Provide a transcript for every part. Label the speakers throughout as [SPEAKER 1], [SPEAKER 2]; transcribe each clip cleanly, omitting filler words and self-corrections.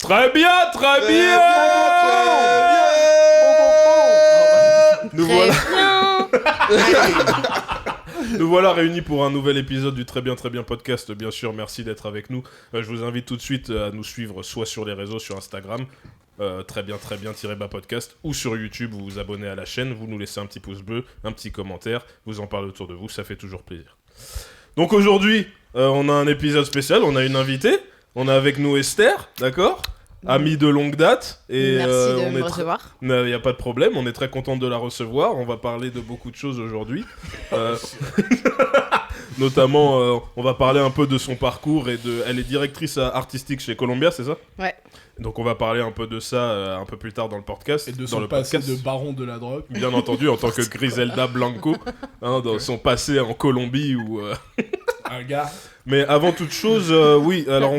[SPEAKER 1] Très bien. Nous voilà réunis pour un nouvel épisode du Très bien podcast. Bien sûr, merci d'être avec nous. Je vous invite tout de suite à nous suivre soit sur les réseaux, sur Instagram, très bien podcast, ou sur YouTube. Vous vous abonnez à la chaîne, vous nous laissez un petit pouce bleu, un petit commentaire, vous en parlez autour de vous, ça fait toujours plaisir. Donc aujourd'hui, on a un épisode spécial, on a une invitée, on a avec nous Esther, d'accord ? Amie de longue date. Et
[SPEAKER 2] merci de me recevoir.
[SPEAKER 1] Il n'y a pas de problème, on est très contente de la recevoir. On va parler de beaucoup de choses aujourd'hui. Notamment, on va parler un peu de son parcours. Elle est directrice artistique chez Columbia, c'est ça ?
[SPEAKER 2] Ouais.
[SPEAKER 1] Donc on va parler un peu de ça un peu plus tard dans le podcast.
[SPEAKER 3] Et de son passé de baron de la drogue.
[SPEAKER 1] Bien entendu, en tant que Griselda Blanco, dans son passé en Colombie où...
[SPEAKER 3] Un gars.
[SPEAKER 1] Mais avant toute chose, oui, alors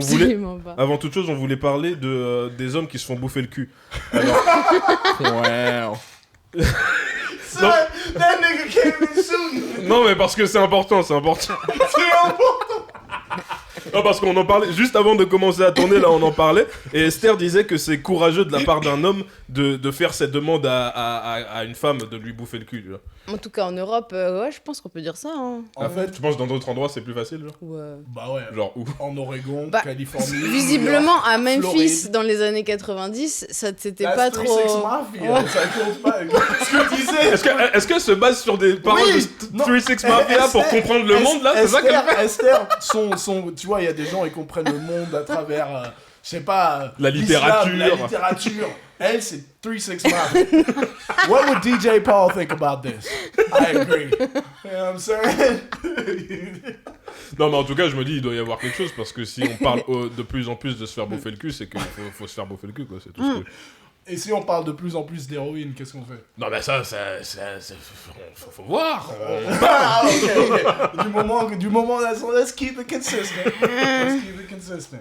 [SPEAKER 1] avant toute chose, on voulait parler des hommes qui se font bouffer le cul. Alors...
[SPEAKER 3] Wow.
[SPEAKER 4] Son, that nigga came in shooting.
[SPEAKER 1] Non, mais parce que c'est important. Non, parce qu'on en parlait juste avant de commencer à tourner, là on en parlait, et Esther disait que c'est courageux de la part d'un homme de faire cette demande à une femme de lui bouffer le cul, tu vois.
[SPEAKER 2] En tout cas en Europe, ouais, je pense qu'on peut dire ça. Hein.
[SPEAKER 1] En fait, tu penses que dans d'autres endroits c'est plus facile, genre ?
[SPEAKER 2] Ouais.
[SPEAKER 3] Bah ouais.
[SPEAKER 1] Genre où ?
[SPEAKER 3] En Oregon, Californie.
[SPEAKER 2] Visiblement à Memphis,
[SPEAKER 3] Floride.
[SPEAKER 2] dans les années 90, ça c'était
[SPEAKER 3] That's
[SPEAKER 2] pas
[SPEAKER 3] 36
[SPEAKER 2] trop.
[SPEAKER 3] Mafia,
[SPEAKER 2] Ouais.
[SPEAKER 3] ça compte pas. Ce que disais.
[SPEAKER 1] Est-ce qu'elle se base sur des paroles
[SPEAKER 3] non.
[SPEAKER 1] de 36 Mafia pour comprendre le monde, là ? C'est ça qu'elle fait ?
[SPEAKER 3] Esther, tu vois, il y a des gens, ils comprennent le monde à travers, je sais pas...
[SPEAKER 1] La littérature.
[SPEAKER 3] La littérature. Elle, c'est 36 Mafia. What would DJ Paul think about this? I agree. You know what I'm saying?
[SPEAKER 1] Non, mais en tout cas, je me dis, il doit y avoir quelque chose, parce que si on parle de plus en plus de se faire bouffer le cul, c'est qu'il faut se faire bouffer le cul, quoi, c'est tout ce que...
[SPEAKER 3] Et si on parle de plus en plus d'héroïne, qu'est-ce qu'on fait?
[SPEAKER 1] Non, mais ça faut voir.
[SPEAKER 3] Ah, ok. Du moment, let's keep it consistent. Let's keep it consistent.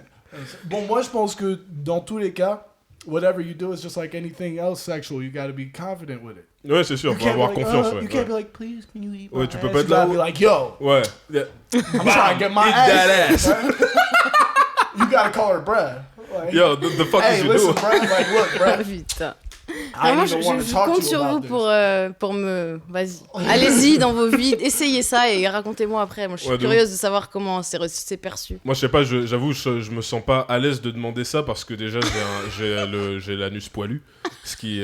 [SPEAKER 3] Bon, moi, je pense que dans tous les cas, whatever you do is just like anything else sexual. You gotta be confident with it.
[SPEAKER 1] Ouais, c'est sûr, faut avoir confiance, ouais.
[SPEAKER 3] You can't be like, please, can you eat my
[SPEAKER 1] Ouais, tu peux
[SPEAKER 3] ass?
[SPEAKER 1] pas être
[SPEAKER 3] You
[SPEAKER 1] là
[SPEAKER 3] gotta be like, yo,
[SPEAKER 1] Ouais.
[SPEAKER 3] I'm trying to get my
[SPEAKER 1] Eat
[SPEAKER 3] ass.
[SPEAKER 1] that ass.
[SPEAKER 3] You gotta call her bruh. Like,
[SPEAKER 1] Yo, the fuck
[SPEAKER 3] hey,
[SPEAKER 1] is you
[SPEAKER 3] listen,
[SPEAKER 1] doing?
[SPEAKER 3] bruh. Like, look, bruh.
[SPEAKER 2] Putain.
[SPEAKER 3] I
[SPEAKER 2] Vraiment,
[SPEAKER 3] don't even want to
[SPEAKER 2] je
[SPEAKER 3] talk to
[SPEAKER 2] compte
[SPEAKER 3] you
[SPEAKER 2] sur vous
[SPEAKER 3] about this.
[SPEAKER 2] pour me. Vas-y. Allez-y dans vos vies, essayez ça et racontez-moi après. Moi, je suis curieuse de savoir comment c'est perçu.
[SPEAKER 1] Moi, je sais pas, j'avoue, je me sens pas à l'aise de demander ça parce que déjà, j'ai l'anus poilu. Ce qui.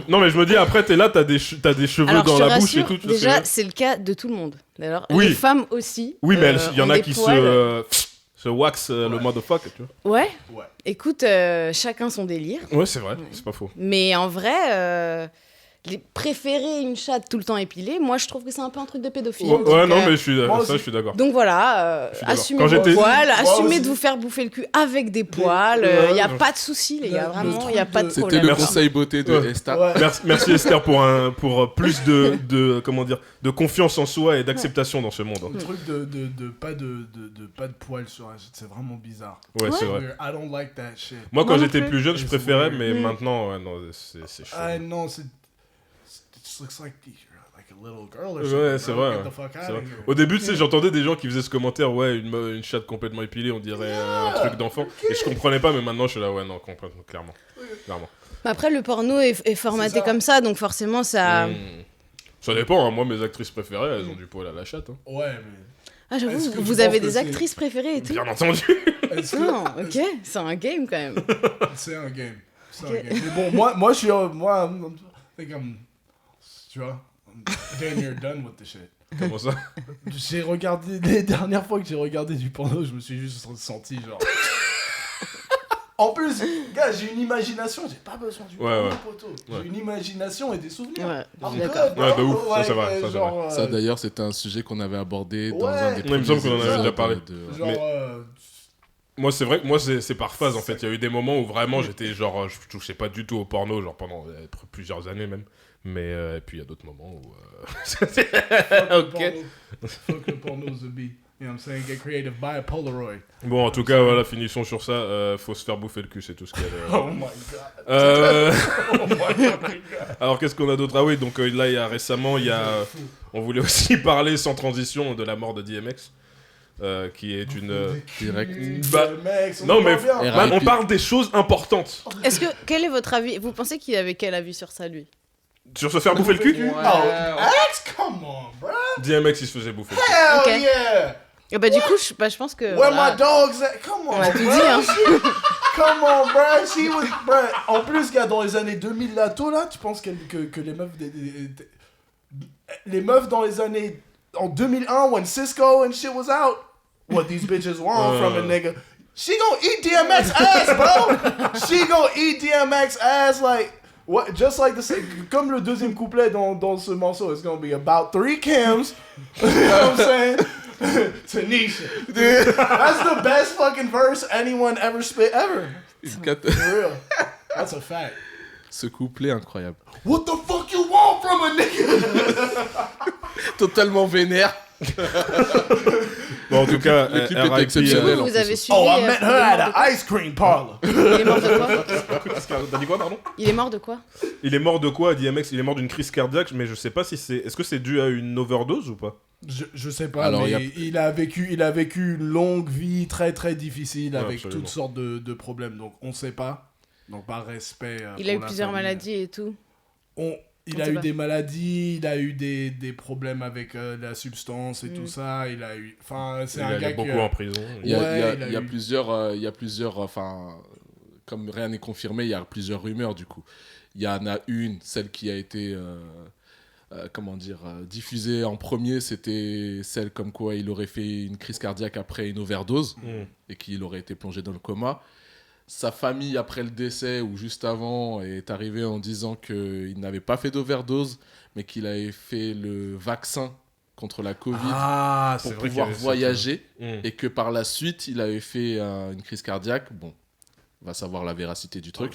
[SPEAKER 1] Non, mais je me dis, après, t'es là, t'as des cheveux
[SPEAKER 2] Alors,
[SPEAKER 1] dans
[SPEAKER 2] je te
[SPEAKER 1] la bouche et
[SPEAKER 2] rassure,
[SPEAKER 1] tout.
[SPEAKER 2] déjà, c'est le cas de tout le monde. D'ailleurs,
[SPEAKER 1] Oui.
[SPEAKER 2] les femmes aussi.
[SPEAKER 1] Oui, mais il y en
[SPEAKER 2] ont
[SPEAKER 1] a
[SPEAKER 2] des
[SPEAKER 1] qui
[SPEAKER 2] poils.
[SPEAKER 1] se wax le motherfucker, tu vois.
[SPEAKER 2] Ouais.
[SPEAKER 3] Ouais.
[SPEAKER 2] Écoute, chacun son délire.
[SPEAKER 1] Ouais, c'est vrai, c'est pas faux.
[SPEAKER 2] Mais en vrai, préférer une chatte tout le temps épilée, moi je trouve que c'est un peu un truc de pédophile.
[SPEAKER 1] Ouais,
[SPEAKER 2] donc,
[SPEAKER 1] non, mais
[SPEAKER 3] moi
[SPEAKER 1] je suis d'accord.
[SPEAKER 2] donc voilà,
[SPEAKER 1] Je suis d'accord.
[SPEAKER 2] assumez
[SPEAKER 1] Quand
[SPEAKER 2] vos
[SPEAKER 1] j'étais-
[SPEAKER 2] poils,
[SPEAKER 3] Moi
[SPEAKER 2] assumez
[SPEAKER 3] aussi.
[SPEAKER 2] de vous faire bouffer le cul avec des poils,
[SPEAKER 3] Ouais,
[SPEAKER 2] y a
[SPEAKER 1] non.
[SPEAKER 2] pas de souci les gars,
[SPEAKER 3] Le
[SPEAKER 2] vraiment,
[SPEAKER 3] truc
[SPEAKER 2] y a pas de
[SPEAKER 3] de-
[SPEAKER 5] C'était
[SPEAKER 2] problème.
[SPEAKER 5] le
[SPEAKER 1] Merci.
[SPEAKER 5] conseil beauté de
[SPEAKER 1] Ouais.
[SPEAKER 5] Esta.
[SPEAKER 3] Ouais.
[SPEAKER 1] Merci Esther pour plus de comment dire, de confiance en soi et d'acceptation dans ce monde.
[SPEAKER 3] Le truc de pas de poils sur la chatte, c'est vraiment bizarre.
[SPEAKER 1] Ouais, c'est vrai.
[SPEAKER 3] I don't like that shit.
[SPEAKER 1] Moi, quand
[SPEAKER 2] Moi non
[SPEAKER 1] j'étais
[SPEAKER 2] plus.
[SPEAKER 1] plus jeune, je
[SPEAKER 3] C'est
[SPEAKER 1] préférais,
[SPEAKER 3] weird.
[SPEAKER 1] mais maintenant, ouais, non, c'est chaud.
[SPEAKER 3] Ah non, it just looks like you're like a little girl or
[SPEAKER 1] Ouais,
[SPEAKER 3] something.
[SPEAKER 1] c'est
[SPEAKER 3] bro.
[SPEAKER 1] vrai.
[SPEAKER 3] Get
[SPEAKER 1] ouais.
[SPEAKER 3] the fuck
[SPEAKER 1] C'est
[SPEAKER 3] out
[SPEAKER 1] vrai.
[SPEAKER 3] of here.
[SPEAKER 1] Au début, tu sais, j'entendais des gens qui faisaient ce commentaire, ouais, une chatte complètement épilée, on dirait un truc d'enfant. Et je comprenais pas, mais maintenant, je suis là, ouais, non, complètement, clairement.
[SPEAKER 2] Après le porno est formaté
[SPEAKER 3] C'est ça.
[SPEAKER 2] comme ça, donc forcément ça...
[SPEAKER 1] Ça dépend, hein. Moi, mes actrices préférées, elles ont du poil à la chatte. Hein.
[SPEAKER 3] Ouais, mais.
[SPEAKER 2] Ah j'avoue,
[SPEAKER 3] Est-ce que
[SPEAKER 2] vous
[SPEAKER 3] tu
[SPEAKER 2] avez
[SPEAKER 3] penses que
[SPEAKER 2] des
[SPEAKER 3] c'est-
[SPEAKER 2] actrices préférées et tout.
[SPEAKER 1] Bien entendu.
[SPEAKER 3] Est-ce que-
[SPEAKER 2] Non, ok, c'est un game quand même.
[SPEAKER 3] C'est un game. C'est
[SPEAKER 2] Ok.
[SPEAKER 3] un game. Mais bon, moi, je suis. Moi, I think tu vois, I'm damn near done with the shit.
[SPEAKER 1] Comment ça?
[SPEAKER 3] J'ai regardé. Les dernières fois que j'ai regardé du porno, je me suis juste senti genre. En plus, gars, j'ai une imagination, j'ai pas besoin du
[SPEAKER 1] Ouais, ouais.
[SPEAKER 3] poteau.
[SPEAKER 1] Ouais.
[SPEAKER 3] J'ai une imagination et des souvenirs.
[SPEAKER 2] Ouais,
[SPEAKER 3] I'm
[SPEAKER 2] je suis d'accord.
[SPEAKER 3] good,
[SPEAKER 1] Ouais, de
[SPEAKER 3] bro.
[SPEAKER 1] ouf, ça, c'est vrai,
[SPEAKER 3] Like,
[SPEAKER 1] ça, c'est
[SPEAKER 3] genre,
[SPEAKER 5] Ça d'ailleurs c'était un sujet qu'on avait abordé dans
[SPEAKER 3] Ouais.
[SPEAKER 5] un des
[SPEAKER 3] Ouais,
[SPEAKER 1] il me semble qu'on en avait
[SPEAKER 5] épisodes
[SPEAKER 1] déjà parlé.
[SPEAKER 5] de-
[SPEAKER 3] genre,
[SPEAKER 1] Mais- Moi, c'est vrai que moi, c'est par phase, en fait. Il y a eu des moments où vraiment, j'étais genre, je touchais pas du tout au porno, genre pendant plusieurs années même. Mais et puis, il y a d'autres moments où... Ok.
[SPEAKER 3] Fuck le porno, The Bee. You know what I'm saying? Get creative, buy a Polaroid.
[SPEAKER 1] Bon, en tout cas, voilà, finissons sur ça. Faut se faire bouffer le cul, c'est tout ce qu'il y a.
[SPEAKER 3] Oh my god.
[SPEAKER 1] Euh,
[SPEAKER 3] Oh my god.
[SPEAKER 1] Alors, qu'est-ce qu'on a d'autre? Ah oui, donc là, il y a récemment, on voulait aussi parler sans transition de la mort de DMX. qui est une...
[SPEAKER 5] direct.
[SPEAKER 1] non, mais on parle des choses importantes.
[SPEAKER 2] Quel est votre avis? Vous pensez qu'il avait quel avis sur ça, lui?
[SPEAKER 1] Sur se faire bouffer le cul?
[SPEAKER 3] X, come on, bro.
[SPEAKER 1] DMX, il se faisait bouffer le cul.
[SPEAKER 3] Hell
[SPEAKER 2] Ok.
[SPEAKER 3] yeah.
[SPEAKER 2] Et bah, du coup, je pense que.
[SPEAKER 3] Where
[SPEAKER 2] voilà.
[SPEAKER 3] my dogs at? Come on,
[SPEAKER 2] On a tout
[SPEAKER 3] bro.
[SPEAKER 2] dit, hein.
[SPEAKER 3] Come on, bro. She was, bro. En plus, gars, dans les années 2000, là, tôt, là, tu penses que les meufs... les meufs dans les années... En 2001, when Cisco and shit was out, what these bitches want from a nigga... She gonna eat DMX ass, bro. She gonna eat DMX ass like what? Just like comme le deuxième couplet dans ce morceau, it's gonna be about 3 Kims. You know what I'm saying? Tanisha. That's the best fucking verse anyone ever spit ever. For real. That's a fact.
[SPEAKER 5] Ce couplet incroyable.
[SPEAKER 3] What the fuck you want from a nigga?
[SPEAKER 5] Totalement vénère.
[SPEAKER 1] Bon, en tout cas,
[SPEAKER 5] Le clip était
[SPEAKER 1] RIP,
[SPEAKER 5] exceptionnel.
[SPEAKER 2] Vous avez suivi.
[SPEAKER 3] Oh, I met her at an ice cream parlor.
[SPEAKER 2] Il est mort de quoi?
[SPEAKER 1] T'as dit quoi, pardon?
[SPEAKER 2] Il est mort de quoi?
[SPEAKER 1] Il est mort de quoi, DMX? Il est mort d'une crise cardiaque, mais je sais pas si c'est... Est-ce que c'est dû à une overdose ou pas?
[SPEAKER 3] Je sais pas,
[SPEAKER 5] Alors,
[SPEAKER 3] mais il a vécu une longue vie très très difficile
[SPEAKER 1] Ouais,
[SPEAKER 3] avec
[SPEAKER 1] absolument.
[SPEAKER 3] toutes sortes de problèmes, donc on sait pas. Donc par respect.
[SPEAKER 2] Il a eu
[SPEAKER 3] pour la
[SPEAKER 2] plusieurs
[SPEAKER 3] famille.
[SPEAKER 2] maladies et tout.
[SPEAKER 3] Il
[SPEAKER 2] On
[SPEAKER 3] a
[SPEAKER 2] sait
[SPEAKER 3] eu
[SPEAKER 2] pas.
[SPEAKER 3] des maladies, il a eu des problèmes avec la substance et tout ça. Il a eu, enfin, c'est
[SPEAKER 1] Il
[SPEAKER 3] un
[SPEAKER 1] allait
[SPEAKER 3] gars qui
[SPEAKER 1] beaucoup en prison.
[SPEAKER 5] Il y a,
[SPEAKER 3] Ouais,
[SPEAKER 5] il y a-
[SPEAKER 3] il a
[SPEAKER 5] il y a
[SPEAKER 3] eu-
[SPEAKER 5] plusieurs, enfin, comme rien n'est confirmé, il y a plusieurs rumeurs du coup. Il y en a une, celle qui a été, diffusée en premier, c'était celle comme quoi il aurait fait une crise cardiaque après une overdose et qu'il aurait été plongé dans le coma. Sa famille, après le décès ou juste avant, est arrivée en disant qu'il n'avait pas fait d'overdose, mais qu'il avait fait le vaccin contre la Covid pour pouvoir voyager et que par la suite, il avait fait une crise cardiaque. Bon, on va savoir la véracité du truc.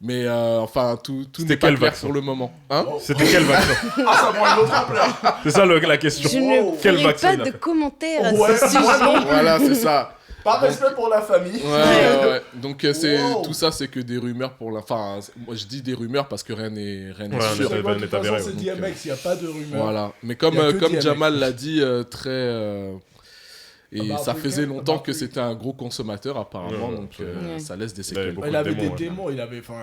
[SPEAKER 5] Mais enfin, tout n'est pas
[SPEAKER 1] quel
[SPEAKER 5] clair
[SPEAKER 1] vaccin
[SPEAKER 5] pour le moment. Hein
[SPEAKER 1] C'était quel vaccin?
[SPEAKER 3] Ah, ça prend une autre ampleur.
[SPEAKER 1] C'est ça la question.
[SPEAKER 2] Je ne
[SPEAKER 1] Quel
[SPEAKER 2] ferai
[SPEAKER 1] vaccin
[SPEAKER 2] pas
[SPEAKER 1] il a
[SPEAKER 2] de
[SPEAKER 1] fait?
[SPEAKER 2] commentaires à
[SPEAKER 3] Ouais,
[SPEAKER 2] ce sujet.
[SPEAKER 5] Voilà, c'est ça.
[SPEAKER 3] Par respect pour la famille.
[SPEAKER 5] Ouais. Donc
[SPEAKER 3] Wow.
[SPEAKER 5] tout ça, c'est que des rumeurs pour la. Enfin, moi je dis des rumeurs parce que rien n'est
[SPEAKER 1] Ouais,
[SPEAKER 5] sûr.
[SPEAKER 1] on est-
[SPEAKER 3] De toute façon,
[SPEAKER 1] avéré,
[SPEAKER 3] c'est
[SPEAKER 1] ouais.
[SPEAKER 3] DMX, il n'y a pas de rumeur.
[SPEAKER 5] Voilà. Mais
[SPEAKER 3] Il y a que
[SPEAKER 5] comme
[SPEAKER 3] DMX.
[SPEAKER 5] Jamal l'a dit, très. Et
[SPEAKER 3] About
[SPEAKER 5] ça
[SPEAKER 3] three
[SPEAKER 5] faisait
[SPEAKER 3] Kims,
[SPEAKER 5] longtemps
[SPEAKER 3] about
[SPEAKER 5] que
[SPEAKER 3] three.
[SPEAKER 5] c'était un gros consommateur apparemment,
[SPEAKER 1] Ouais,
[SPEAKER 5] donc
[SPEAKER 2] absolument.
[SPEAKER 5] ça laisse des
[SPEAKER 1] Il avait
[SPEAKER 5] séquelles.
[SPEAKER 1] beaucoup
[SPEAKER 3] Il avait
[SPEAKER 1] de
[SPEAKER 3] des
[SPEAKER 1] démons,
[SPEAKER 3] démos, il avait, enfin,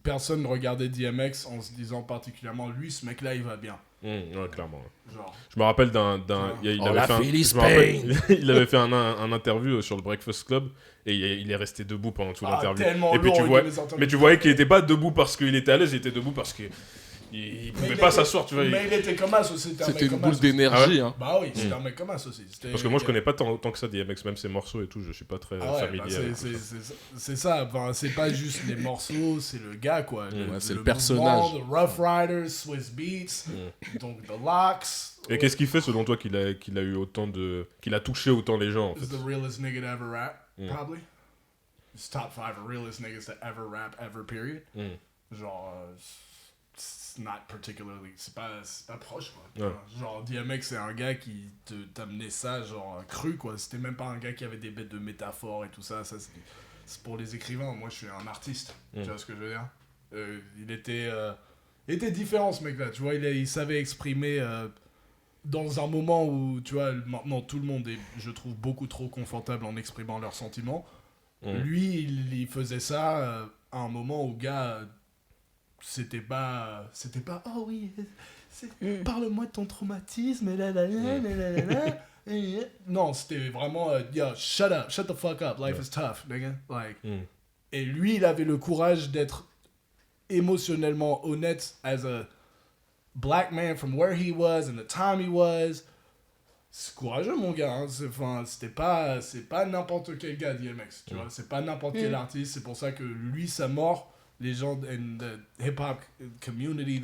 [SPEAKER 3] personne ne regardait DMX en se disant particulièrement, lui, ce mec-là, il va bien.
[SPEAKER 1] Ouais, clairement.
[SPEAKER 3] Genre.
[SPEAKER 1] Je me rappelle il
[SPEAKER 5] On
[SPEAKER 1] avait
[SPEAKER 5] l'a
[SPEAKER 1] fait
[SPEAKER 5] fait,
[SPEAKER 1] je me rappelle, il avait fait un interview sur le Breakfast Club et il est resté debout pendant toute l'interview.
[SPEAKER 3] Tellement
[SPEAKER 1] Et puis
[SPEAKER 3] lourd,
[SPEAKER 1] mais tu voyais qu'il était pas debout parce qu'il était à l'aise, il était debout parce qu'il pouvait pas s'asseoir, tu vois.
[SPEAKER 3] Mais il était comme as aussi.
[SPEAKER 5] C'était une boule d'énergie. Hein.
[SPEAKER 3] Bah oui, c'était un mec comme as aussi.
[SPEAKER 1] Parce que moi je connais pas tant que ça DMX, même ses morceaux et tout, je suis pas très
[SPEAKER 3] Ah ouais,
[SPEAKER 1] familier.
[SPEAKER 3] bah
[SPEAKER 1] avec tout ça.
[SPEAKER 3] c'est ça, enfin, c'est pas juste les morceaux, c'est le gars quoi.
[SPEAKER 5] c'est le personnage.
[SPEAKER 3] mouvement, The Rough Riders, Swiss Beats, donc The Locks.
[SPEAKER 1] Et qu'est-ce qui fait selon toi qu'il a eu qu'il a touché autant les gens en
[SPEAKER 3] Is
[SPEAKER 1] fait?
[SPEAKER 3] the realest nigga to ever rap, probably. It's top 5 realest niggas to ever rap, ever, period. Genre, it's not particularly, c'est pas proche quoi.
[SPEAKER 1] Ouais.
[SPEAKER 3] Genre, DMX c'est un gars qui t'amenait ça, genre, cru quoi. C'était même pas un gars qui avait des bêtes de métaphores et tout ça. Ça c'est pour les écrivains. Moi je suis un artiste, tu vois ce que je veux dire. Il était différent ce mec là, tu vois. Il savait exprimer dans un moment où, tu vois, maintenant tout le monde est, je trouve, beaucoup trop confortable en exprimant leurs sentiments. Lui, il faisait ça à un moment où, gars, c'était pas, oh oui, parle-moi de ton traumatisme, et là. Non, c'était vraiment, yo, shut the fuck up, life is tough, nigga. Like, et lui, il avait le courage d'être émotionnellement honnête as a black man from where he was and the time he was. C'est courageux mon gars, hein. C'est pas n'importe quel gars DMX, tu vois, c'est pas n'importe quel artiste, c'est pour ça que lui sa mort, les gens in the hip hop community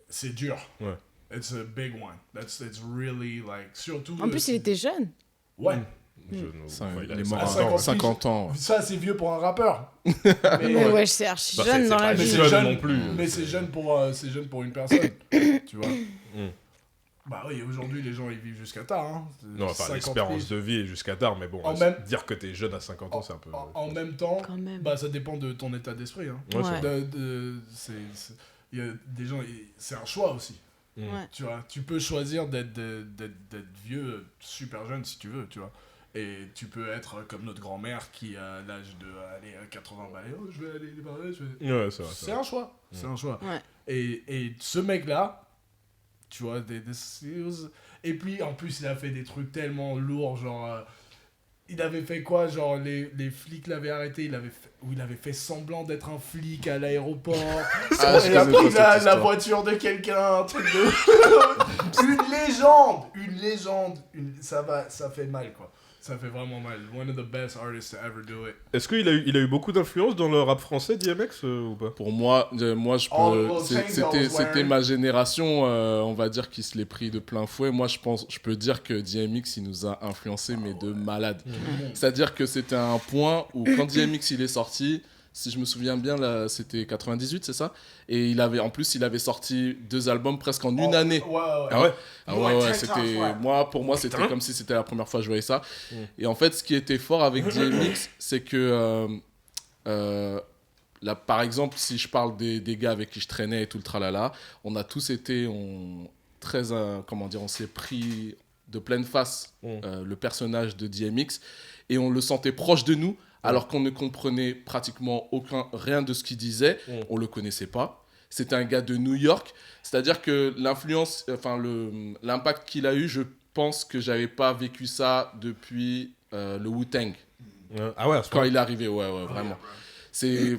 [SPEAKER 3] c'est dur.
[SPEAKER 1] Ouais.
[SPEAKER 3] It's a big one. It's really like surtout
[SPEAKER 2] En plus, il était jeune.
[SPEAKER 3] ouais.
[SPEAKER 5] Ça,
[SPEAKER 1] Ouais,
[SPEAKER 5] il
[SPEAKER 1] avait
[SPEAKER 5] est mort
[SPEAKER 3] 50
[SPEAKER 5] à 50 ans.
[SPEAKER 3] Ça c'est vieux pour un rappeur.
[SPEAKER 2] Mais ouais, c'est archi
[SPEAKER 1] Bah,
[SPEAKER 2] jeune
[SPEAKER 1] c'est
[SPEAKER 2] dans
[SPEAKER 1] pas
[SPEAKER 2] la
[SPEAKER 1] jeune.
[SPEAKER 2] vie.
[SPEAKER 1] C'est jeune non plus.
[SPEAKER 3] Mais c'est jeune pour une personne, tu vois. Bah oui, aujourd'hui les gens ils vivent jusqu'à tard. Hein.
[SPEAKER 1] Non, enfin
[SPEAKER 3] 50
[SPEAKER 1] l'espérance de vie est jusqu'à tard, mais bon,
[SPEAKER 3] En même-
[SPEAKER 1] dire que t'es jeune à 50 ans, c'est un peu...
[SPEAKER 3] En même temps,
[SPEAKER 2] Quand même.
[SPEAKER 3] bah ça dépend de ton état d'esprit. Hein.
[SPEAKER 1] Ouais,
[SPEAKER 2] Ouais.
[SPEAKER 1] c'est vrai.
[SPEAKER 3] Il y a des gens, c'est un choix aussi. Tu vois, tu peux choisir d'être vieux super jeune si tu veux, tu vois. Et tu peux être comme notre grand-mère qui a l'âge de 80 balais. Oh, je vais aller débarrer.
[SPEAKER 1] Ouais, c'est vrai.
[SPEAKER 3] C'est un choix. C'est un choix.
[SPEAKER 2] Ouais.
[SPEAKER 3] Et ce mec-là, tu vois, et puis en plus, il a fait des trucs tellement lourds, genre. Il avait fait quoi? Genre, les flics l'avaient arrêté, il avait fait semblant d'être un flic à l'aéroport. Il a pris la voiture de quelqu'un, un truc de... Une légende. Ça fait mal, quoi. Ça fait vraiment mal. One of the best artists to ever do it.
[SPEAKER 1] Est-ce qu'il a eu beaucoup d'influence dans le rap français, DMX, ou pas?
[SPEAKER 5] Pour moi c'était ma génération, on va dire, qui se l'est pris de plein fouet. Moi, je peux dire que DMX, il nous a influencé, mais de malade. C'est-à-dire que c'était un point où, quand DMX il est sorti, si je me souviens bien, là, c'était 98, c'est ça? Et en plus, il avait sorti 2 albums presque en une année.
[SPEAKER 3] Ouais.
[SPEAKER 5] Ah ouais, c'était... Pour moi, c'était comme si c'était la première fois que je voyais ça. Et en fait, ce qui était fort avec DMX, c'est que... là, par exemple, si je parle des gars avec qui je traînais et tout le tralala, on a tous été... on s'est pris de pleine face le personnage de DMX. Et on le sentait proche de nous. Alors qu'on ne comprenait pratiquement rien de ce qu'il disait, on le connaissait pas. C'était un gars de New York, c'est-à-dire que l'impact qu'il a eu, je pense que j'avais pas vécu ça depuis le Wu-Tang.
[SPEAKER 1] Ah ouais,
[SPEAKER 5] quand il est arrivé, ouais, vraiment.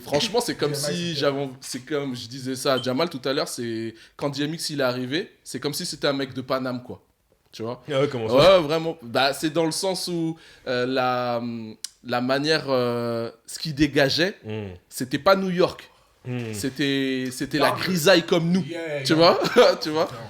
[SPEAKER 5] Franchement, c'est comme si c'est comme je disais ça à Jamal tout à l'heure, c'est quand DMX il est arrivé, c'est comme si c'était un mec de Paname, quoi. Tu vois?
[SPEAKER 1] Ah ouais, comment ça?
[SPEAKER 5] Ouais, vraiment. Bah, c'est dans le sens où la manière, ce qu'il dégageait, c'était pas New York. C'était la grisaille comme nous. Tu vois?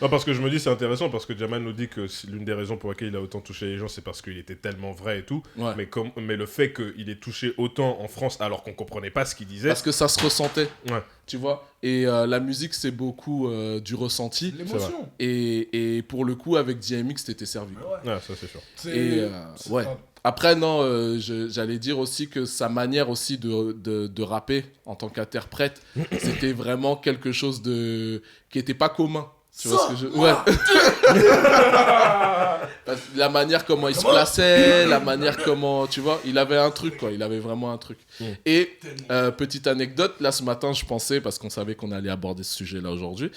[SPEAKER 1] Non, parce que je me dis, c'est intéressant, parce que Jamal nous dit que l'une des raisons pour lesquelles il a autant touché les gens, c'est parce qu'il était tellement vrai et tout. Ouais. Mais le fait qu'il ait touché autant en France alors qu'on comprenait pas ce qu'il disait.
[SPEAKER 5] Parce que ça se ressentait.
[SPEAKER 1] Ouais.
[SPEAKER 5] Tu vois? Et la musique, c'est beaucoup du ressenti.
[SPEAKER 3] L'émotion.
[SPEAKER 5] Et pour le coup, avec DMX, t'étais servi.
[SPEAKER 1] Ouais, ça c'est sûr.
[SPEAKER 5] Ouais. Après, non, j'allais dire aussi que sa manière aussi de rapper en tant qu'interprète, c'était vraiment quelque chose qui n'était pas commun. Tu vois ce que je... Ouais. La manière comment il se plaçait, la manière comment... Tu vois, il avait un truc, quoi. Il avait vraiment un truc. Et petite anecdote, là, ce matin, je pensais, parce qu'on savait qu'on allait aborder ce sujet-là aujourd'hui,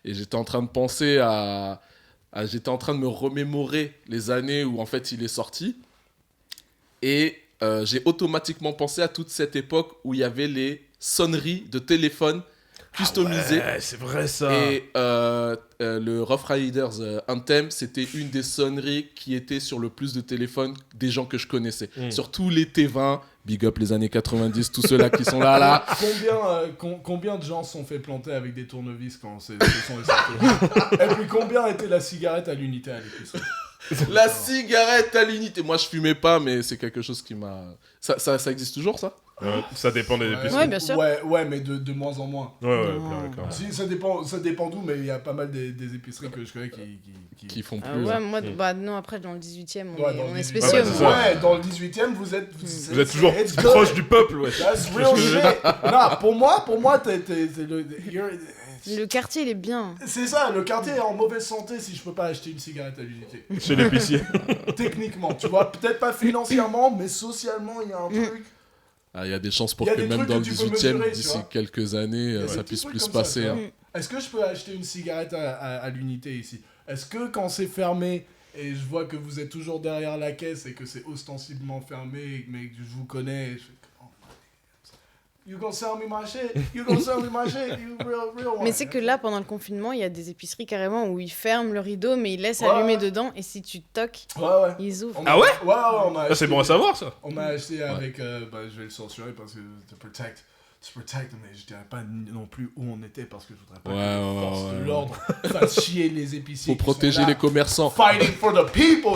[SPEAKER 5] et j'étais en train de penser j'étais en train de me remémorer les années où, en fait, il est sorti. Et j'ai automatiquement pensé à toute cette époque où il y avait les sonneries de téléphone customisées.
[SPEAKER 1] Ouais, c'est vrai ça.
[SPEAKER 5] Et le Rough Riders Anthem, c'était une des sonneries qui était sur le plus de téléphones des gens que je connaissais. Sur tous les T20, big up les années 90, tous ceux-là qui sont là.
[SPEAKER 3] Combien de gens sont fait planter avec des tournevis quand ce sont les sorties? Et puis combien était la cigarette à l'unité à l'épicerie?
[SPEAKER 5] La cigarette à l'unité. Moi, je fumais pas, mais c'est quelque chose qui m'a... Ça existe toujours, ça?
[SPEAKER 1] Ça dépend des épiceries.
[SPEAKER 2] Ouais, bien sûr.
[SPEAKER 3] Ouais, mais de moins en moins.
[SPEAKER 1] Ouais, clairement.
[SPEAKER 3] Si, ça dépend d'où, mais il y a pas mal des épiceries que je connais
[SPEAKER 5] qui font plus.
[SPEAKER 2] Ouais, moi, non, après, dans le 18e, on est
[SPEAKER 3] spéciaux.
[SPEAKER 2] spéciaux.
[SPEAKER 3] Ouais, dans le 18e, vous êtes
[SPEAKER 1] toujours proche du peuple, ouais.
[SPEAKER 3] That's real shit. Non, pour moi,
[SPEAKER 2] le quartier, il est bien.
[SPEAKER 3] C'est ça, le quartier est en mauvaise santé si je peux pas acheter une cigarette à l'unité.
[SPEAKER 1] Chez l'épicier.
[SPEAKER 3] Techniquement, tu vois, peut-être pas financièrement, mais socialement, il y a un truc.
[SPEAKER 5] Il y a des chances pour que même dans le 18e, d'ici quelques années, ça puisse plus se passer.
[SPEAKER 3] Ça, Est-ce que je peux acheter une cigarette à l'unité ici? Est-ce que quand c'est fermé et je vois que vous êtes toujours derrière la caisse et que c'est ostensiblement fermé, mais que je vous connais, you gonna sell me my shit, you real one.
[SPEAKER 2] Mais c'est que là, pendant le confinement, il y a des épiceries carrément où ils ferment le rideau, mais ils laissent allumer dedans, et si tu toques, ils ouvrent.
[SPEAKER 1] Ah ouais?
[SPEAKER 3] Ouais, on m'a acheté.
[SPEAKER 1] C'est bon à savoir, ça.
[SPEAKER 3] On m'a acheté avec, je vais le censurer parce que to protect, mais je dirais pas non plus où on était parce que je voudrais pas que les forces de l'ordre fassent chier les épiciers.
[SPEAKER 5] Faut protéger les commerçants.
[SPEAKER 3] Fighting for the people,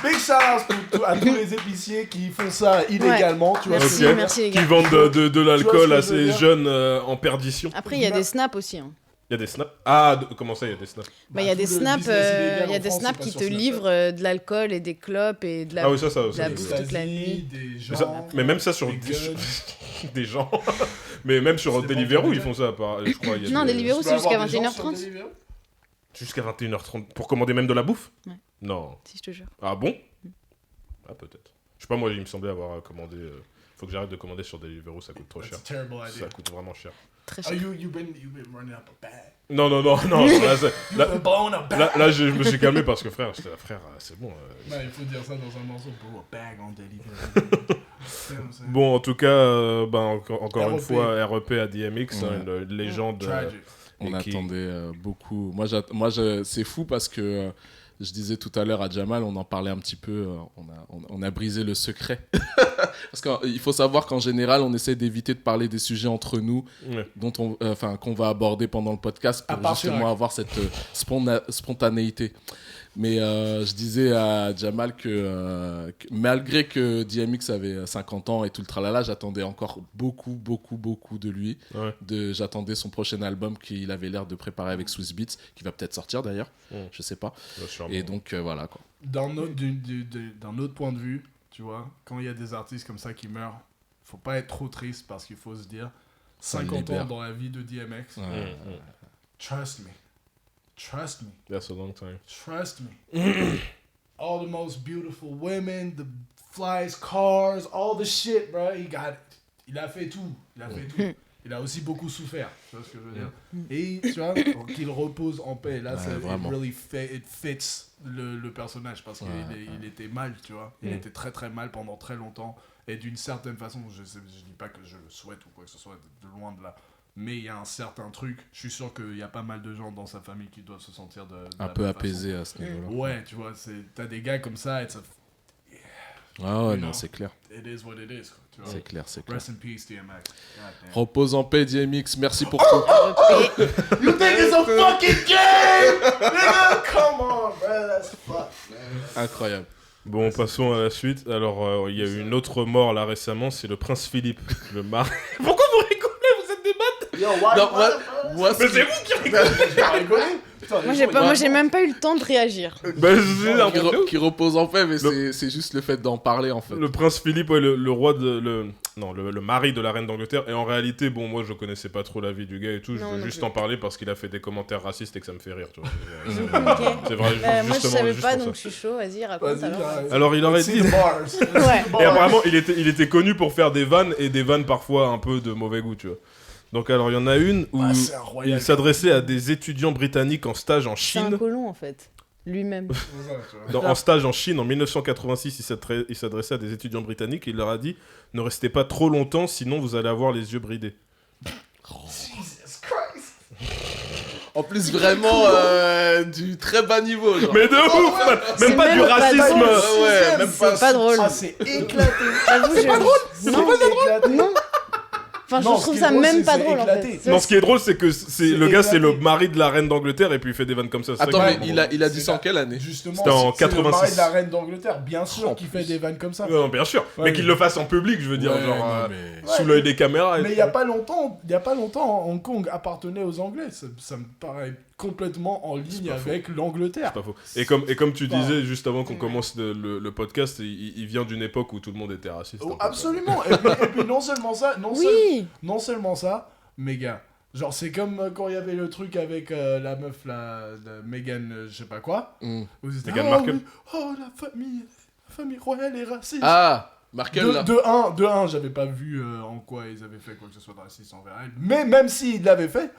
[SPEAKER 3] big shout out à tous les épiciers qui font ça illégalement. Tu vois,
[SPEAKER 2] merci les gars.
[SPEAKER 1] Qui vendent de l'alcool à ces jeunes en perdition.
[SPEAKER 2] Après, il y a des snaps aussi.
[SPEAKER 1] Il y a des snaps. Ah, comment ça, il y a des snaps?
[SPEAKER 2] Il y a des snaps qui te livrent de l'alcool et des clopes et de la bouffe toute la nuit.
[SPEAKER 1] Mais même ça sur des gens. Mais même sur Deliveroo, ils font ça, je crois.
[SPEAKER 2] Non, Deliveroo, c'est jusqu'à 21h30.
[SPEAKER 1] Jusqu'à 21h30 pour commander même de la bouffe?
[SPEAKER 2] Ouais.
[SPEAKER 1] Non.
[SPEAKER 2] Si, je te jure.
[SPEAKER 1] Ah bon? Ah, peut-être. Je sais pas, moi, il me semblait avoir commandé. Faut que j'arrête de commander sur Deliveroo, ça coûte trop cher.
[SPEAKER 3] That's a terrible idea.
[SPEAKER 1] Ça coûte vraiment cher.
[SPEAKER 2] Très
[SPEAKER 3] Oh,
[SPEAKER 2] cher.
[SPEAKER 3] you've been running up a bag.
[SPEAKER 1] Non. Là,
[SPEAKER 3] You've blown a bag.
[SPEAKER 1] là, je me suis calmé parce que frère, c'est bon.
[SPEAKER 3] Non, il faut dire ça dans un morceau. Blow a bag on Deliveroo. You know what I'm saying?
[SPEAKER 1] Bon, en tout cas, encore une
[SPEAKER 3] REP.
[SPEAKER 1] fois, REP à DMX, hein, une légende.
[SPEAKER 3] Tragic.
[SPEAKER 5] On
[SPEAKER 1] Et qui-
[SPEAKER 5] attendait beaucoup. Moi, c'est fou parce que je disais tout à l'heure à Jamal, on en parlait un petit peu, on a brisé le secret. Parce qu'il faut savoir qu'en général, on essaie d'éviter de parler des sujets entre nous,
[SPEAKER 1] Ouais.
[SPEAKER 5] qu'on va aborder pendant le podcast
[SPEAKER 3] À
[SPEAKER 5] pour
[SPEAKER 3] part
[SPEAKER 5] justement
[SPEAKER 3] Chirac.
[SPEAKER 5] avoir cette spontanéité. Mais je disais à Jamal que malgré que DMX avait 50 ans et tout le tralala, j'attendais encore beaucoup de lui.
[SPEAKER 1] Ouais.
[SPEAKER 5] J'attendais son prochain album qu'il avait l'air de préparer avec Swizz Beatz, qui va peut-être sortir d'ailleurs,
[SPEAKER 1] Ouais.
[SPEAKER 5] je sais pas.
[SPEAKER 1] Ouais, sûrement.
[SPEAKER 5] Et donc voilà quoi.
[SPEAKER 3] D'un autre point de vue, tu vois, quand il y a des artistes comme ça qui meurent, faut pas être trop triste parce qu'il faut se dire
[SPEAKER 5] Ça le
[SPEAKER 3] 50 ans
[SPEAKER 5] libère.
[SPEAKER 3] dans la vie de DMX.
[SPEAKER 5] Ouais.
[SPEAKER 3] Trust me. Trust me.
[SPEAKER 1] That's a long time.
[SPEAKER 3] Trust me. All the most beautiful women, the flyest cars, all the shit, bro. He got it. Il a fait tout. Il a fait tout. Il a aussi beaucoup souffert. Tu vois ce que je veux dire? Et tu vois, qu'il repose en paix. Là,
[SPEAKER 5] Ouais,
[SPEAKER 3] ça
[SPEAKER 5] vraiment.
[SPEAKER 3] it fits le personnage parce qu'il il était mal, tu vois. Il était très très mal pendant très longtemps. Et d'une certaine façon, je dis pas que je le souhaite ou quoi que ce soit, de loin de là. Mais il y a un certain truc. Je suis sûr qu'il y a pas mal de gens dans sa famille qui doivent se sentir de
[SPEAKER 5] Un
[SPEAKER 3] la
[SPEAKER 5] peu
[SPEAKER 3] même
[SPEAKER 5] apaisé à ce niveau-là.
[SPEAKER 3] façon. Ouais, tu vois, t'as des gars comme ça,
[SPEAKER 5] Ah ouais,
[SPEAKER 3] You
[SPEAKER 5] non,
[SPEAKER 3] know.
[SPEAKER 5] c'est clair.
[SPEAKER 3] it is what it is. Quoi, tu vois.
[SPEAKER 5] C'est clair, c'est clair.
[SPEAKER 3] Rest in peace, DMX. God damn.
[SPEAKER 5] Repose en paix, DMX. Merci pour tout.
[SPEAKER 2] Et
[SPEAKER 3] You think it's a fucking game? Nigga, come on, bro. That's fuck, man.
[SPEAKER 5] Incroyable.
[SPEAKER 1] Bon, passons à la suite. Alors, il y a eu une autre mort là récemment, c'est le prince Philippe, le mari. Pourquoi vous rigolez? Vous êtes des maths?
[SPEAKER 3] Yo, why?
[SPEAKER 5] Non, moi,
[SPEAKER 1] Mais c'est vous qui rigolez.
[SPEAKER 3] J'ai pas rigolé. Putain,
[SPEAKER 2] moi, j'ai même pas eu le temps de réagir.
[SPEAKER 1] Bah, c'est un truc de ouf.
[SPEAKER 5] qui repose en paix, mais c'est juste le fait d'en parler en fait.
[SPEAKER 1] Le prince Philippe, ouais, le roi de le mari de la reine d'Angleterre. Et en réalité, bon, moi je connaissais pas trop la vie du gars et tout. Je
[SPEAKER 2] Non,
[SPEAKER 1] veux
[SPEAKER 2] non
[SPEAKER 1] juste
[SPEAKER 2] plus.
[SPEAKER 1] en parler parce qu'il a fait des commentaires racistes et que ça me fait rire. Tu vois.
[SPEAKER 2] Ok.
[SPEAKER 1] C'est vrai.
[SPEAKER 2] Moi, je
[SPEAKER 1] justement,
[SPEAKER 2] savais
[SPEAKER 1] juste
[SPEAKER 2] pas,
[SPEAKER 1] pour
[SPEAKER 2] donc
[SPEAKER 1] ça.
[SPEAKER 2] je suis chaud. Vas-y, raconte
[SPEAKER 3] Vas-y,
[SPEAKER 2] alors.
[SPEAKER 3] arrête.
[SPEAKER 1] Alors il aurait
[SPEAKER 3] See
[SPEAKER 1] dit.
[SPEAKER 3] the bars.
[SPEAKER 2] Ouais.
[SPEAKER 1] Et apparemment, il était connu pour faire des vannes et des vannes parfois un peu de mauvais goût, tu vois. Donc alors il y en a une où
[SPEAKER 3] Ah, c'est un royal.
[SPEAKER 1] il s'adressait à des étudiants britanniques en stage en
[SPEAKER 2] C'est un
[SPEAKER 1] Chine.
[SPEAKER 2] colon en fait. Lui-même.
[SPEAKER 3] C'est ça, tu vois.
[SPEAKER 1] En stage en Chine en 1986, il s'adressait à des étudiants britanniques et il leur a dit ne restez pas trop longtemps sinon vous allez avoir les yeux bridés.
[SPEAKER 3] Jesus Christ.
[SPEAKER 5] En plus, vraiment du très bas niveau. Genre.
[SPEAKER 1] Mais de ouf man.
[SPEAKER 2] C'est
[SPEAKER 1] Même pas du
[SPEAKER 2] même pas
[SPEAKER 1] racisme.
[SPEAKER 2] drôle.
[SPEAKER 5] Ouais, même pas.
[SPEAKER 2] C'est pas drôle.
[SPEAKER 3] Ah, c'est éclaté.
[SPEAKER 2] J'avoue,
[SPEAKER 3] C'est pas drôle.
[SPEAKER 2] Non,
[SPEAKER 3] Éclaté.
[SPEAKER 2] non. Enfin,
[SPEAKER 3] Non,
[SPEAKER 2] je
[SPEAKER 3] ce
[SPEAKER 2] trouve
[SPEAKER 3] qui est
[SPEAKER 2] ça
[SPEAKER 3] drôle,
[SPEAKER 2] même
[SPEAKER 3] c'est
[SPEAKER 2] pas
[SPEAKER 3] c'est
[SPEAKER 2] drôle en
[SPEAKER 3] éclaté.
[SPEAKER 2] fait.
[SPEAKER 1] Non, ce qui est drôle, c'est que le gars, c'est le
[SPEAKER 3] éclaté.
[SPEAKER 1] mari de la reine d'Angleterre et puis il fait des vannes comme ça. c'est ça
[SPEAKER 5] Attends,
[SPEAKER 1] qui est
[SPEAKER 5] mais
[SPEAKER 1] vraiment
[SPEAKER 5] il a dit
[SPEAKER 3] C'est
[SPEAKER 5] ça en
[SPEAKER 3] la-
[SPEAKER 5] quelle année?
[SPEAKER 3] Justement,
[SPEAKER 1] C'était en
[SPEAKER 3] c'est le
[SPEAKER 1] 86.
[SPEAKER 3] mari de la reine d'Angleterre, bien sûr,
[SPEAKER 5] En
[SPEAKER 3] qui
[SPEAKER 5] plus.
[SPEAKER 3] fait des vannes comme ça.
[SPEAKER 1] drôle. Non, bien sûr.
[SPEAKER 3] Ouais,
[SPEAKER 1] mais qu'il
[SPEAKER 3] mais-
[SPEAKER 1] le fasse en public, je veux dire,
[SPEAKER 5] Ouais,
[SPEAKER 1] genre
[SPEAKER 5] non, mais-
[SPEAKER 1] sous l'œil des caméras. et
[SPEAKER 3] Mais
[SPEAKER 1] tout.
[SPEAKER 3] il y a pas longtemps, Hong Kong appartenait aux Anglais. Ça me paraît complètement en ligne
[SPEAKER 1] pas faux.
[SPEAKER 3] avec l'Angleterre.
[SPEAKER 1] Pas faux. Et comme tu
[SPEAKER 3] Bah.
[SPEAKER 1] disais juste avant qu'on commence le podcast, il vient d'une époque où tout le monde était raciste.
[SPEAKER 3] Oh,
[SPEAKER 1] un peu,
[SPEAKER 3] absolument. Et puis non seulement ça,
[SPEAKER 2] Oui.
[SPEAKER 3] non seulement ça, mais gars, genre c'est comme quand il y avait le truc avec la meuf là, de Meghan, je sais pas quoi.
[SPEAKER 5] Mm.
[SPEAKER 3] Où ils étaient,
[SPEAKER 1] Meghan
[SPEAKER 3] oh,
[SPEAKER 1] Markle.
[SPEAKER 3] oui, oh la famille royale est raciste.
[SPEAKER 5] Ah, Markel là.
[SPEAKER 3] De un, j'avais pas vu en quoi ils avaient fait quoi que ce soit de raciste envers elle. Mais même s'ils l'avaient fait,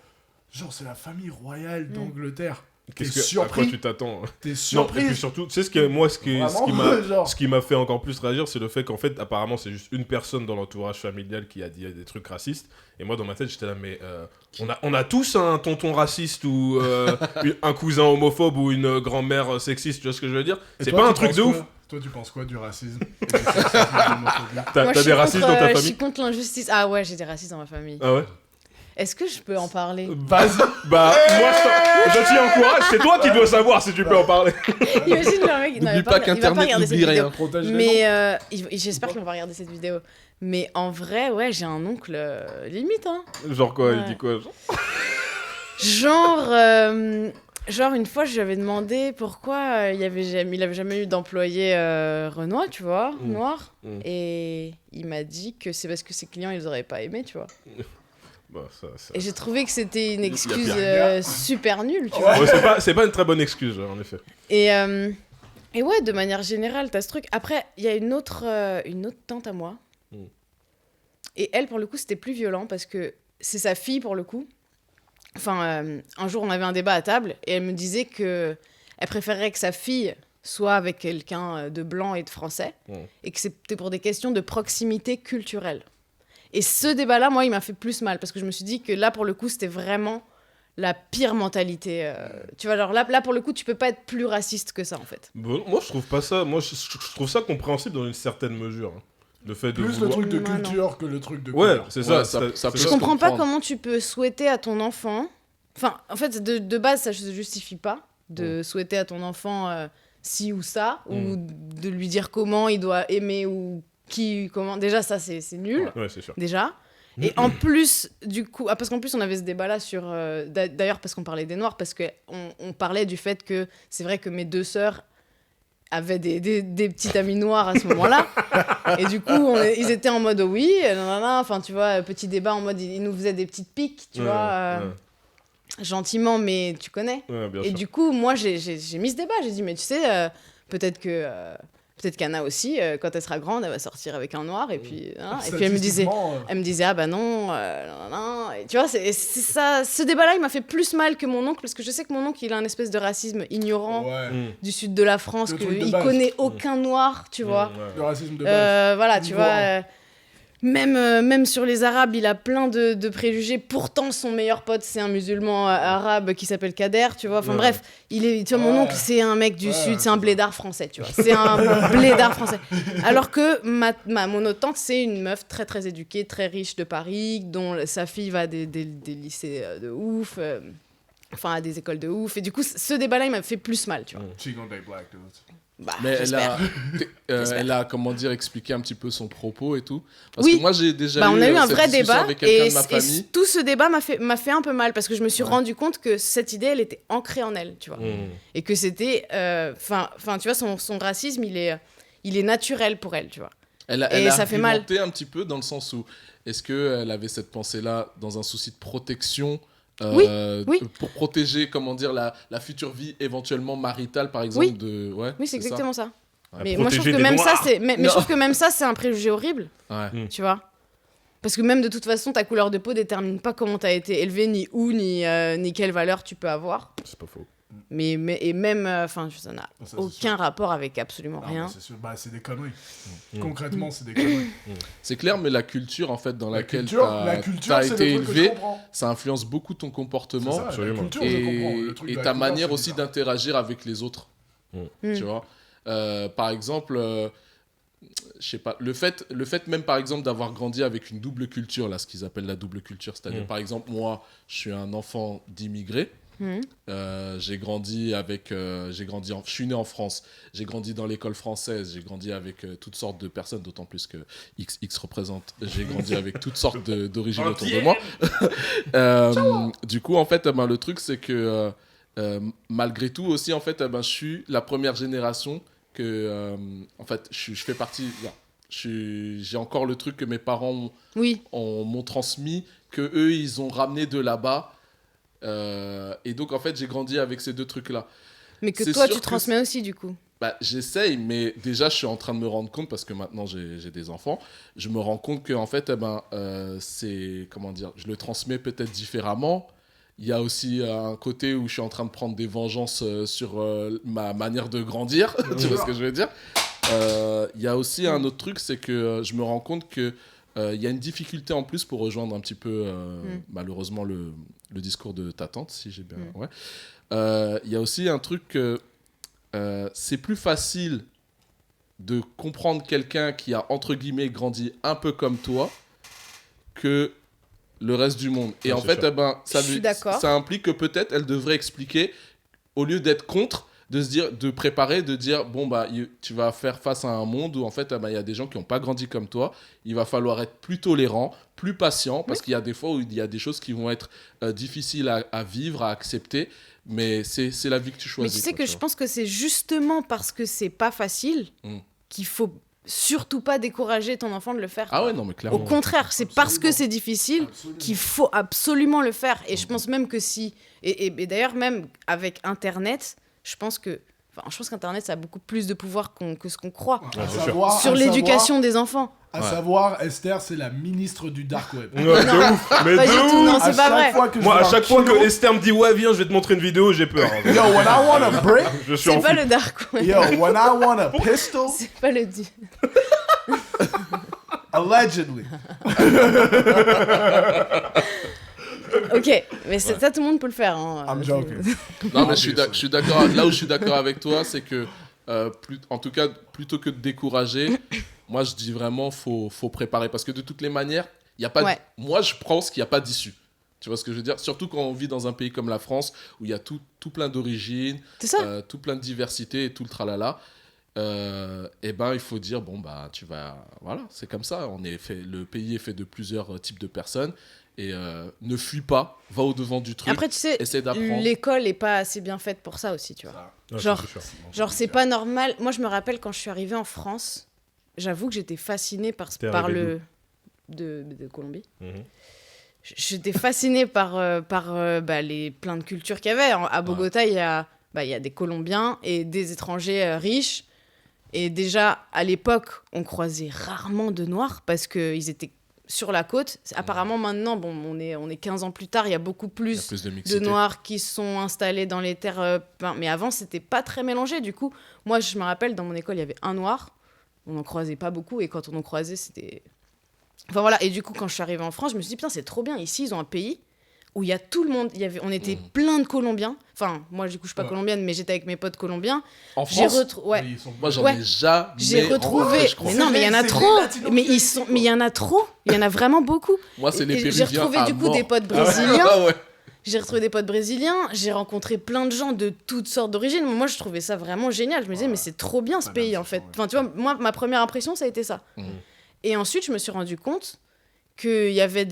[SPEAKER 3] genre c'est la famille royale d'Angleterre. T'es
[SPEAKER 1] Qu'est-ce que, à quoi
[SPEAKER 3] surpris?
[SPEAKER 1] tu t'attends?
[SPEAKER 3] T'es
[SPEAKER 1] Non, et
[SPEAKER 3] surpris?
[SPEAKER 1] puis surtout, tu sais ce qui
[SPEAKER 3] Vraiment, genre.
[SPEAKER 1] ce qui m'a fait encore plus réagir, c'est le fait qu'en fait, apparemment, c'est juste une personne dans l'entourage familial qui a dit des trucs racistes. Et moi, dans ma tête, j'étais là, mais on a tous un tonton raciste ou un cousin homophobe ou une grand-mère sexiste, tu vois ce que je veux dire?
[SPEAKER 3] Et
[SPEAKER 1] C'est
[SPEAKER 3] toi,
[SPEAKER 1] pas un
[SPEAKER 3] tu
[SPEAKER 1] truc
[SPEAKER 3] penses
[SPEAKER 1] de
[SPEAKER 3] quoi
[SPEAKER 1] ouf.
[SPEAKER 3] Toi, tu penses quoi du racisme et du sexisme et de l'homophobie?
[SPEAKER 2] Moi,
[SPEAKER 1] T'as
[SPEAKER 2] je suis
[SPEAKER 1] des racistes dans ta
[SPEAKER 2] Je
[SPEAKER 1] famille?
[SPEAKER 2] suis contre l'injustice. Ah ouais, j'ai des racistes dans ma famille.
[SPEAKER 1] Ah ouais?
[SPEAKER 2] Est-ce que je peux en parler?
[SPEAKER 1] Vas-y. Bah, moi, je t'y encourage. C'est toi qui dois savoir si tu peux en parler.
[SPEAKER 2] Imagine le mec. non,
[SPEAKER 5] N'oublie
[SPEAKER 2] il va
[SPEAKER 5] pas
[SPEAKER 2] il va
[SPEAKER 5] qu'Internet
[SPEAKER 2] regarder cette
[SPEAKER 5] n'oublie rien.
[SPEAKER 2] vidéo.
[SPEAKER 3] Protège les gens.
[SPEAKER 2] Mais j'espère qu'il va pas regarder cette vidéo. Mais en vrai, ouais, j'ai un oncle limite, hein.
[SPEAKER 1] Genre quoi? Il
[SPEAKER 2] Ouais.
[SPEAKER 1] dit quoi?
[SPEAKER 2] Genre une fois, je lui avais demandé pourquoi il avait jamais eu d'employé Renoir, tu vois, noir.
[SPEAKER 1] Mm.
[SPEAKER 2] Et il m'a dit que c'est parce que ses clients, ils auraient pas aimé, tu vois.
[SPEAKER 1] Bah,
[SPEAKER 2] Et j'ai trouvé que c'était une excuse super nulle, tu
[SPEAKER 1] vois. Ouais, c'est pas une très bonne excuse, en effet.
[SPEAKER 2] Et ouais, de manière générale, t'as ce truc. Après, il y a une autre tante à moi. Et elle, pour le coup, c'était plus violent parce que c'est sa fille, pour le coup. Enfin, un jour, on avait un débat à table et elle me disait qu'elle préférerait que sa fille soit avec quelqu'un de blanc et de français et que c'était pour des questions de proximité culturelle. Et ce débat-là, moi, il m'a fait plus mal parce que je me suis dit que là, pour le coup, c'était vraiment la pire mentalité. Tu vois, alors là, pour le coup, tu peux pas être plus raciste que ça, en fait.
[SPEAKER 1] Bon, moi, je trouve pas ça. Moi, je trouve ça compréhensible dans une certaine mesure. Le fait de
[SPEAKER 3] plus
[SPEAKER 1] vouloir...
[SPEAKER 3] le truc de culture que le truc de couleur.
[SPEAKER 1] Ouais, c'est ça.
[SPEAKER 2] Je comprends pas comment tu peux souhaiter à ton enfant... Enfin, en fait, de base, ça se justifie pas de souhaiter à ton enfant ci ou ça, ou de lui dire comment il doit aimer ou qui, comment. Déjà, ça, c'est nul.
[SPEAKER 1] Ouais, c'est sûr.
[SPEAKER 2] Déjà. Et en plus, du coup... Ah, parce qu'en plus, on avait ce débat-là sur... D'ailleurs, parce qu'on parlait des Noirs, parce qu'on parlait du fait que c'est vrai que mes deux sœurs avaient des petites amies noires à ce moment-là. Et du coup, ils étaient en mode oui, enfin, tu vois, petit débat en mode ils nous faisaient des petites piques, tu vois, gentiment, mais tu connais.
[SPEAKER 1] Bien
[SPEAKER 2] et
[SPEAKER 1] sûr.
[SPEAKER 2] du coup, moi, j'ai mis ce débat. J'ai dit, mais tu sais, peut-être qu'Anna aussi, quand elle sera grande, elle va sortir avec un noir. Et puis, et puis elle me disait, ah bah non, et tu vois, c'est ça. Ce débat-là, il m'a fait plus mal que mon oncle, parce que je sais que mon oncle, il a un espèce de racisme ignorant du sud de la France, qu'il connaît aucun noir, tu vois.
[SPEAKER 3] Le racisme de base.
[SPEAKER 2] Voilà, tu vois. Même sur les Arabes, il a plein de préjugés. Pourtant, son meilleur pote, c'est un musulman arabe qui s'appelle Kader, tu vois. Enfin bref, tu vois, mon oncle, c'est un mec du Sud, c'est un blédard français, tu vois. C'est un blédard français. Alors que mon autre tante, c'est une meuf très, très éduquée, très riche de Paris, dont sa fille va des lycées de ouf, enfin, à des écoles de ouf. Et du coup, ce débat-là, il m'a fait plus mal, tu vois.
[SPEAKER 3] She gonna date black dudes.
[SPEAKER 2] Bah,
[SPEAKER 5] mais elle a, comment dire, expliqué un petit peu son propos et tout. Parce que moi, j'ai déjà eu
[SPEAKER 2] on a eu un vrai débat
[SPEAKER 5] avec quelqu'un de ma famille.
[SPEAKER 2] Et tout ce débat m'a fait un peu mal parce que je me suis rendu compte que cette idée, elle était ancrée en elle, tu vois. Et que c'était... Enfin, tu vois, son racisme, il est naturel pour elle, tu vois.
[SPEAKER 5] Elle a
[SPEAKER 2] ça fait mal.
[SPEAKER 5] un petit peu dans le sens où, est-ce qu'elle avait cette pensée-là dans un souci de protection
[SPEAKER 2] oui.
[SPEAKER 5] pour protéger, comment dire, la future vie éventuellement maritale, par exemple.
[SPEAKER 2] Oui, c'est exactement ça.
[SPEAKER 5] Ouais.
[SPEAKER 2] Mais moi, je trouve que même ça, je trouve que même ça, c'est un préjugé horrible.
[SPEAKER 5] Ouais.
[SPEAKER 2] Tu vois. Parce que même de toute façon, ta couleur de peau détermine pas comment t'as été élevé, ni quelle valeur tu peux avoir.
[SPEAKER 1] C'est pas faux.
[SPEAKER 2] Mais même, enfin, ça n'a aucun rapport avec absolument rien.
[SPEAKER 3] C'est sûr, c'est des conneries. Concrètement, c'est des conneries.
[SPEAKER 5] C'est clair, mais la culture, en fait, dans laquelle
[SPEAKER 3] t'as été élevé,
[SPEAKER 5] ça influence beaucoup ton comportement.
[SPEAKER 3] Ça, absolument.
[SPEAKER 5] Et ta manière aussi d'interagir avec les autres. Tu vois. Par exemple, je sais pas, le fait même, par exemple, d'avoir grandi avec une double culture, là, ce qu'ils appellent la double culture, c'est-à-dire, par exemple, moi, je suis un enfant d'immigrés. J'ai grandi je suis né en France, j'ai grandi dans l'école française, j'ai grandi avec toutes sortes de personnes, d'autant plus que XX représente, j'ai grandi avec toutes sortes d'origines autour de moi. Du coup, en fait, le truc, c'est que malgré tout aussi, en fait, je suis la première génération que, en fait, je fais partie... J'ai encore le truc que mes parents m'ont transmis, que eux ils ont ramené de là-bas. Et donc en fait j'ai grandi avec ces deux trucs là,
[SPEAKER 2] mais que toi tu transmets aussi du coup.
[SPEAKER 5] J'essaye, mais déjà je suis en train de me rendre compte, parce que maintenant j'ai des enfants, je me rends compte que en fait c'est, comment dire, je le transmets peut-être différemment. Il y a aussi un côté où je suis en train de prendre des vengeances sur ma manière de grandir. Tu vois ce que je veux dire. Il y a aussi un autre truc, c'est que je me rends compte que il y a une difficulté en plus, pour rejoindre un petit peu malheureusement le discours de ta tante, si j'ai bien... Il y a aussi un truc que c'est plus facile de comprendre quelqu'un qui a, entre guillemets, grandi un peu comme toi que le reste du monde. Et en fait, ça implique que peut-être elle devrait expliquer, au lieu d'être contre, de se dire, de préparer, de dire, bon, tu vas faire face à un monde où, en fait, il y a des gens qui n'ont pas grandi comme toi. Il va falloir être plus tolérant, plus patient, parce qu'il y a des fois où il y a des choses qui vont être difficiles à vivre, à accepter, mais c'est la vie que tu choisis.
[SPEAKER 2] Mais tu sais que je pense que c'est justement parce que c'est pas facile qu'il faut surtout pas décourager ton enfant de le faire.
[SPEAKER 5] Ah ouais, non, mais
[SPEAKER 2] Au
[SPEAKER 5] clairement.
[SPEAKER 2] contraire, c'est parce que c'est difficile qu'il faut absolument le faire. Et je pense même que si... Et d'ailleurs, même avec Internet, je pense qu'Internet, ça a beaucoup plus de pouvoir que ce qu'on croit. Sur l'éducation des enfants.
[SPEAKER 3] À savoir, Esther, c'est la ministre du Dark Web.
[SPEAKER 1] Ouais, de ouf. Mais
[SPEAKER 2] Pas
[SPEAKER 1] de
[SPEAKER 2] du tout,
[SPEAKER 1] ouf.
[SPEAKER 2] non, c'est pas vrai.
[SPEAKER 1] Moi, à chaque fois que Esther me dit ouais, viens, je vais te montrer une vidéo, j'ai peur.
[SPEAKER 3] Yo, when I want a brick,
[SPEAKER 1] Je suis
[SPEAKER 2] C'est
[SPEAKER 1] en
[SPEAKER 2] pas
[SPEAKER 1] fou.
[SPEAKER 2] le dark web.
[SPEAKER 3] yo, when I want a pistol,
[SPEAKER 2] C'est pas le...
[SPEAKER 3] allegedly.
[SPEAKER 2] Ok, mais ça, tout le monde peut le faire. Hein.
[SPEAKER 3] I'm joking.
[SPEAKER 5] Non, mais je suis d'accord. Là où je suis d'accord avec toi, c'est que, en tout cas, plutôt que de décourager, moi, je dis vraiment, faut préparer. Parce que de toutes les manières, il y a pas.
[SPEAKER 2] Ouais.
[SPEAKER 5] Moi, je pense qu'il n'y a pas d'issue. Tu vois ce que je veux dire? Surtout quand on vit dans un pays comme la France, où il y a tout plein d'origines,
[SPEAKER 2] C'est ça.
[SPEAKER 5] tout plein de diversité et tout le tralala. Et ben, il faut dire, bon, bah, tu vas. Voilà, c'est comme ça. Le pays est fait de plusieurs types de personnes. Et ne fuis pas, va au-devant du truc.
[SPEAKER 2] Après, tu sais,
[SPEAKER 5] essaie d'apprendre.
[SPEAKER 2] l'école est pas assez bien faite pour ça aussi, tu vois.
[SPEAKER 1] Ouais,
[SPEAKER 2] Genre,
[SPEAKER 1] c'est sûr.
[SPEAKER 2] c'est pas normal. Moi, je me rappelle quand je suis arrivée en France, j'avoue que j'étais fascinée par
[SPEAKER 1] arrivée
[SPEAKER 2] de Colombie.
[SPEAKER 1] Mhm.
[SPEAKER 2] J'étais fascinée par les plein de cultures qu'il y avait. À Bogota, il y a des Colombiens et des étrangers riches. Et déjà, à l'époque, on croisait rarement de Noirs parce qu'ils étaient sur la côte. Apparemment, maintenant, bon, on est 15 ans plus tard, il y a beaucoup
[SPEAKER 5] Il y a
[SPEAKER 2] plus
[SPEAKER 5] plus de
[SPEAKER 2] de
[SPEAKER 5] mixité.
[SPEAKER 2] Noirs qui sont installés dans les terres. Mais avant, c'était pas très mélangé. Du coup, moi, je me rappelle, dans mon école, il y avait un Noir. On n'en croisait pas beaucoup. Et quand on en croisait, c'était... Enfin voilà. Et du coup, quand je suis arrivée en France, je me suis dit, putain, c'est trop bien. Ici, ils ont un pays où il y a tout le monde. On était plein de Colombiens. Enfin, moi, du coup, je suis pas colombienne, mais j'étais avec mes potes colombiens.
[SPEAKER 5] En France,
[SPEAKER 2] Ouais.
[SPEAKER 5] moi, j'en
[SPEAKER 2] Ouais.
[SPEAKER 5] ai jamais
[SPEAKER 2] J'ai retrouvé.
[SPEAKER 5] je crois.
[SPEAKER 2] Mais non, mais il y en a
[SPEAKER 3] C'est
[SPEAKER 2] trop.
[SPEAKER 3] les Latinos
[SPEAKER 2] Mais
[SPEAKER 3] qui
[SPEAKER 2] il y en a trop. Il y en a vraiment beaucoup.
[SPEAKER 5] Moi, c'est les
[SPEAKER 2] Et
[SPEAKER 5] Péruviens.
[SPEAKER 2] j'ai retrouvé
[SPEAKER 5] à
[SPEAKER 2] du coup
[SPEAKER 5] mort.
[SPEAKER 2] des potes brésiliens.
[SPEAKER 5] Ah ouais.
[SPEAKER 2] J'ai retrouvé des potes brésiliens. J'ai rencontré plein de gens de toutes sortes d'origines. Moi, je trouvais ça vraiment génial. Je me disais, mais c'est trop bien ce pays en fait. Enfin, tu vois, moi, ma première impression, ça a été ça.
[SPEAKER 5] Mhm.
[SPEAKER 2] Et ensuite, je me suis rendu compte qu'il y avait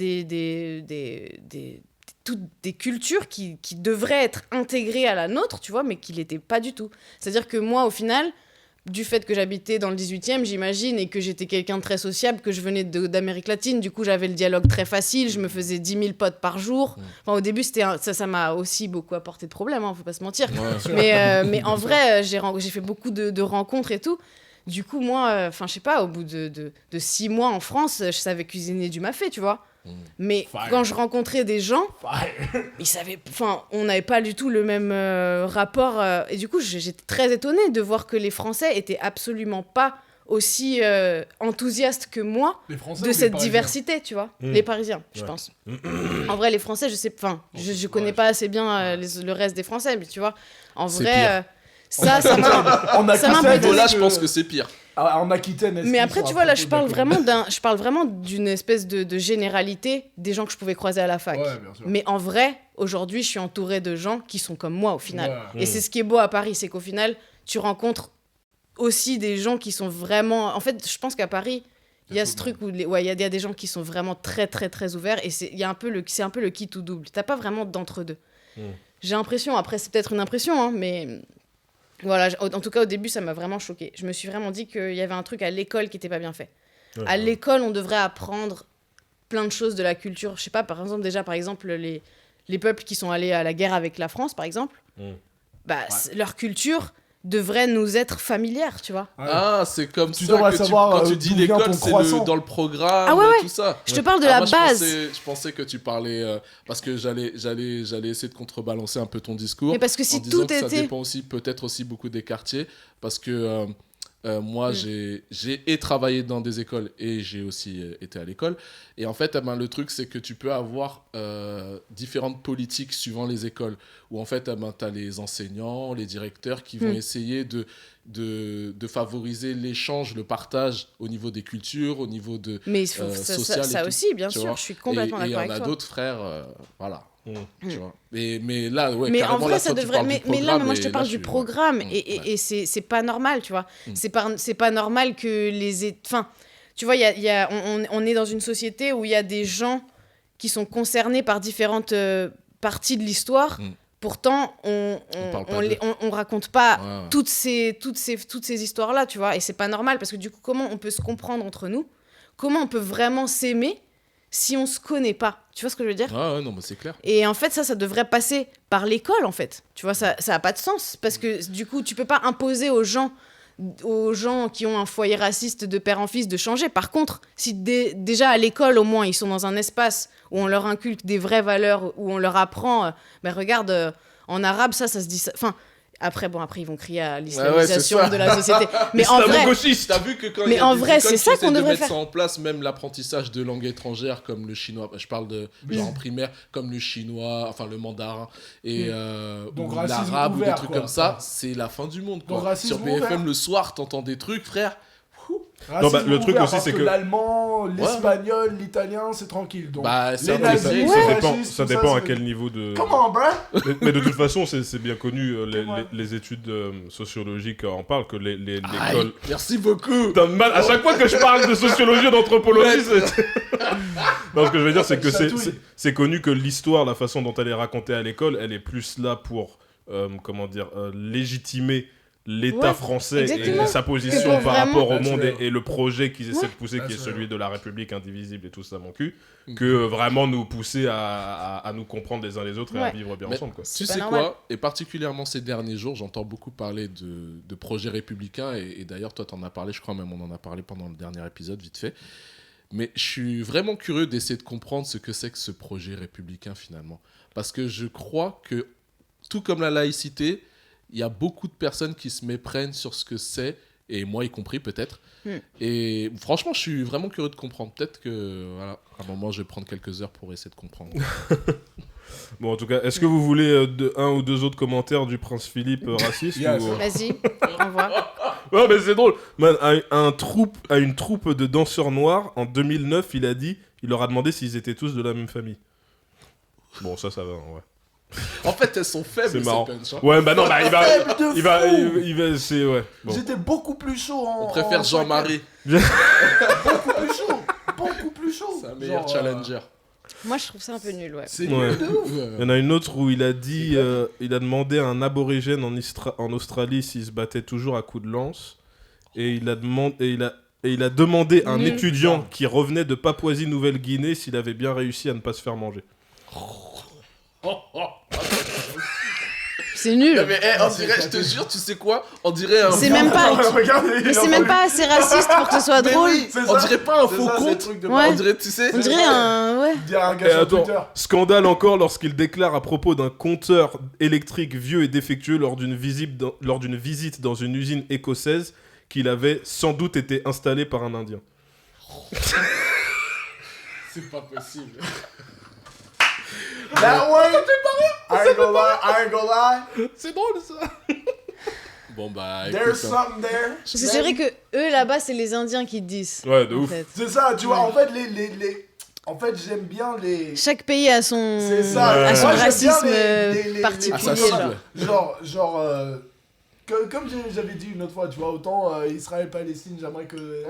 [SPEAKER 2] toutes des cultures qui devraient être intégrées à la nôtre, tu vois, mais qui l'étaient pas du tout. C'est-à-dire que moi, au final, du fait que j'habitais dans le 18e, j'imagine, et que j'étais quelqu'un de très sociable, que je venais d'Amérique latine, du coup, j'avais le dialogue très facile, je me faisais 10 000 potes par jour. Enfin, au début, ça m'a aussi beaucoup apporté de problèmes, hein, faut pas se mentir.
[SPEAKER 5] Ouais.
[SPEAKER 2] Mais en vrai, j'ai fait beaucoup de rencontres et tout. Du coup, moi, je sais pas, au bout de 6 mois en France, je savais cuisiner du mafé, tu vois. Mais
[SPEAKER 3] Fire.
[SPEAKER 2] quand je rencontrais des gens, ils savaient, on n'avait pas du tout le même rapport. Et du coup, j'étais très étonnée de voir que les Français étaient absolument pas aussi enthousiastes que moi
[SPEAKER 3] Les Français
[SPEAKER 2] de
[SPEAKER 3] ou les
[SPEAKER 2] cette
[SPEAKER 3] Parisiens?
[SPEAKER 2] diversité, tu vois. Les Parisiens, je pense. En vrai, les Français, je connais pas assez bien le reste des Français, mais tu vois, en
[SPEAKER 5] C'est
[SPEAKER 2] vrai, ça m'a...
[SPEAKER 3] En
[SPEAKER 2] Ça m'a un peu
[SPEAKER 3] Aquitaine,
[SPEAKER 2] étonné.
[SPEAKER 5] Là, je pense que c'est pire.
[SPEAKER 3] En Aquitaine, est-ce
[SPEAKER 2] Mais
[SPEAKER 3] qu'ils
[SPEAKER 2] après,
[SPEAKER 3] sont
[SPEAKER 2] tu
[SPEAKER 3] à
[SPEAKER 2] vois, là,
[SPEAKER 3] propos
[SPEAKER 2] je parle vraiment d'une espèce de généralité des gens que je pouvais croiser à la fac.
[SPEAKER 3] Ouais, bien sûr.
[SPEAKER 2] Mais en vrai, aujourd'hui, je suis entourée de gens qui sont comme moi, au final.
[SPEAKER 3] Ouais.
[SPEAKER 2] Et c'est ce qui est beau à Paris, c'est qu'au final, tu rencontres aussi des gens qui sont vraiment... En fait, je pense qu'à Paris, il y a ce truc où il y a des gens qui sont vraiment très, très, très ouverts. Et c'est un peu le qui tout double. T'as pas vraiment d'entre-deux. J'ai l'impression, après, c'est peut-être une impression, hein, mais... Voilà, en tout cas, au début, ça m'a vraiment choquée. Je me suis vraiment dit qu'il y avait un truc à l'école qui n'était pas bien fait. À l'école, on devrait apprendre plein de choses de la culture. Je sais pas, par exemple, les peuples qui sont allés à la guerre avec la France, par exemple, leur culture devrait nous être familière, tu vois.
[SPEAKER 5] Ah, c'est comme
[SPEAKER 3] Tu
[SPEAKER 5] ça
[SPEAKER 3] devrais
[SPEAKER 5] que
[SPEAKER 3] savoir,
[SPEAKER 5] quand tu
[SPEAKER 3] d'où
[SPEAKER 5] dis
[SPEAKER 3] vient
[SPEAKER 5] l'école,
[SPEAKER 3] ton
[SPEAKER 5] c'est
[SPEAKER 3] croissant.
[SPEAKER 5] dans le programme,
[SPEAKER 2] Ah ouais,
[SPEAKER 5] tout ça.
[SPEAKER 2] Je te parle de la
[SPEAKER 5] moi,
[SPEAKER 2] base.
[SPEAKER 5] Je pensais que tu parlais... parce que j'allais essayer de contrebalancer un peu ton discours.
[SPEAKER 2] Mais parce que si
[SPEAKER 5] en disant
[SPEAKER 2] tout
[SPEAKER 5] que ça
[SPEAKER 2] était...
[SPEAKER 5] dépend aussi, peut-être aussi beaucoup des quartiers. Parce que moi, j'ai travaillé dans des écoles et j'ai aussi été à l'école. Et en fait, le truc, c'est que tu peux avoir différentes politiques suivant les écoles. Où en fait, tu as les enseignants, les directeurs qui vont essayer de favoriser l'échange, le partage au niveau des cultures, au niveau de
[SPEAKER 2] Mais
[SPEAKER 5] social et
[SPEAKER 2] ça
[SPEAKER 5] tout,
[SPEAKER 2] aussi, bien
[SPEAKER 5] tu
[SPEAKER 2] sûr,
[SPEAKER 5] vois.
[SPEAKER 2] je suis complètement
[SPEAKER 5] Et
[SPEAKER 2] d'accord
[SPEAKER 5] il y en
[SPEAKER 2] avec
[SPEAKER 5] a
[SPEAKER 2] toi.
[SPEAKER 5] d'autres frères, voilà. Tu vois. Mais là, ouais,
[SPEAKER 2] Mais en
[SPEAKER 5] carrément,
[SPEAKER 2] vrai,
[SPEAKER 5] là,
[SPEAKER 2] ça
[SPEAKER 5] toi, tu
[SPEAKER 2] devrait.
[SPEAKER 5] parles du
[SPEAKER 2] Mais là,
[SPEAKER 5] programme,
[SPEAKER 2] moi, je te
[SPEAKER 5] et
[SPEAKER 2] parle
[SPEAKER 5] là,
[SPEAKER 2] du
[SPEAKER 5] suis-
[SPEAKER 2] programme.
[SPEAKER 5] ouais.
[SPEAKER 2] Et c'est pas normal, tu vois. C'est pas normal que les. Enfin, tu vois, on est dans une société où il y a des gens qui sont concernés par différentes parties de l'histoire Pourtant, on raconte pas toutes ces histoires-là, tu vois. Et c'est pas normal, parce que du coup, comment on peut se comprendre entre nous ? Comment on peut vraiment s'aimer si on se connaît pas ? Tu vois ce que je veux dire ?
[SPEAKER 5] Ah ouais, non, mais c'est clair.
[SPEAKER 2] Et en fait, ça devrait passer par l'école, en fait. Tu vois, ça a pas de sens. Parce que du coup, tu peux pas imposer aux gens qui ont un foyer raciste de père en fils de changer. Par contre, si déjà à l'école, au moins, ils sont dans un espace où on leur inculque des vraies valeurs, où on leur apprend, regarde, en arabe, ça se dit... Enfin, après, ils vont crier à l'islamisation de la société. Mais en vrai...
[SPEAKER 5] T'as vu que quand
[SPEAKER 2] mais en vrai, c'est ça qu'on devrait faire.
[SPEAKER 5] Ça en place, même l'apprentissage de langues étrangères comme le chinois, je parle de genre en primaire, comme le chinois, enfin le mandarin, et
[SPEAKER 3] donc,
[SPEAKER 5] ou l'arabe, ou des trucs
[SPEAKER 3] quoi.
[SPEAKER 5] comme ça, c'est la fin du monde, quoi.
[SPEAKER 3] Donc,
[SPEAKER 5] sur BFM le soir, t'entends des trucs, frère.
[SPEAKER 1] Non, le truc aussi, c'est que
[SPEAKER 3] l'allemand, l'espagnol, l'italien, c'est tranquille. Donc,
[SPEAKER 5] c'est
[SPEAKER 1] ça dépend à quel niveau de.
[SPEAKER 3] Comment, bro?
[SPEAKER 1] Mais de toute façon, c'est bien connu, les études sociologiques en parlent, que l'école.
[SPEAKER 5] Merci beaucoup.
[SPEAKER 1] À chaque fois que je parle de sociologie ou d'anthropologie, non, ce que je veux dire, c'est que c'est connu que l'histoire, la façon dont elle est racontée à l'école, elle est plus là pour, légitimer l'État français
[SPEAKER 2] exactement.
[SPEAKER 1] Et sa position par rapport au monde et le projet qu'ils essaient de pousser, qui est
[SPEAKER 3] sûr.
[SPEAKER 1] celui de la République indivisible et tout ça, mon cul, que vraiment nous pousser à nous comprendre les uns les autres et à vivre bien ensemble. Quoi.
[SPEAKER 5] Tu sais quoi ? Et particulièrement ces derniers jours, j'entends beaucoup parler de projets républicains, et d'ailleurs, toi, t'en as parlé, je crois même on en a parlé pendant le dernier épisode, vite fait. Mais je suis vraiment curieux d'essayer de comprendre ce que c'est que ce projet républicain, finalement. Parce que je crois que, tout comme la laïcité, il y a beaucoup de personnes qui se méprennent sur ce que c'est, et moi y compris peut-être. Et franchement, je suis vraiment curieux de comprendre. Peut-être que, voilà, à un moment, je vais prendre quelques heures pour essayer de comprendre.
[SPEAKER 1] Bon, en tout cas, est-ce que vous voulez un ou deux autres commentaires du prince Philippe raciste
[SPEAKER 2] Vas-y, envoie.
[SPEAKER 1] Ouais, mais c'est drôle. Man, à une troupe de danseurs noirs, en 2009, il leur a demandé s'ils étaient tous de la même famille. Bon, ça va, ouais.
[SPEAKER 5] En fait, elles sont faibles,
[SPEAKER 1] c'est marrant.
[SPEAKER 5] Punch, hein.
[SPEAKER 1] Ouais, bah non, bah il va, c'est ouais. Bon.
[SPEAKER 3] J'étais beaucoup plus chaud
[SPEAKER 5] On préfère Jean-Marie.
[SPEAKER 3] Beaucoup plus chaud.
[SPEAKER 5] C'est un meilleur challenger.
[SPEAKER 2] Moi, je trouve ça un peu nul, ouais.
[SPEAKER 3] C'est nul de ouf.
[SPEAKER 1] Il y en a une autre où il a dit, il a demandé à un aborigène en Australie s'il se battait toujours à coups de lance, et il a demandé à un étudiant qui revenait de Papouasie-Nouvelle-Guinée s'il avait bien réussi à ne pas se faire manger.
[SPEAKER 2] C'est nul.
[SPEAKER 5] Mais on dirait, je te jure, tu sais quoi ? On dirait un.
[SPEAKER 2] C'est même pas. Mais c'est même pas assez raciste pour que ce soit drôle.
[SPEAKER 5] Oui, on dirait pas un faux compte. On dirait, tu sais.
[SPEAKER 2] On dirait un. Ouais.
[SPEAKER 3] Et attends,
[SPEAKER 1] scandale encore lorsqu'il déclare à propos d'un compteur électrique vieux et défectueux lors d'une visite dans une usine écossaise qu'il avait sans doute été installé par un Indien.
[SPEAKER 5] C'est pas possible.
[SPEAKER 3] That one, I ain't gonna lie.
[SPEAKER 1] C'est drôle ça.
[SPEAKER 5] Bon bah,
[SPEAKER 3] There's something there.
[SPEAKER 2] Parce que c'est vrai que eux là-bas, c'est les Indiens qui te disent.
[SPEAKER 1] Ouais, de ouf.
[SPEAKER 2] Fait.
[SPEAKER 3] C'est ça, tu vois. En fait, en fait, j'aime bien les.
[SPEAKER 2] Chaque pays a son.
[SPEAKER 3] C'est ça.
[SPEAKER 2] A son
[SPEAKER 3] Moi, j'aime
[SPEAKER 2] racisme
[SPEAKER 3] bien
[SPEAKER 2] particulier.
[SPEAKER 3] Comme j'avais dit une autre fois, tu vois, autant Israël-Palestine, j'aimerais que.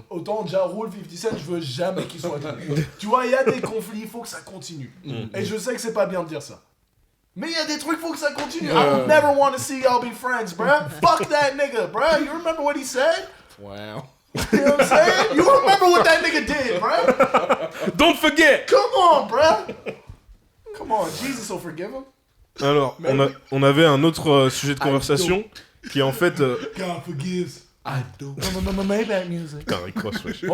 [SPEAKER 3] Autant Ja Rule 50 Cent, je veux jamais qu'il soit libre. Tu vois, il y a des conflits, il faut que ça continue. Et je sais que c'est pas bien de dire ça. Mais il y a des trucs, il faut que ça continue. I would never want to see y'all be friends, bruh. Fuck that nigga, bruh. You remember what he said?
[SPEAKER 5] Wow.
[SPEAKER 3] You know what I'm saying? You remember what that nigga did, bruh?
[SPEAKER 1] Don't forget.
[SPEAKER 3] Come on, bruh. Come on, Jesus will forgive him.
[SPEAKER 1] Alors, on avait un autre sujet de conversation qui est en fait.
[SPEAKER 3] God forgives. I do. No, Maybach music.
[SPEAKER 1] Putain, Rick Ross, wesh.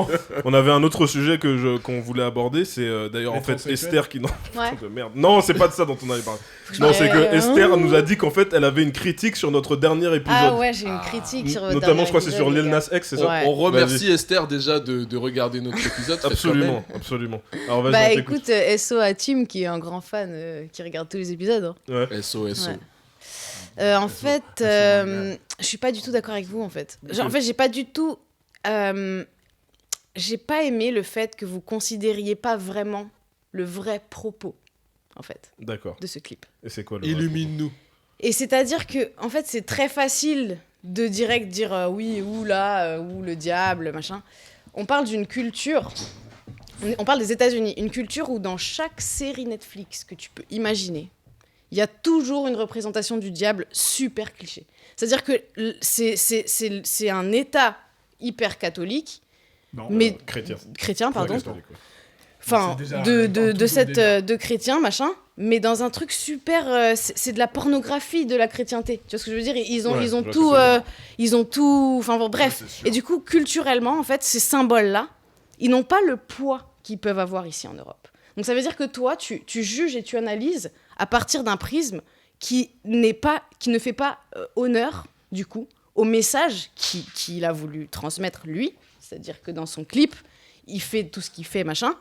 [SPEAKER 1] On avait un autre sujet qu'on voulait aborder, c'est d'ailleurs en fait Esther qui... Non,
[SPEAKER 2] Ouais.
[SPEAKER 1] de merde. Non, c'est pas de ça dont on avait parlé. Non, c'est que Esther nous a dit qu'en fait elle avait une critique sur notre dernier épisode.
[SPEAKER 2] Ah ouais, j'ai une critique sur votre
[SPEAKER 1] Notamment, je crois que c'est sur
[SPEAKER 2] Lil
[SPEAKER 1] Lil Nas X, c'est ça?
[SPEAKER 2] Ouais.
[SPEAKER 5] On remercie Esther déjà de regarder notre épisode.
[SPEAKER 1] Absolument, absolument. Alors vas-y,
[SPEAKER 2] Bah
[SPEAKER 1] on t'écoute.
[SPEAKER 2] écoute, SO à Tim qui est un grand fan qui regarde tous les épisodes. Hein.
[SPEAKER 1] Ouais.
[SPEAKER 5] SO.
[SPEAKER 2] En fait, je suis pas du tout d'accord avec vous en fait. Genre, en fait, j'ai pas du tout. J'ai pas aimé le fait que vous considériez pas vraiment le vrai propos en fait
[SPEAKER 1] D'accord.
[SPEAKER 2] de ce clip.
[SPEAKER 1] Et c'est quoi le...
[SPEAKER 5] Illumine-nous.
[SPEAKER 2] Et c'est-à-dire que en fait, c'est très facile de direct dire oui ou là ou le diable machin. On parle d'une culture. On parle des États-Unis, une culture où dans chaque série Netflix que tu peux imaginer, il y a toujours une représentation du diable super cliché. C'est-à-dire que c'est un État hyper catholique,
[SPEAKER 3] Non,
[SPEAKER 2] mais
[SPEAKER 1] chrétien,
[SPEAKER 2] pardon.
[SPEAKER 1] Ouais, catholique, ouais.
[SPEAKER 2] Enfin,
[SPEAKER 3] C'est déjà
[SPEAKER 2] de chrétien, machin, mais dans un truc super... c'est de la pornographie de la chrétienté. Tu vois ce que je veux dire ? Ils ont
[SPEAKER 1] Ouais,
[SPEAKER 2] tout...
[SPEAKER 1] je vois
[SPEAKER 2] ils ont tout... Enfin bon, bref.
[SPEAKER 3] Ouais, c'est sûr.
[SPEAKER 2] Et du coup, culturellement, en fait, ces symboles-là, ils n'ont pas le poids qu'ils peuvent avoir ici en Europe. Donc ça veut dire que toi, tu juges et tu analyses à partir d'un prisme qui ne fait pas honneur, du coup, au message qu'il a voulu transmettre, lui. C'est-à-dire que dans son clip, il fait tout ce qu'il fait, machin.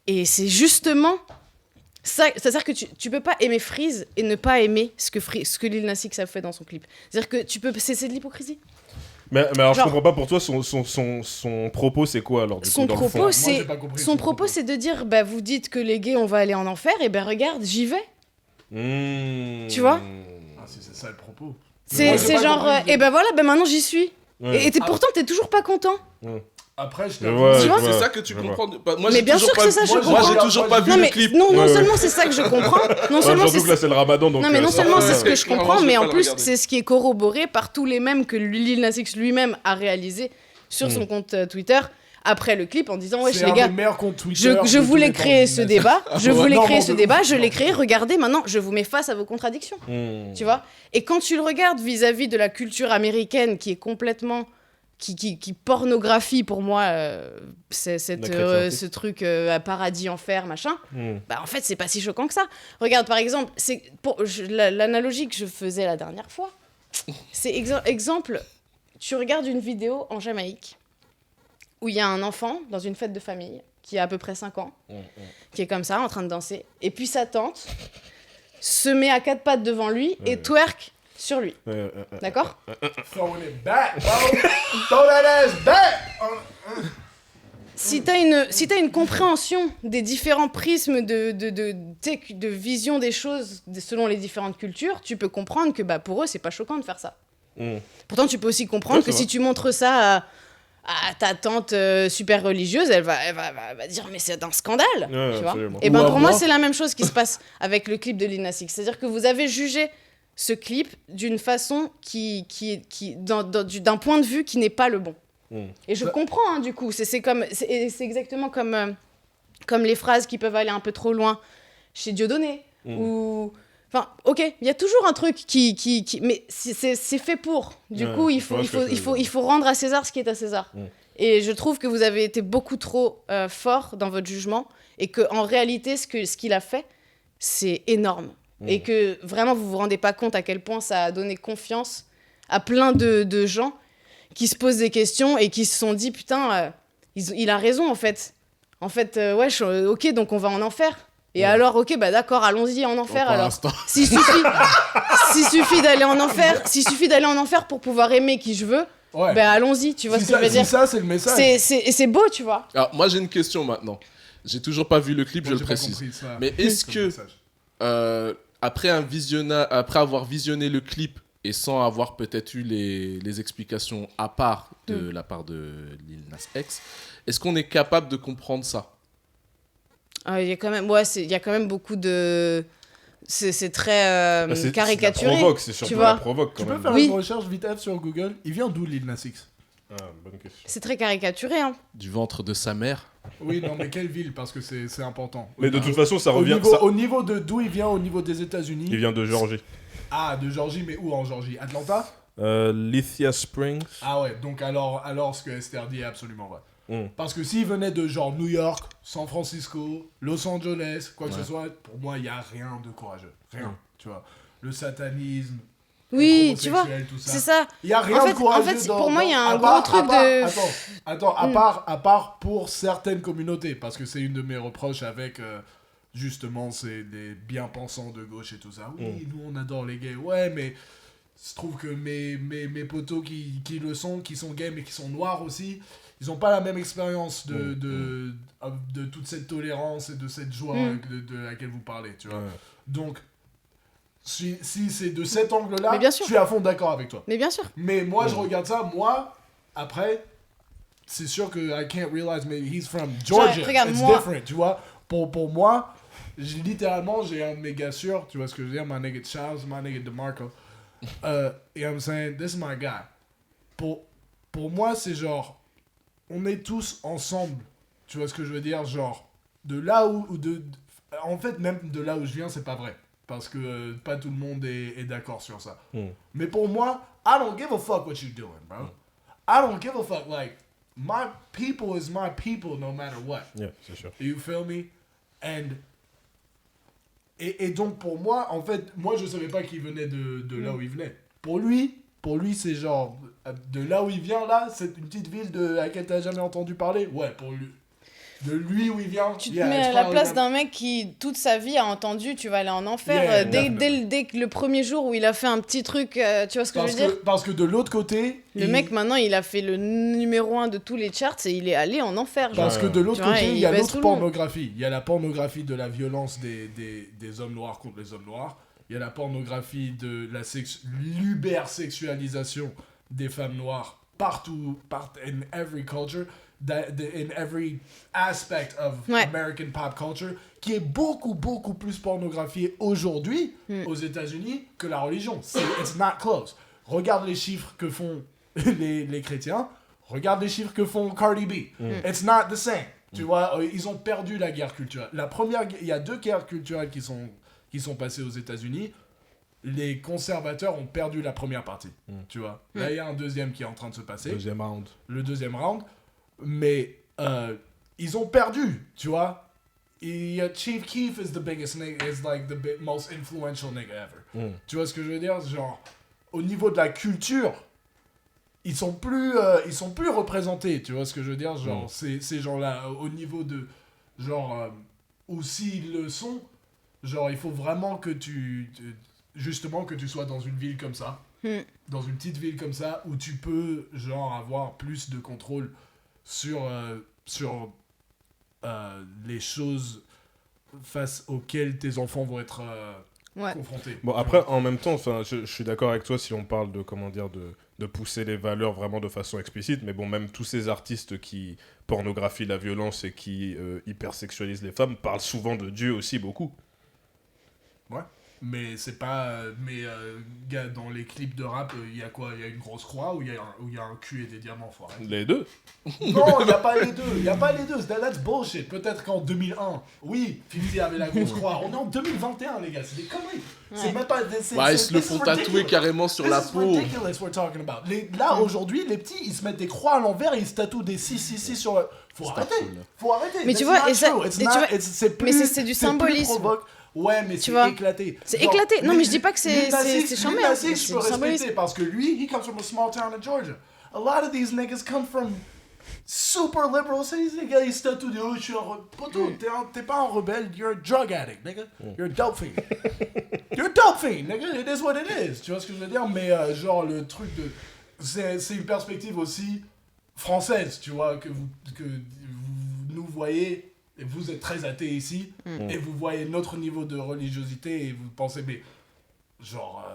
[SPEAKER 2] Et c'est justement ça, c'est-à-dire que tu peux pas aimer Freeze et ne pas aimer ce que Lil Nas X a fait dans son clip. C'est-à-dire que c'est de l'hypocrisie.
[SPEAKER 1] Mais alors,
[SPEAKER 2] Genre-
[SPEAKER 1] je comprends pas pour toi, son propos, c'est quoi alors du
[SPEAKER 2] Son
[SPEAKER 1] coup, dans le
[SPEAKER 2] propos,
[SPEAKER 1] fond
[SPEAKER 3] Moi, j'ai pas compris
[SPEAKER 2] son propos, c'est de dire, bah vous dites que les gays on va aller en enfer, et ben regarde, j'y vais. Tu vois
[SPEAKER 3] Ah, si c'est ça le propos.
[SPEAKER 2] C'est
[SPEAKER 3] Moi, j'ai pas
[SPEAKER 2] genre,
[SPEAKER 3] compris.
[SPEAKER 2] et ben voilà, ben maintenant j'y suis.
[SPEAKER 1] Ouais.
[SPEAKER 2] Et pourtant t'es toujours pas content.
[SPEAKER 3] Après, je
[SPEAKER 1] Je
[SPEAKER 3] t'avoue.
[SPEAKER 1] vois,
[SPEAKER 2] Tu vois
[SPEAKER 1] je
[SPEAKER 5] C'est
[SPEAKER 1] vois,
[SPEAKER 5] ça que tu
[SPEAKER 1] je vois.
[SPEAKER 5] comprends. Moi,
[SPEAKER 2] Mais
[SPEAKER 5] j'ai
[SPEAKER 2] bien
[SPEAKER 5] toujours
[SPEAKER 2] sûr que
[SPEAKER 5] pas-
[SPEAKER 2] c'est ça, je
[SPEAKER 5] moi,
[SPEAKER 2] comprends.
[SPEAKER 5] j'ai toujours pas vu
[SPEAKER 2] Non
[SPEAKER 5] le
[SPEAKER 2] mais
[SPEAKER 5] clip.
[SPEAKER 2] non
[SPEAKER 1] Ouais, ouais.
[SPEAKER 2] seulement c'est ça que je comprends, non
[SPEAKER 1] Ouais,
[SPEAKER 2] seulement
[SPEAKER 1] surtout que là, c'est le ramadan, donc...
[SPEAKER 2] non mais non seulement c'est ce que je
[SPEAKER 5] clairement,
[SPEAKER 2] comprends,
[SPEAKER 5] je vais
[SPEAKER 2] mais
[SPEAKER 5] pas
[SPEAKER 2] en
[SPEAKER 5] le
[SPEAKER 2] plus
[SPEAKER 5] regarder.
[SPEAKER 2] c'est ce qui est corroboré par tous les mèmes que Lil Nas X lui-même a réalisé sur son compte Twitter après le clip en disant wesh
[SPEAKER 3] C'est
[SPEAKER 2] les
[SPEAKER 3] un
[SPEAKER 2] gars,
[SPEAKER 3] des meilleurs comptes Twitter
[SPEAKER 2] je
[SPEAKER 3] de tous
[SPEAKER 2] voulais
[SPEAKER 3] les temps,
[SPEAKER 2] créer ce
[SPEAKER 3] Lil Nas X.
[SPEAKER 2] débat, je
[SPEAKER 3] ouais.
[SPEAKER 2] voulais
[SPEAKER 3] Non,
[SPEAKER 2] créer
[SPEAKER 3] non,
[SPEAKER 2] ce
[SPEAKER 3] de
[SPEAKER 2] débat,
[SPEAKER 3] ouf,
[SPEAKER 2] je
[SPEAKER 3] non.
[SPEAKER 2] l'ai créé, regardez maintenant, je vous mets face à vos contradictions. Tu vois ? Et quand tu le regardes vis-à-vis de la culture américaine qui est complètement qui pornographie pour moi ce truc à paradis enfer machin, bah en fait c'est pas si choquant que ça. Regarde par exemple, l'analogie que je faisais la dernière fois, c'est exemple, tu regardes une vidéo en Jamaïque où il y a un enfant dans une fête de famille qui a à peu près 5 ans, qui est comme ça en train de danser, et puis sa tante se met à quatre pattes devant lui et twerk sur lui. D'accord ?
[SPEAKER 3] Throwing it back, bro. Throw that ass back.
[SPEAKER 2] Si t'as une compréhension des différents prismes de vision des choses selon les différentes cultures, tu peux comprendre que bah, pour eux, c'est pas choquant de faire ça. Pourtant, tu peux aussi comprendre
[SPEAKER 1] Ouais,
[SPEAKER 2] que
[SPEAKER 1] c'est
[SPEAKER 2] si tu montres ça à ta tante super religieuse, elle va dire mais c'est un scandale,
[SPEAKER 1] Ouais,
[SPEAKER 2] tu vois.
[SPEAKER 1] absolument.
[SPEAKER 2] Et ben
[SPEAKER 5] Ou à
[SPEAKER 2] pour moi,
[SPEAKER 5] moi.
[SPEAKER 2] c'est la même chose qui se passe avec le clip de Lil Nas X. C'est-à-dire que vous avez jugé ce clip d'une façon d'un point de vue qui n'est pas le bon. Et je comprends, hein, du coup. C'est exactement comme les phrases qui peuvent aller un peu trop loin chez Dieudonné. Ou... Enfin, ok, il y a toujours un truc mais c'est fait pour. Du coup, il faut rendre à César ce qui est à César. Et je trouve que vous avez été beaucoup trop fort dans votre jugement et qu'en réalité, ce qu'il a fait, c'est énorme. Et que vraiment, vous vous rendez pas compte à quel point ça a donné confiance à plein de gens qui se posent des questions et qui se sont dit, putain, il a raison, en fait. En fait, ok, donc on va en enfer. Et alors, ok, bah d'accord, allons-y en enfer, alors. S'il suffit d'aller en enfer pour pouvoir aimer qui je veux,
[SPEAKER 3] Ouais.
[SPEAKER 2] bah allons-y, tu vois ce que je veux dire.
[SPEAKER 3] Si ça, c'est le message.
[SPEAKER 2] C'est beau, tu vois.
[SPEAKER 5] Alors, moi, j'ai une question maintenant. J'ai toujours pas vu le clip,
[SPEAKER 3] Moi,
[SPEAKER 5] je
[SPEAKER 3] j'ai
[SPEAKER 5] le
[SPEAKER 3] pas
[SPEAKER 5] précise.
[SPEAKER 3] compris ça.
[SPEAKER 5] Mais est-ce
[SPEAKER 3] C'est le
[SPEAKER 5] que,
[SPEAKER 3] message.
[SPEAKER 5] après avoir visionné le clip et sans avoir peut-être eu les explications à part de la part de Lil Nas X, est-ce qu'on est capable de comprendre ça ?
[SPEAKER 2] Il y a quand même beaucoup de... C'est très caricaturé.
[SPEAKER 1] C'est la provoque, c'est surtout
[SPEAKER 2] tu vois.
[SPEAKER 1] la provoque quand
[SPEAKER 3] Tu peux
[SPEAKER 1] même.
[SPEAKER 3] faire
[SPEAKER 2] Oui.
[SPEAKER 3] une recherche vite fait sur Google. Il vient d'où Lil Nas X?
[SPEAKER 1] Ah, bonne question.
[SPEAKER 2] C'est très caricaturé, hein.
[SPEAKER 5] Du ventre de sa mère ?
[SPEAKER 3] Oui, non, mais quelle ville? Parce que c'est important.
[SPEAKER 1] Mais de toute façon, ça revient...
[SPEAKER 3] Au niveau de d'où il vient, au niveau des États-Unis.
[SPEAKER 1] Il vient de Géorgie.
[SPEAKER 3] Ah, de Géorgie, mais où en Géorgie? Atlanta?
[SPEAKER 1] Lithia Springs.
[SPEAKER 3] Ah ouais, donc alors ce que Esther dit est absolument vrai.
[SPEAKER 1] Mm.
[SPEAKER 3] Parce que s'il venait de genre New York, San Francisco, Los Angeles, quoi que ce soit, pour moi, il n'y a rien de courageux. Rien, tu vois. Le satanisme,
[SPEAKER 2] Oui,
[SPEAKER 3] le
[SPEAKER 2] tu vois,
[SPEAKER 3] homosexuel, tout ça.
[SPEAKER 2] c'est ça.
[SPEAKER 3] Il n'y a rien
[SPEAKER 2] En
[SPEAKER 3] de
[SPEAKER 2] fait,
[SPEAKER 3] courageux
[SPEAKER 2] pour moi, il y a un
[SPEAKER 3] à
[SPEAKER 2] gros
[SPEAKER 3] part-
[SPEAKER 2] truc
[SPEAKER 3] à part-
[SPEAKER 2] de...
[SPEAKER 3] Attends, à part pour certaines communautés, parce que c'est une de mes reproches avec... justement, c'est des bien-pensants de gauche et tout ça. Oui, nous, on adore les gays. Ouais, mais je trouve que mes potos qui sont gays, mais qui sont noirs aussi, ils n'ont pas la même expérience de toute cette tolérance et de cette joie de laquelle vous parlez, tu vois.
[SPEAKER 1] Ouais.
[SPEAKER 3] Donc, si c'est de cet angle-là,
[SPEAKER 2] Mais bien
[SPEAKER 3] je
[SPEAKER 2] sûr.
[SPEAKER 3] suis à fond d'accord avec toi.
[SPEAKER 2] Mais bien sûr.
[SPEAKER 3] Mais moi, je regarde ça, après, c'est sûr que I can't realize, mais he's from Georgia.
[SPEAKER 2] Regarde,
[SPEAKER 3] It's
[SPEAKER 2] moi-
[SPEAKER 3] different, tu vois. Pour moi, littéralement, j'ai un de mes gars sûrs, tu vois ce que je veux dire, my nigga Charles, my nigga DeMarco. You know what I'm saying? This is my guy. Pour moi, c'est genre, on est tous ensemble. Tu vois ce que je veux dire? Genre, de là où... en fait, même de là où je viens, c'est pas vrai. Parce que pas tout le monde est d'accord sur ça. Mais pour moi, I don't give a fuck what you're doing, bro. I don't give a fuck. Like, my people is my people no matter what.
[SPEAKER 1] Yeah, c'est sûr.
[SPEAKER 3] You feel me? Et donc, pour moi, en fait, moi, je savais pas qu'il venait de là où il venait. Pour lui, c'est genre, de là où il vient, là, c'est une petite ville à laquelle t'as jamais entendu parler. Ouais, pour lui. De lui où il vient.
[SPEAKER 2] Tu te mets à la place d'un mec qui, toute sa vie, a entendu tu vas aller en enfer.
[SPEAKER 3] Yeah,
[SPEAKER 2] dès le premier jour où il a fait un petit truc, tu vois ce que je veux dire?
[SPEAKER 3] Parce que de l'autre côté...
[SPEAKER 2] Le mec, maintenant, il a fait le numéro 1 de tous les charts et il est allé en enfer. Genre.
[SPEAKER 3] Parce que de l'autre
[SPEAKER 2] Tu vois,
[SPEAKER 3] côté, il y a
[SPEAKER 2] baisse
[SPEAKER 3] l'autre
[SPEAKER 2] tout le monde.
[SPEAKER 3] pornographie. Il y a la pornographie de la violence des hommes noirs contre les hommes noirs. Il y a la pornographie de la l'uber-sexualisation des femmes noires partout, in every culture, in every aspect of American pop culture, qui est beaucoup, beaucoup plus pornographiée aujourd'hui aux États-Unis que la religion. It's not close. Regarde les chiffres que font les chrétiens, regarde les chiffres que font Cardi B. It's not the same. Tu vois, ils ont perdu la guerre culturelle. Il y a 2 guerres culturelles qui sont passées aux États-Unis. Les conservateurs ont perdu la première partie, tu vois. Là, il y a un deuxième qui est en train de se passer.
[SPEAKER 1] Deuxième round.
[SPEAKER 3] Le deuxième round. Mais ils ont perdu, tu vois. Chief Keef is the biggest nigga, is like the most influential nigga ever. Tu vois ce que je veux dire? Genre, au niveau de la culture, ils sont plus représentés, tu vois ce que je veux dire? Genre, ces gens-là, au niveau de, genre, ou s'ils le sont, genre, il faut vraiment que justement que tu sois dans une ville comme ça, dans une petite ville comme ça, où tu peux, genre, avoir plus de contrôle sur les choses face auxquelles tes enfants vont être confrontés.
[SPEAKER 1] Bon, après, en même temps, je suis d'accord avec toi si on parle de, comment dire, de pousser les valeurs vraiment de façon explicite, mais bon, même tous ces artistes qui pornographient la violence et qui hypersexualisent les femmes parlent souvent de Dieu aussi beaucoup.
[SPEAKER 3] Ouais. Mais c'est pas... gars, dans les clips de rap, il y a quoi? Il y a une grosse croix ou il y a un cul et des diamants, faut arrêter.
[SPEAKER 1] Les deux.
[SPEAKER 3] Non, il n'y a pas les deux. Il n'y a pas les deux. That's bullshit. Peut-être qu'en 2001, oui, 50 avait la grosse croix. On est en 2021, les gars. C'est des conneries. C'est même pas...
[SPEAKER 5] Ils se le font tatouer carrément sur la peau.
[SPEAKER 3] This is ridiculous we're talking about. Là, aujourd'hui, les petits, ils se mettent des croix à l'envers et ils se tatouent des 666 sur... Faut arrêter. Faut arrêter.
[SPEAKER 2] Mais tu vois, mais c'est du symbolisme.
[SPEAKER 3] Ouais, mais c'est éclaté.
[SPEAKER 2] C'est éclaté. Non, mais je dis pas que c'est chambé.
[SPEAKER 3] C'est je peux respecter parce que lui, he comes from a small town in Georgia. A lot of these niggas come from super liberal cities. Les gars, ils se tatouent de oh, je suis un t'es pas un rebelle, you're a drug addict, nigga. You're a dope fiend. You're a dope fiend, nigga. It is what it is. Tu vois ce que je veux dire? Mais genre, le truc de... C'est une perspective aussi française, tu vois, que vous nous voyez... Et vous êtes très athée ici, et vous voyez notre niveau de religiosité, et vous pensez, mais genre,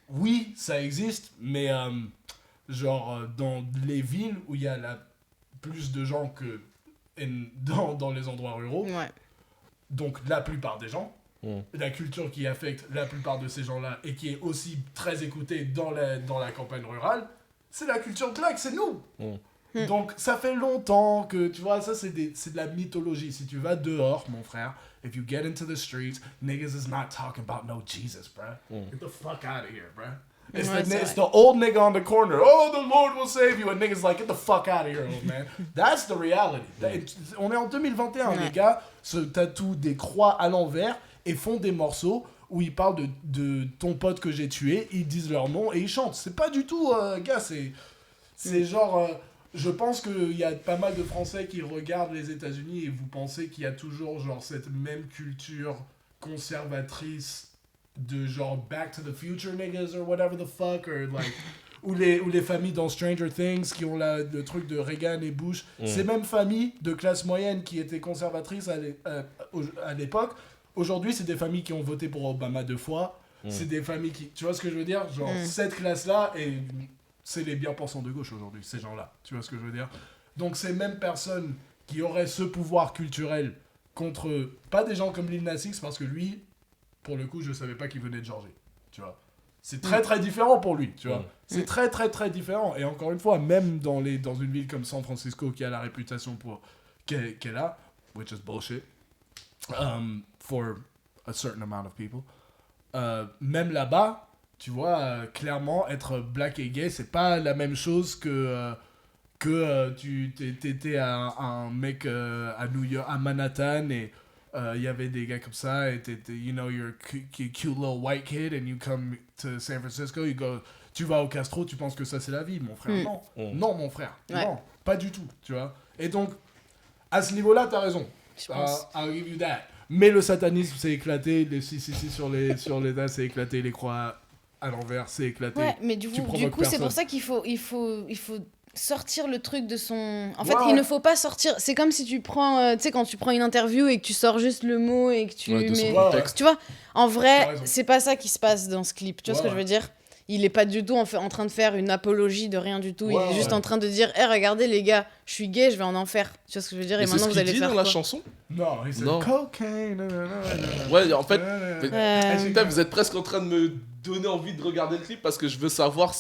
[SPEAKER 3] oui, ça existe, mais genre, dans les villes où il y a plus de gens que dans les endroits ruraux, donc la plupart des gens, la culture qui affecte la plupart de ces gens-là, et qui est aussi très écoutée dans la campagne rurale, c'est la culture black, c'est nous. Donc, ça fait longtemps que, tu vois, ça, c'est de la mythologie. Si tu vas dehors, mon frère, if you get into the streets, niggas is not talking about no Jesus, bruh. Get the fuck out of here, bruh. It's the old nigga on the corner. Oh, the Lord will save you. And niggas like, get the fuck out of here, old man. That's the reality. On est en 2021, les gars se tatouent des croix à l'envers et font des morceaux où ils parlent de ton pote que j'ai tué, ils disent leur nom et ils chantent. C'est pas du tout, gars, c'est genre... Je pense qu'il y a pas mal de Français qui regardent les États-Unis et vous pensez qu'il y a toujours genre cette même culture conservatrice de genre Back to the Future niggas or whatever the fuck or like ou les familles dans Stranger Things qui ont le truc de Reagan et Bush. Ces mêmes familles de classe moyenne qui étaient conservatrices à l'époque, aujourd'hui c'est des familles qui ont voté pour Obama 2 fois. C'est des familles qui, tu vois ce que je veux dire, genre cette classe là et c'est les bien-pensants de gauche aujourd'hui, ces gens-là. Tu vois ce que je veux dire? Donc, ces mêmes personnes qui auraient ce pouvoir culturel contre pas des gens comme Lil Nas X parce que lui, pour le coup, je savais pas qu'il venait de Georgie, tu vois. C'est très très différent pour lui, tu vois. C'est très très très différent. Et encore une fois, même dans une ville comme San Francisco qui a la réputation qu'elle a, which is bullshit, for a certain amount of people, même là-bas, tu vois, clairement, être black et gay, c'est pas la même chose que tu t'étais un mec à New York, à Manhattan, et il y avait des gars comme ça, et you know, you're a cute little white kid, and you come to San Francisco, tu vas au Castro, tu penses que ça c'est la vie, mon frère. Non, mon frère.
[SPEAKER 2] Ouais.
[SPEAKER 3] Non, pas du tout, tu vois. Et donc, à ce niveau-là, t'as raison.
[SPEAKER 2] Je pense.
[SPEAKER 3] I'll give you that. Mais le satanisme, c'est éclaté, les 666 sur les tasses, c'est éclaté, les croix à l'envers, c'est éclaté.
[SPEAKER 2] Ouais, mais du
[SPEAKER 3] Tu
[SPEAKER 2] coup,
[SPEAKER 3] provoques
[SPEAKER 2] c'est pour
[SPEAKER 3] personne.
[SPEAKER 2] ça qu'il faut sortir le truc de son... En fait,
[SPEAKER 3] Ouais,
[SPEAKER 2] il ne faut pas sortir... C'est comme si tu prends... tu sais, quand tu prends une interview et que tu sors juste le mot et que tu
[SPEAKER 5] Ouais, de son
[SPEAKER 2] mets...
[SPEAKER 5] contexte.
[SPEAKER 2] Tu vois, en
[SPEAKER 3] T'as
[SPEAKER 2] vrai,
[SPEAKER 3] raison.
[SPEAKER 2] c'est pas ça qui se passe dans ce clip. Tu vois ce que je veux dire? Il est pas du tout en train de faire une apologie de rien du tout.
[SPEAKER 3] Ouais,
[SPEAKER 2] il est juste
[SPEAKER 3] ouais.
[SPEAKER 2] en train de dire, hé, regardez les gars, je suis gay, je vais en enfer. Tu vois ce que je veux dire?
[SPEAKER 5] Mais
[SPEAKER 2] Et
[SPEAKER 5] c'est
[SPEAKER 2] maintenant,
[SPEAKER 5] ce
[SPEAKER 2] vous
[SPEAKER 5] qu'il
[SPEAKER 2] allez
[SPEAKER 5] dit
[SPEAKER 2] faire
[SPEAKER 5] dans la
[SPEAKER 2] quoi?
[SPEAKER 5] chanson.
[SPEAKER 3] Non, il s'est
[SPEAKER 5] Non.
[SPEAKER 3] cocaine.
[SPEAKER 5] Ouais, en fait,
[SPEAKER 2] Euh,
[SPEAKER 5] vous êtes presque en train de me donner envie de regarder le clip parce que je veux savoir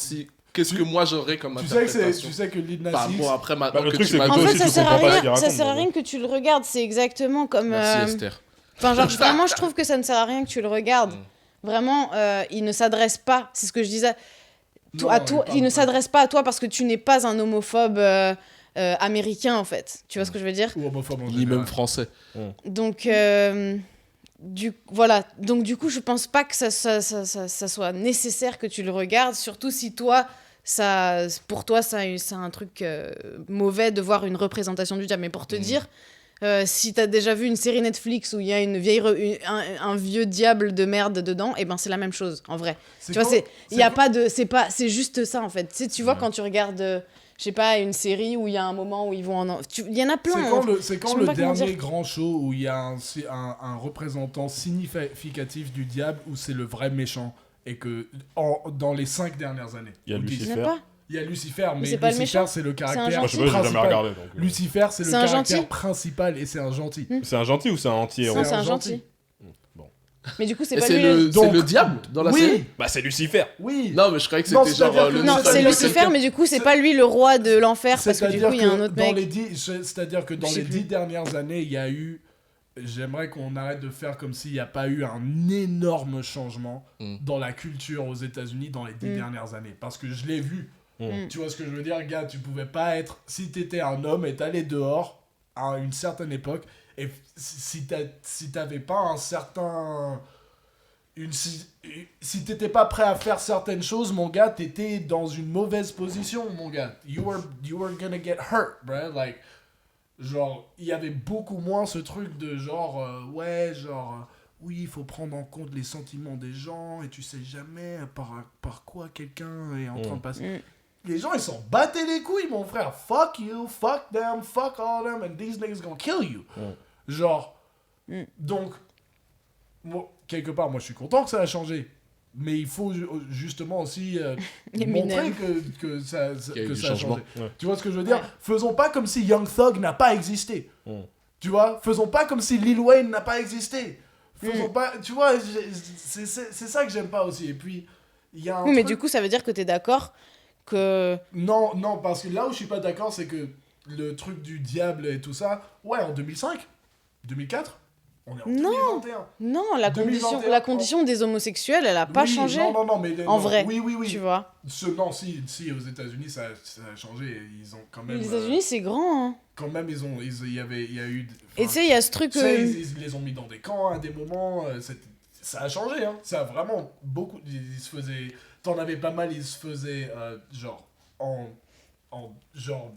[SPEAKER 5] qu'est-ce que moi j'aurais comme
[SPEAKER 3] tu
[SPEAKER 5] interprétation.
[SPEAKER 3] sais que Lil Nas
[SPEAKER 5] Bah,
[SPEAKER 3] X...
[SPEAKER 5] bon, après, maintenant
[SPEAKER 1] le
[SPEAKER 5] que
[SPEAKER 1] truc,
[SPEAKER 5] tu
[SPEAKER 1] c'est
[SPEAKER 5] m'as
[SPEAKER 1] que
[SPEAKER 2] En
[SPEAKER 1] toi
[SPEAKER 2] fait,
[SPEAKER 1] aussi,
[SPEAKER 2] ça
[SPEAKER 1] tu
[SPEAKER 2] sert à
[SPEAKER 1] comprends pas ce
[SPEAKER 2] rien.
[SPEAKER 1] qu'il
[SPEAKER 2] Ça sert à
[SPEAKER 1] raconte,
[SPEAKER 2] rien que tu le regardes. C'est exactement comme.
[SPEAKER 5] Merci Esther.
[SPEAKER 2] Enfin, genre, vraiment, je trouve que ça ne sert à rien que tu le regardes. Vraiment, il ne s'adresse pas. C'est ce que je disais.
[SPEAKER 3] Non,
[SPEAKER 2] À toi,
[SPEAKER 3] parle
[SPEAKER 2] il ne
[SPEAKER 3] pas.
[SPEAKER 2] s'adresse pas à toi parce que tu n'es pas un homophobe américain, en fait. Tu vois ce que je veux dire?
[SPEAKER 3] Ou homophobe en
[SPEAKER 5] Ni
[SPEAKER 3] général.
[SPEAKER 5] même français.
[SPEAKER 2] Donc, voilà. Donc, du coup, je pense pas que ça soit nécessaire que tu le regardes, surtout si toi, pour toi, c'est un truc mauvais de voir une représentation du diable. Mais pour te dire, si t'as déjà vu une série Netflix où il y a un vieux diable de merde dedans, et ben c'est la même chose, en vrai.
[SPEAKER 3] C'est
[SPEAKER 2] Tu vois,
[SPEAKER 3] quand-
[SPEAKER 2] il y a pas de, c'est juste ça, en fait. Tu vois, quand tu regardes, je sais pas, une série où il y a un moment où ils vont il y en a plein.
[SPEAKER 3] C'est quand
[SPEAKER 2] sais
[SPEAKER 3] le
[SPEAKER 2] même pas comment
[SPEAKER 3] dernier
[SPEAKER 2] dire.
[SPEAKER 3] grand show où il y a un représentant significatif du diable où c'est le vrai méchant et que dans les 5 dernières années.
[SPEAKER 1] Il y a
[SPEAKER 3] ou 10.
[SPEAKER 2] Il y en
[SPEAKER 1] Lucifer.
[SPEAKER 2] a pas.
[SPEAKER 3] Il y a Lucifer, mais
[SPEAKER 2] c'est pas le
[SPEAKER 3] Lucifer
[SPEAKER 2] méchant.
[SPEAKER 3] c'est le
[SPEAKER 2] un
[SPEAKER 3] caractère
[SPEAKER 1] Moi, je sais pas, j'ai
[SPEAKER 3] principal.
[SPEAKER 1] jamais regardé. Donc,
[SPEAKER 3] Lucifer c'est le
[SPEAKER 2] C'est un
[SPEAKER 3] caractère
[SPEAKER 2] gentil.
[SPEAKER 3] principal et c'est un gentil.
[SPEAKER 1] C'est un gentil ou c'est un anti-héros?
[SPEAKER 2] Non, c'est un
[SPEAKER 3] gentil.
[SPEAKER 2] gentil.
[SPEAKER 1] Bon.
[SPEAKER 2] Mais du coup, c'est
[SPEAKER 5] Et
[SPEAKER 2] pas
[SPEAKER 5] c'est
[SPEAKER 2] lui.
[SPEAKER 5] le,
[SPEAKER 3] Donc-
[SPEAKER 5] c'est le diable dans la
[SPEAKER 3] Oui.
[SPEAKER 5] série.
[SPEAKER 1] Bah, c'est Lucifer.
[SPEAKER 3] Oui.
[SPEAKER 5] Non, mais je croyais que
[SPEAKER 3] Non,
[SPEAKER 5] c'était genre
[SPEAKER 3] c'est-à-dire que-
[SPEAKER 5] le
[SPEAKER 2] Non,
[SPEAKER 5] Lucifer
[SPEAKER 2] c'est
[SPEAKER 5] de
[SPEAKER 2] Lucifer,
[SPEAKER 5] quelqu'un.
[SPEAKER 2] mais du coup, c'est pas lui le roi de l'enfer parce que du
[SPEAKER 3] C'est-à-dire
[SPEAKER 2] coup, il y a un
[SPEAKER 3] que
[SPEAKER 2] autre
[SPEAKER 3] dans
[SPEAKER 2] mec.
[SPEAKER 3] c'est-à-dire que dans
[SPEAKER 2] Je sais
[SPEAKER 3] les
[SPEAKER 2] plus.
[SPEAKER 3] 10 dernières années, il y a eu. J'aimerais qu'on arrête de faire comme s'il n'y a pas eu un énorme changement dans la culture aux États-Unis dans les 10 dernières années. Parce que je l'ai vu. Tu vois ce que je veux dire, gars? Tu pouvais pas être. Si t'étais un homme et t'allais dehors à une certaine époque, et si t'avais pas un certain. Si t'étais pas prêt à faire certaines choses, mon gars, t'étais dans une mauvaise position, mon gars. You were gonna get hurt, bro. Like, genre, il y avait beaucoup moins ce truc de genre, oui, il faut prendre en compte les sentiments des gens et tu sais jamais par quoi quelqu'un est en train de passer. Les gens, ils s'en battaient les couilles, mon frère. Fuck you, fuck them, fuck all them, and these niggas gonna kill you. Genre, donc, moi, quelque part, moi, je suis content que ça a changé. Mais il faut justement aussi montrer que ça
[SPEAKER 5] Qu'il y a eu
[SPEAKER 3] que
[SPEAKER 5] du
[SPEAKER 3] ça a
[SPEAKER 5] changement.
[SPEAKER 3] changé.
[SPEAKER 1] Ouais.
[SPEAKER 3] Tu vois ce que je veux dire?
[SPEAKER 2] Ouais.
[SPEAKER 3] Faisons pas comme si Young Thug n'a pas existé. Tu vois? Faisons pas comme si Lil Wayne n'a pas existé. Faisons pas... Tu vois, c'est ça que j'aime pas aussi. Et puis, il y a un
[SPEAKER 2] Oui, mais
[SPEAKER 3] truc-
[SPEAKER 2] du coup, ça veut dire que t'es d'accord que.
[SPEAKER 3] Non, parce que là où je suis pas d'accord, c'est que le truc du diable et tout ça, ouais, en 2005, 2004, on est en
[SPEAKER 2] Non.
[SPEAKER 3] 2021.
[SPEAKER 2] Non, la
[SPEAKER 3] 2021,
[SPEAKER 2] condition des homosexuels, elle a pas
[SPEAKER 3] Oui,
[SPEAKER 2] changé.
[SPEAKER 3] Non, mais
[SPEAKER 2] En
[SPEAKER 3] non,
[SPEAKER 2] vrai,
[SPEAKER 3] oui.
[SPEAKER 2] Tu vois.
[SPEAKER 3] Non, si, aux États-Unis, ça a changé. Ils ont quand même.
[SPEAKER 2] Les États-Unis, c'est grand. Hein.
[SPEAKER 3] Quand même, il y a eu.
[SPEAKER 2] Et tu sais, il y a ce truc.
[SPEAKER 3] Tu sais, ils les ont mis dans des camps à des moments. Ça a changé, hein. Ça a vraiment beaucoup. Ils se faisaient. T'en avais pas mal, ils se faisaient genre genre.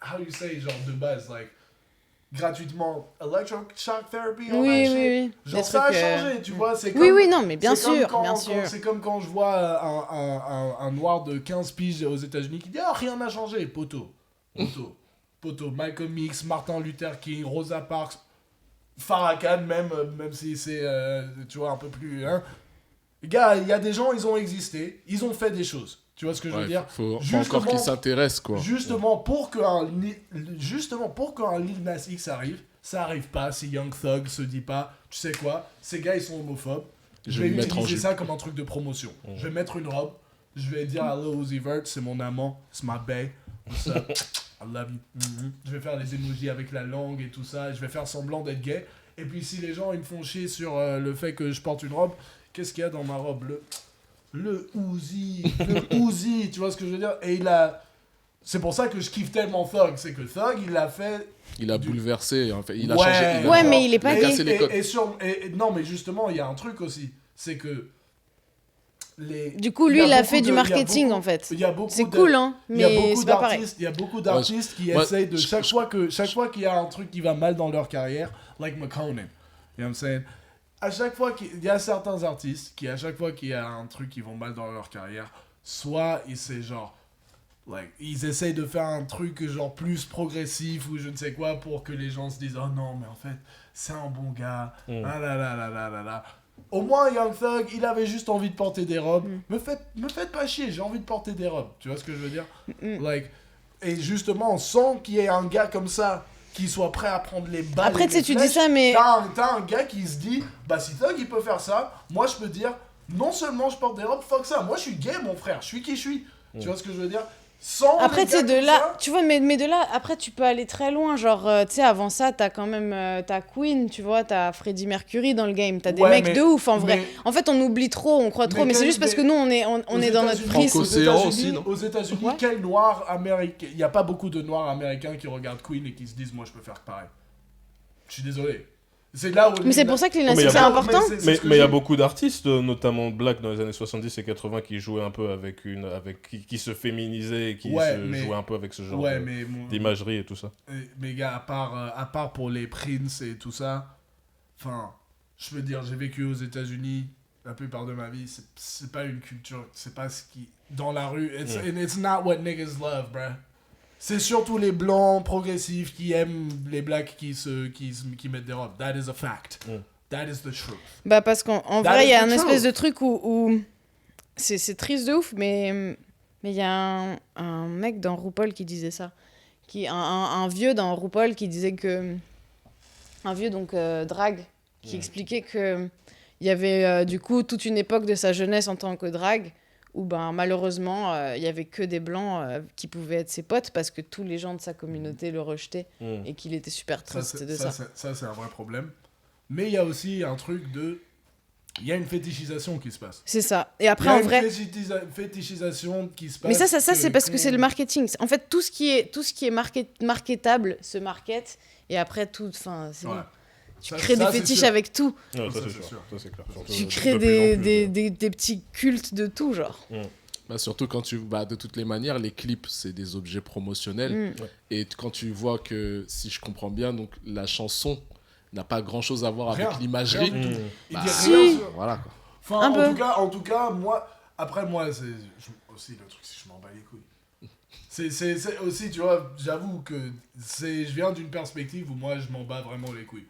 [SPEAKER 3] How you say, genre de base, like. Gratuitement, electroshock therapy, all that
[SPEAKER 2] Oui,
[SPEAKER 3] shit.
[SPEAKER 2] oui.
[SPEAKER 3] Genre
[SPEAKER 2] Des
[SPEAKER 3] ça a
[SPEAKER 2] trucs,
[SPEAKER 3] changé, tu vois. C'est
[SPEAKER 2] Oui,
[SPEAKER 3] comme-
[SPEAKER 2] oui, non, mais bien
[SPEAKER 3] c'est comme
[SPEAKER 2] sûr,
[SPEAKER 3] quand-
[SPEAKER 2] bien
[SPEAKER 3] quand-
[SPEAKER 2] sûr.
[SPEAKER 3] C'est comme quand je vois un noir de 15 piges aux États-Unis qui dit ah, rien n'a changé, poteau. Malcolm X, Martin Luther King, Rosa Parks, Farrakhan, même si c'est, tu vois, un peu plus. Hein. Gars, il y a des gens, ils ont existé, ils ont fait des choses. Tu vois ce que je veux
[SPEAKER 5] Ouais,
[SPEAKER 3] dire?
[SPEAKER 5] faut
[SPEAKER 3] Justement-
[SPEAKER 5] encore qu'ils s'intéressent, quoi.
[SPEAKER 3] Justement pour qu'un Lil Nas X arrive, Ça arrive pas si Young Thug se dit pas, tu sais quoi, ces gars ils sont homophobes, je vais
[SPEAKER 5] me mettre en
[SPEAKER 3] utiliser
[SPEAKER 5] jupe.
[SPEAKER 3] ça comme un truc de promotion. Je vais mettre une robe, je vais dire à Lil Uzi Vert, c'est mon amant, c'est my bae, what's up, I love you. Je vais faire les emojis avec la langue et tout ça, et je vais faire semblant d'être gay. Et puis si les gens ils me font chier sur le fait que je porte une robe, qu'est-ce qu'il y a dans ma robe? Le Uzi, tu vois ce que je veux dire? Et c'est pour ça que je kiffe tellement Thug, c'est que Thug, il a fait...
[SPEAKER 5] Il a bouleversé, en fait. Il a
[SPEAKER 3] Ouais.
[SPEAKER 5] changé.
[SPEAKER 2] Ouais, mais il est pas
[SPEAKER 5] il a
[SPEAKER 2] gay.
[SPEAKER 5] cassé les codes.
[SPEAKER 3] Non, mais justement, il y a un truc aussi, c'est que...
[SPEAKER 2] Du coup, lui, il a fait du marketing, en fait.
[SPEAKER 3] Il y a beaucoup
[SPEAKER 2] C'est
[SPEAKER 3] de-
[SPEAKER 2] cool, hein,
[SPEAKER 3] il y a
[SPEAKER 2] mais
[SPEAKER 3] beaucoup
[SPEAKER 2] c'est pas pareil.
[SPEAKER 3] d'artistes, il y a beaucoup d'artistes qui
[SPEAKER 5] Ouais,
[SPEAKER 3] essayent de chaque fois qu'il y a un truc qui va mal dans leur carrière, like McConan, you know what I'm saying? À chaque fois qu'il y a certains artistes qui à chaque fois qu'il y a un truc qui va mal dans leur carrière, soit c'est genre ils essayent de faire un truc genre plus progressif ou je ne sais quoi pour que les gens se disent oh non mais en fait c'est un bon gars, ah là là là là là là. Au moins Young Thug, il avait juste envie de porter des robes. Me faites pas chier, j'ai envie de porter des robes. Tu vois ce que je veux dire? Et justement, sans qu'il y ait un gars comme ça qui soit prêt à prendre les balles.
[SPEAKER 2] Après,
[SPEAKER 3] et
[SPEAKER 2] tu sais,
[SPEAKER 3] les
[SPEAKER 2] tu dis
[SPEAKER 3] flèches,
[SPEAKER 2] ça, mais...
[SPEAKER 3] T'as un gars qui se dit, bah si Thug il peut faire ça, moi je peux dire, non seulement je porte des robes, fuck ça, moi je suis gay mon frère, je suis qui je suis. Tu vois ce que je veux dire? Sans
[SPEAKER 2] Après,
[SPEAKER 3] les
[SPEAKER 2] tu sais,
[SPEAKER 3] gars
[SPEAKER 2] de
[SPEAKER 3] comme
[SPEAKER 2] là,
[SPEAKER 3] ça,
[SPEAKER 2] tu vois, mais de là, après, tu peux aller très loin. Genre, tu sais, avant ça, t'as quand même, t'as Queen, tu vois, t'as Freddie Mercury dans le game. T'as des
[SPEAKER 3] Ouais,
[SPEAKER 2] mecs
[SPEAKER 3] mais-
[SPEAKER 2] de ouf, en vrai.
[SPEAKER 3] mais-
[SPEAKER 2] En fait, on oublie trop, on croit trop, mais c'est juste parce que nous, on est
[SPEAKER 3] aux
[SPEAKER 2] dans notre
[SPEAKER 3] États-Unis-
[SPEAKER 2] prisme.
[SPEAKER 3] aux
[SPEAKER 5] Franco-océan
[SPEAKER 3] États-Unis-
[SPEAKER 5] aussi, non?
[SPEAKER 3] Aux États-Unis,
[SPEAKER 2] Ouais.
[SPEAKER 3] quel noir américain? Il n'y a pas beaucoup de noirs américains qui regardent Queen et qui se disent, moi je peux faire pareil. Je suis désolé. C'est là où.
[SPEAKER 2] Mais c'est pour ça que les
[SPEAKER 1] Non, mais
[SPEAKER 2] nations,
[SPEAKER 1] y a
[SPEAKER 2] c'est
[SPEAKER 1] pas-
[SPEAKER 2] important.
[SPEAKER 1] Mais il y a beaucoup d'artistes, notamment black dans les années 70 et 80, qui jouaient un peu qui se féminisaient et qui jouaient un peu avec ce genre d'imagerie et tout ça.
[SPEAKER 3] Mais gars, à part pour les Prince et tout ça, enfin, je veux dire, j'ai vécu aux États-Unis la plupart de ma vie. C'est pas une culture, c'est pas ce qui. Dans la rue, it's not what niggas love, bruh. C'est surtout les blancs progressifs qui aiment les blacks qui mettent des robes. That is a fact. That is the truth.
[SPEAKER 2] Bah, parce qu'en
[SPEAKER 3] That
[SPEAKER 2] vrai,
[SPEAKER 3] is
[SPEAKER 2] il y a
[SPEAKER 3] the
[SPEAKER 2] un espèce
[SPEAKER 3] truth.
[SPEAKER 2] de truc où c'est triste de ouf, mais il y a un mec dans RuPaul qui disait ça. Un vieux dans RuPaul qui disait que. Un vieux, donc, drag, qui expliquait que il y avait du coup toute une époque de sa jeunesse en tant que drag où ben, malheureusement il y avait que des blancs qui pouvaient être ses potes parce que tous les gens de sa communauté le rejetaient et qu'il était super triste de ça.
[SPEAKER 3] Ça, c'est un vrai problème. Mais il y a aussi un truc de... Il y a une fétichisation qui se passe.
[SPEAKER 2] C'est ça. Et
[SPEAKER 3] Il y
[SPEAKER 2] après,
[SPEAKER 3] a
[SPEAKER 2] en
[SPEAKER 3] une
[SPEAKER 2] vrai...
[SPEAKER 3] fétichisation qui se passe.
[SPEAKER 2] Mais ça c'est parce que c'est le marketing. En fait, tout ce qui est marketable se market et après tout... Enfin, c'est
[SPEAKER 3] Ouais.
[SPEAKER 2] bon. Tu
[SPEAKER 3] Ça,
[SPEAKER 2] crées des
[SPEAKER 3] c'est
[SPEAKER 2] fétiches
[SPEAKER 3] sûr.
[SPEAKER 2] avec tout.
[SPEAKER 1] Ouais, ça,
[SPEAKER 3] Ça,
[SPEAKER 1] c'est
[SPEAKER 3] c'est
[SPEAKER 1] sûr.
[SPEAKER 3] sûr.
[SPEAKER 1] Ça, c'est clair. Surtout,
[SPEAKER 2] Tu
[SPEAKER 1] de
[SPEAKER 2] crées
[SPEAKER 1] plus en plus,
[SPEAKER 2] des petits cultes de tout, genre.
[SPEAKER 5] Bah, surtout quand de toutes les manières, les clips, c'est des objets promotionnels. Et quand tu vois que, si je comprends bien, donc la chanson n'a pas grand-chose à voir
[SPEAKER 3] Rien,
[SPEAKER 5] avec l'imagerie.
[SPEAKER 3] rien du tout. Il dit
[SPEAKER 2] Si.
[SPEAKER 3] rien sur-
[SPEAKER 5] Voilà, quoi.
[SPEAKER 3] Enfin,
[SPEAKER 2] Un peu.
[SPEAKER 3] en tout cas, moi... Après, moi, aussi, le truc, c'est que je m'en bats les couilles. C'est aussi, tu vois, j'avoue que je viens d'une perspective où moi, je m'en bats vraiment les couilles.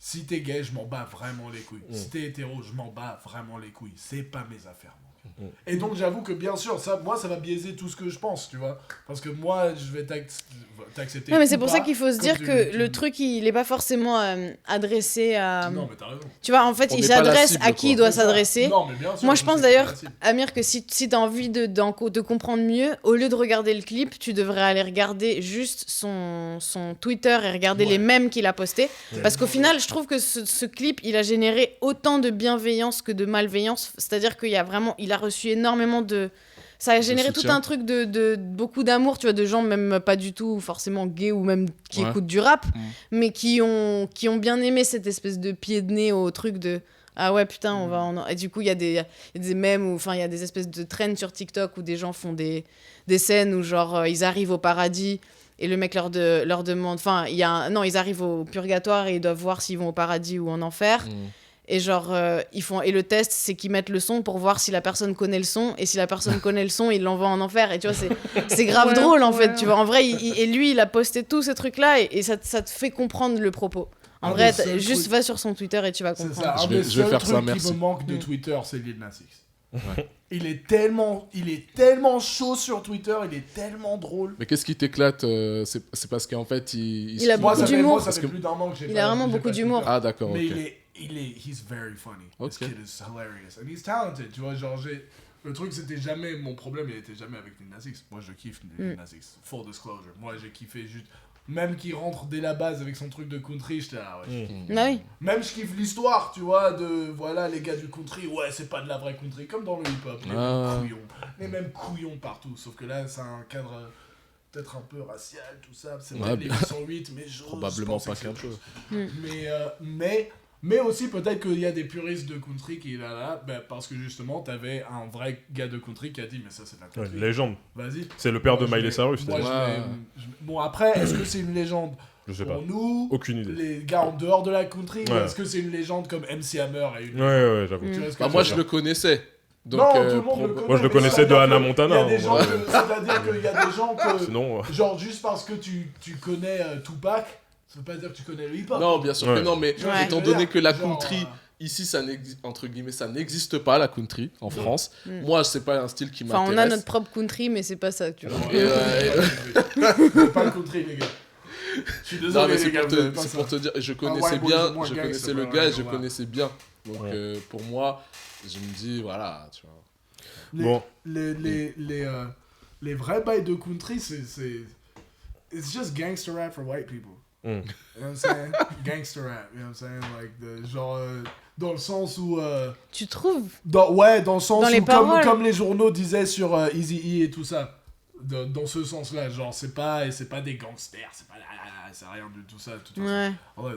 [SPEAKER 3] Si t'es gay, je m'en bats vraiment les couilles. Si t'es hétéro, je m'en bats vraiment les couilles. C'est pas mes affaires, mon gars. Et donc, j'avoue que, bien sûr, ça va biaiser tout ce que je pense, tu vois. Parce que moi, je vais t'accepter.
[SPEAKER 2] Non, mais c'est
[SPEAKER 3] ou
[SPEAKER 2] pour
[SPEAKER 3] pas,
[SPEAKER 2] ça qu'il faut se
[SPEAKER 3] comme
[SPEAKER 2] dire
[SPEAKER 3] tu-
[SPEAKER 2] que
[SPEAKER 3] tu-
[SPEAKER 2] le truc, il est pas forcément adressé à...
[SPEAKER 3] Non, mais t'as raison.
[SPEAKER 2] Tu vois, en fait,
[SPEAKER 5] On
[SPEAKER 2] il
[SPEAKER 5] n'est pas la
[SPEAKER 2] s'adresse
[SPEAKER 5] cible,
[SPEAKER 2] à qui
[SPEAKER 5] quoi.
[SPEAKER 2] il doit
[SPEAKER 3] C'est ça.
[SPEAKER 2] s'adresser.
[SPEAKER 3] Non, mais bien sûr,
[SPEAKER 2] Moi, je pense
[SPEAKER 3] sais que c'est
[SPEAKER 2] d'ailleurs,
[SPEAKER 3] la cible.
[SPEAKER 2] Amir, que si t'as envie de comprendre mieux, au lieu de regarder le clip, tu devrais aller regarder juste son Twitter et regarder
[SPEAKER 3] Ouais.
[SPEAKER 2] les mèmes qu'il a postés. Parce qu'au final, je trouve que ce clip, il a généré autant de bienveillance que de malveillance. C'est-à-dire qu'il a reçu énormément de... Ça a généré tout
[SPEAKER 5] soutien.
[SPEAKER 2] un truc de beaucoup d'amour, tu vois, de gens même pas du tout forcément gays ou même qui
[SPEAKER 5] Ouais.
[SPEAKER 2] écoutent du rap, mais qui ont bien aimé cette espèce de pied de nez au truc de ah ouais putain et du coup il y a des mèmes ou enfin il y a des espèces de trends sur TikTok où des gens font des scènes où genre ils arrivent au paradis et le mec leur demande enfin ils arrivent au purgatoire et ils doivent voir s'ils vont au paradis ou en enfer. Et genre, et le test, c'est qu'ils mettent le son pour voir si la personne connaît le son. Et si la personne connaît le son, ils l'envoient en enfer. Et tu vois, c'est grave drôle, en fait. Tu vois, en vrai, et lui, il a posté tous ces trucs-là. Et ça te fait comprendre le propos. En vrai, juste va sur son Twitter et tu vas
[SPEAKER 3] C'est
[SPEAKER 2] comprendre.
[SPEAKER 3] ça.
[SPEAKER 5] Je
[SPEAKER 3] Un
[SPEAKER 5] vais
[SPEAKER 3] des seuls
[SPEAKER 5] faire ça,
[SPEAKER 3] trucs qui
[SPEAKER 5] merci.
[SPEAKER 3] me manque de Twitter, c'est Lil Nas X. Il est tellement chaud sur Twitter, il est tellement drôle.
[SPEAKER 5] Mais qu'est-ce qui t'éclate c'est parce qu'en fait,
[SPEAKER 2] Il a
[SPEAKER 3] Moi,
[SPEAKER 2] beaucoup
[SPEAKER 3] ça
[SPEAKER 2] d'humour.
[SPEAKER 3] fait plus d'un an que j'ai
[SPEAKER 2] Il a vraiment
[SPEAKER 3] j'ai
[SPEAKER 2] beaucoup
[SPEAKER 3] pas
[SPEAKER 2] d'humour.
[SPEAKER 3] Twitter.
[SPEAKER 5] Ah, d'accord,
[SPEAKER 3] Mais
[SPEAKER 5] ok.
[SPEAKER 3] he's very funny.
[SPEAKER 5] Ok.
[SPEAKER 3] This kid is hilarious. And he's talented, tu vois, genre, le truc, c'était jamais, mon problème, il était jamais avec Lil Nas X. Moi, je kiffe Lil Nas X. Full disclosure. Moi, j'ai kiffé juste, même qu'il rentre dès la base avec son truc de country, j'étais là, ouais.
[SPEAKER 2] Ah oui.
[SPEAKER 3] Même je kiffe l'histoire, tu vois, de, voilà, les gars du country, ouais, c'est pas de la vraie country, comme dans le hip-hop, les mêmes couillons partout, sauf que là, c'est un cadre peut-être un peu racial, tout ça, c'est vrai, les 808, mais
[SPEAKER 5] probablement pas qu'un peu.
[SPEAKER 3] Mais aussi, peut-être qu'il y a des puristes de country qui, là, bah, parce que justement, t'avais un vrai gars de country qui a dit, mais ça, c'est de la country.
[SPEAKER 1] Une légende.
[SPEAKER 3] Vas-y.
[SPEAKER 1] C'est le père de Miley Cyrus.
[SPEAKER 3] Moi,
[SPEAKER 1] d'ailleurs.
[SPEAKER 3] Bon, après, est-ce que c'est une légende
[SPEAKER 1] Je sais
[SPEAKER 3] pour
[SPEAKER 1] pas.
[SPEAKER 3] nous,
[SPEAKER 1] Aucune idée.
[SPEAKER 3] les gars en dehors de la country, ou
[SPEAKER 1] Ouais.
[SPEAKER 3] est-ce que c'est une légende comme MC Hammer et une...
[SPEAKER 1] Ouais, j'avoue.
[SPEAKER 3] Tu vois ce que
[SPEAKER 5] Bah,
[SPEAKER 3] je
[SPEAKER 5] moi,
[SPEAKER 3] veux
[SPEAKER 5] je
[SPEAKER 3] dire
[SPEAKER 5] le connaissais. Donc,
[SPEAKER 3] non, tout le monde le connaît.
[SPEAKER 1] Moi, je le
[SPEAKER 3] mais
[SPEAKER 1] connaissais de
[SPEAKER 3] c'est-à-dire
[SPEAKER 1] Hannah
[SPEAKER 3] que
[SPEAKER 1] Montana,
[SPEAKER 3] il y a des
[SPEAKER 1] en
[SPEAKER 3] gens
[SPEAKER 1] vrai.
[SPEAKER 3] c'est-à-dire qu'il y a des gens que...
[SPEAKER 1] Sinon,
[SPEAKER 3] Genre, juste parce que tu connais Tupac, ça veut pas dire que tu connais le hip-hop.
[SPEAKER 5] Non, bien sûr
[SPEAKER 1] Ouais.
[SPEAKER 5] que non, mais
[SPEAKER 2] Ouais.
[SPEAKER 5] étant donné que la
[SPEAKER 3] Genre,
[SPEAKER 5] country, ici, entre guillemets, ça n'existe pas, la country, en France. Moi, c'est pas un style qui
[SPEAKER 2] Enfin,
[SPEAKER 5] m'intéresse.
[SPEAKER 2] on a notre propre country, mais c'est pas ça, tu vois.
[SPEAKER 3] Pas le country, les gars. Je suis
[SPEAKER 5] Non,
[SPEAKER 3] désolé,
[SPEAKER 5] mais
[SPEAKER 3] les
[SPEAKER 5] c'est
[SPEAKER 3] gars,
[SPEAKER 5] pour,
[SPEAKER 3] vous avez pas
[SPEAKER 5] c'est
[SPEAKER 3] ça.
[SPEAKER 5] pour te dire, je
[SPEAKER 3] ouais,
[SPEAKER 5] connaissais
[SPEAKER 3] bon,
[SPEAKER 5] bien,
[SPEAKER 3] moins
[SPEAKER 5] je
[SPEAKER 3] gangster,
[SPEAKER 5] connaissais le
[SPEAKER 3] ouais,
[SPEAKER 5] gars et
[SPEAKER 3] ouais,
[SPEAKER 5] je
[SPEAKER 3] ouais.
[SPEAKER 5] connaissais bien. Donc,
[SPEAKER 1] Ouais.
[SPEAKER 5] pour moi, je me dis, voilà, tu vois.
[SPEAKER 1] Bon.
[SPEAKER 3] Les vrais bails de country, c'est... It's just gangster rap for white people.
[SPEAKER 1] Mm.
[SPEAKER 3] You know what I'm saying? Gangster rap, you know what I'm saying? Like, genre, dans le sens où...
[SPEAKER 2] Tu trouves
[SPEAKER 3] dans le sens
[SPEAKER 2] Dans les
[SPEAKER 3] où,
[SPEAKER 2] paroles.
[SPEAKER 3] comme les journaux disaient sur Eazy-E et tout ça. Dans ce sens-là, genre, c'est pas des gangsters, c'est rien de tout ça, de toute façon.
[SPEAKER 2] Ouais.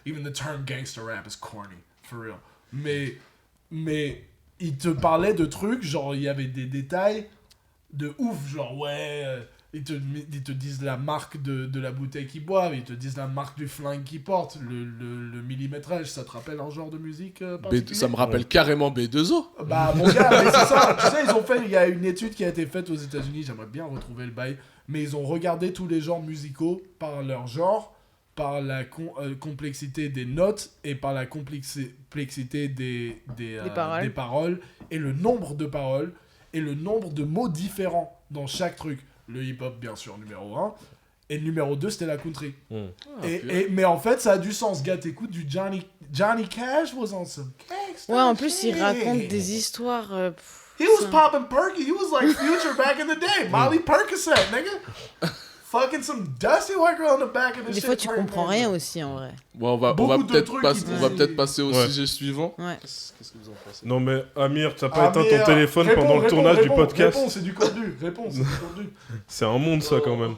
[SPEAKER 3] Even the term gangster rap is corny, for real. Mais il te parlait de trucs, genre, il y avait des détails de ouf, genre, ouais, ils te disent la marque de la bouteille qu'ils boivent, ils te disent la marque du flingue qu'ils portent, le millimétrage, ça te rappelle un genre de musique particulier?
[SPEAKER 5] Ça me rappelle carrément B2O.
[SPEAKER 3] Bah mon gars, mais c'est ça, tu sais, il y a une étude qui a été faite aux États-Unis, j'aimerais bien retrouver le bail, mais ils ont regardé tous les genres musicaux par leur genre, par la complexité des notes et par la complexité des paroles, et le nombre de paroles, et le nombre de mots différents dans chaque truc. Le hip-hop, bien sûr, numéro 1, et le numéro 2, c'était la country. Mais en fait, ça a du sens. Gars, t'écoutes du Johnny Cash was on some gangsta
[SPEAKER 2] Ouais, en plus, il
[SPEAKER 3] shit.
[SPEAKER 2] raconte des histoires.
[SPEAKER 3] He was popping perky. He was like Future back in the day. Molly Percocet, nigga. Fucking some dusty white girl in the back of the
[SPEAKER 2] Des
[SPEAKER 3] shit.
[SPEAKER 2] fois, tu
[SPEAKER 3] praying
[SPEAKER 2] comprends
[SPEAKER 3] man's.
[SPEAKER 2] rien aussi, en vrai.
[SPEAKER 5] Bon, on va
[SPEAKER 3] Beaucoup de
[SPEAKER 5] peut-être
[SPEAKER 3] trucs
[SPEAKER 5] passer,
[SPEAKER 3] qui
[SPEAKER 5] on va
[SPEAKER 3] disent-
[SPEAKER 5] peut-être passer au
[SPEAKER 1] Ouais.
[SPEAKER 5] sujet suivant.
[SPEAKER 2] Ouais.
[SPEAKER 5] Qu'est-ce que vous en pensez?
[SPEAKER 1] Non, mais Amir, t'as pas éteint
[SPEAKER 3] mais,
[SPEAKER 1] ton téléphone
[SPEAKER 3] réponds,
[SPEAKER 1] pendant le
[SPEAKER 3] réponds,
[SPEAKER 1] tournage du
[SPEAKER 3] réponds,
[SPEAKER 1] podcast.
[SPEAKER 3] Réponds, c'est du contenu. Réponds, c'est du contenu.
[SPEAKER 1] C'est un monde, ça, quand même.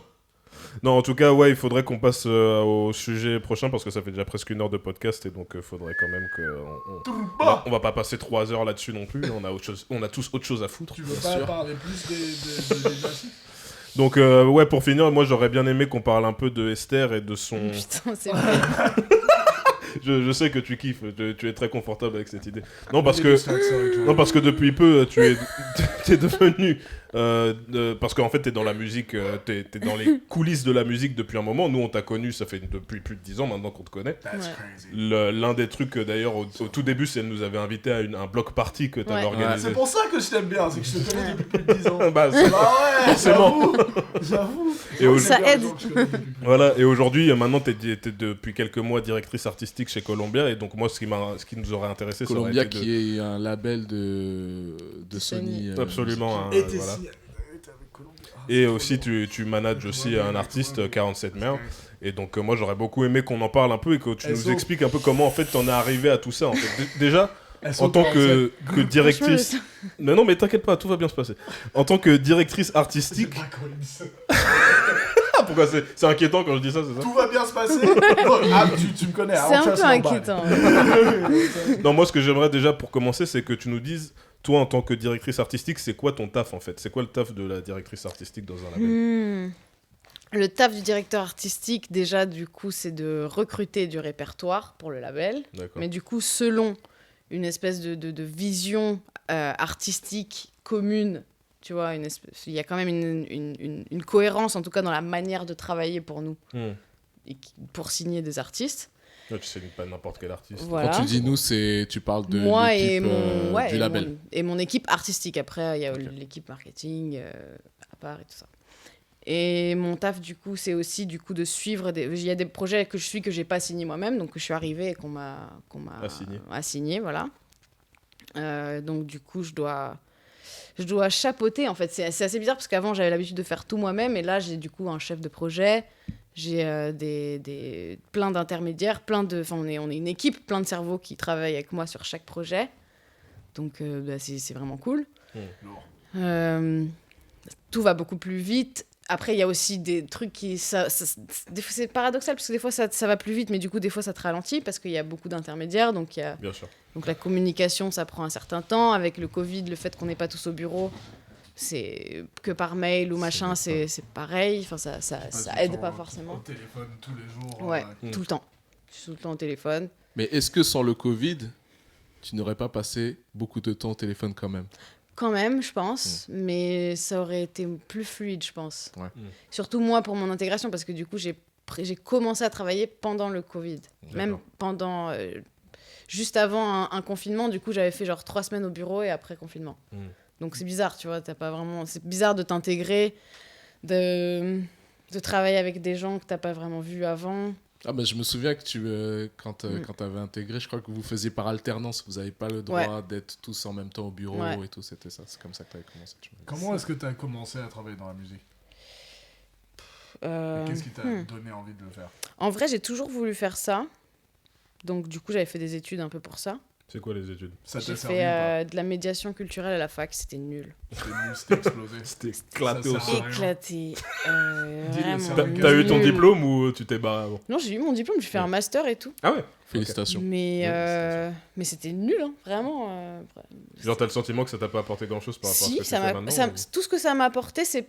[SPEAKER 1] Non, en tout cas, ouais, il faudrait qu'on passe au sujet prochain parce que ça fait déjà presque 1 heure de podcast et donc il faudrait quand même que. On va pas passer 3 heures là-dessus non plus. On a tous autre chose à foutre.
[SPEAKER 3] Tu veux
[SPEAKER 5] Bien
[SPEAKER 3] pas
[SPEAKER 5] sûr.
[SPEAKER 3] parler plus des assis?
[SPEAKER 1] Donc, ouais, pour finir, moi j'aurais bien aimé qu'on parle un peu de Esther et de son.
[SPEAKER 2] Putain, c'est vrai.
[SPEAKER 1] Je sais que tu kiffes, tu es très confortable avec cette idée. Non, parce que depuis peu, tu es devenu. Parce qu'en fait, t'es dans la musique, t'es dans les coulisses de la musique depuis un moment. Nous, on t'a connu, ça fait depuis plus de 10 ans maintenant qu'on te connaît.
[SPEAKER 3] That's
[SPEAKER 2] Ouais.
[SPEAKER 3] crazy.
[SPEAKER 1] L'un des trucs, d'ailleurs, au tout début, c'est qu'elle nous avait invité à un block party que t'avais
[SPEAKER 2] Ouais.
[SPEAKER 1] organisé.
[SPEAKER 3] C'est pour ça que je t'aime bien, c'est que je te connais depuis plus de 10 ans.
[SPEAKER 1] Bah,
[SPEAKER 3] Bah ouais,
[SPEAKER 1] Forcément.
[SPEAKER 3] j'avoue.
[SPEAKER 1] Et au-
[SPEAKER 2] Ça aide.
[SPEAKER 1] Voilà, et aujourd'hui, maintenant, t'es depuis quelques mois directrice artistique chez Columbia, et donc moi, ce qui nous aurait intéressé, ça aurait
[SPEAKER 5] Columbia
[SPEAKER 1] été
[SPEAKER 5] qui est un label de Sony.
[SPEAKER 1] Absolument.
[SPEAKER 3] Et t'es
[SPEAKER 1] Voilà.
[SPEAKER 3] signé- t'es avec Columbia. Ah,
[SPEAKER 1] Et
[SPEAKER 3] c'est
[SPEAKER 1] aussi,
[SPEAKER 3] trop drôle.
[SPEAKER 1] tu manages aussi un artiste, 47 Mers.
[SPEAKER 3] Ouais.
[SPEAKER 1] Et donc, moi, j'aurais beaucoup aimé qu'on en parle un peu et que tu nous
[SPEAKER 3] SO.
[SPEAKER 1] expliques un peu comment, en fait, t'en es arrivé à tout ça, en fait. Déjà,
[SPEAKER 3] Elles sont
[SPEAKER 1] en tant que
[SPEAKER 2] Franchement,
[SPEAKER 1] directrice... Non, mais t'inquiète pas, tout va bien se passer. En tant que directrice
[SPEAKER 3] C'est
[SPEAKER 1] artistique...
[SPEAKER 3] pas quand il dit ça.
[SPEAKER 1] Ah, pourquoi c'est inquiétant quand je dis ça, c'est ça?
[SPEAKER 3] Tout va bien se passer. Ah, tu me connais.
[SPEAKER 2] C'est un peu inquiétant.
[SPEAKER 1] Non, moi, ce que j'aimerais déjà pour commencer, c'est que tu nous dises, toi, en tant que directrice artistique, c'est quoi ton taf, en fait? C'est quoi le taf de la directrice artistique dans un label?
[SPEAKER 2] Le taf du directeur artistique, déjà, du coup, c'est de recruter du répertoire pour le label.
[SPEAKER 1] D'accord.
[SPEAKER 2] Mais du coup, selon une espèce de vision artistique commune, tu vois, il y a quand même une cohérence, en tout cas, dans la manière de travailler pour nous,
[SPEAKER 1] Hmm.
[SPEAKER 2] pour signer des artistes.
[SPEAKER 1] Ouais, tu sais pas n'importe quel artiste.
[SPEAKER 2] Voilà.
[SPEAKER 5] Quand tu dis nous, tu parles de
[SPEAKER 2] Moi et
[SPEAKER 5] l'équipe du
[SPEAKER 2] et
[SPEAKER 5] label.
[SPEAKER 2] et mon équipe artistique. Après, il y a l'équipe marketing à part et tout ça. Et mon taf, du coup, c'est aussi du coup de suivre il y a des projets que je suis que j'ai pas signés moi-même, donc que je suis arrivée et qu'on m'a assigné, voilà. Donc du coup, je dois chapeauter, en fait. C'est assez bizarre parce qu'avant, j'avais l'habitude de faire tout moi-même, et là, j'ai du coup un chef de projet, j'ai plein d'intermédiaires, on est une équipe, plein de cerveaux qui travaillent avec moi sur chaque projet. Donc c'est vraiment cool. Tout va beaucoup plus vite. Après, il y a aussi des trucs des fois, c'est paradoxal parce que des fois ça va plus vite, mais du coup des fois ça te ralentit parce qu'il y a beaucoup d'intermédiaires, donc
[SPEAKER 1] Bien sûr.
[SPEAKER 2] donc la communication, ça prend un certain temps. Avec le Covid, le fait qu'on n'est pas tous au bureau, c'est que par mail ou machin, c'est pareil. Enfin, ça aide pas forcément.
[SPEAKER 3] Au téléphone tous les jours.
[SPEAKER 2] Ouais, tout le temps. Je suis tout le temps au téléphone.
[SPEAKER 5] Mais est-ce que sans le Covid, tu n'aurais pas passé beaucoup de temps au téléphone quand même?
[SPEAKER 2] Quand même, je pense, mais ça aurait été plus fluide, je pense.
[SPEAKER 5] Ouais.
[SPEAKER 2] Surtout moi pour mon intégration, parce que du coup, j'ai commencé à travailler pendant le Covid. Même pendant... juste avant un confinement, du coup, j'avais fait genre 3 semaines au bureau et après confinement. Donc c'est bizarre, tu vois, t'as pas vraiment... C'est bizarre de t'intégrer, de travailler avec des gens que t'as pas vraiment vus avant.
[SPEAKER 5] Ah bah je me souviens que quand tu avais intégré, je crois que vous faisiez par alternance, vous n'avez pas le droit d'être tous en même temps au bureau et tout, c'était ça, c'est comme ça que tu avais commencé.
[SPEAKER 3] Comment est-ce que tu as commencé à travailler dans la musique? Qu'est-ce qui t'a donné envie de le faire?
[SPEAKER 2] En vrai, j'ai toujours voulu faire ça. Donc du coup, j'avais fait des études un peu pour ça.
[SPEAKER 1] C'est quoi les études?
[SPEAKER 3] Ça t'a
[SPEAKER 2] J'ai
[SPEAKER 3] servi
[SPEAKER 2] fait de la médiation culturelle à la fac, c'était nul.
[SPEAKER 3] C'était nul, c'était explosé.
[SPEAKER 1] C'était éclaté au
[SPEAKER 3] Ça
[SPEAKER 1] sol.
[SPEAKER 3] sert à rien.
[SPEAKER 2] Éclaté. Vraiment
[SPEAKER 1] T'as eu ton
[SPEAKER 2] nul.
[SPEAKER 1] diplôme ou tu t'es barré avant?
[SPEAKER 2] Non, j'ai eu mon diplôme, j'ai fait un master et tout.
[SPEAKER 1] Ah ouais?
[SPEAKER 5] Félicitations.
[SPEAKER 2] Mais c'était nul, hein, vraiment.
[SPEAKER 1] Genre t'as le sentiment que ça t'a pas apporté grand chose par rapport à ce
[SPEAKER 2] Si,
[SPEAKER 1] que tu fais maintenant?
[SPEAKER 2] tout ce que ça m'a apporté, c'est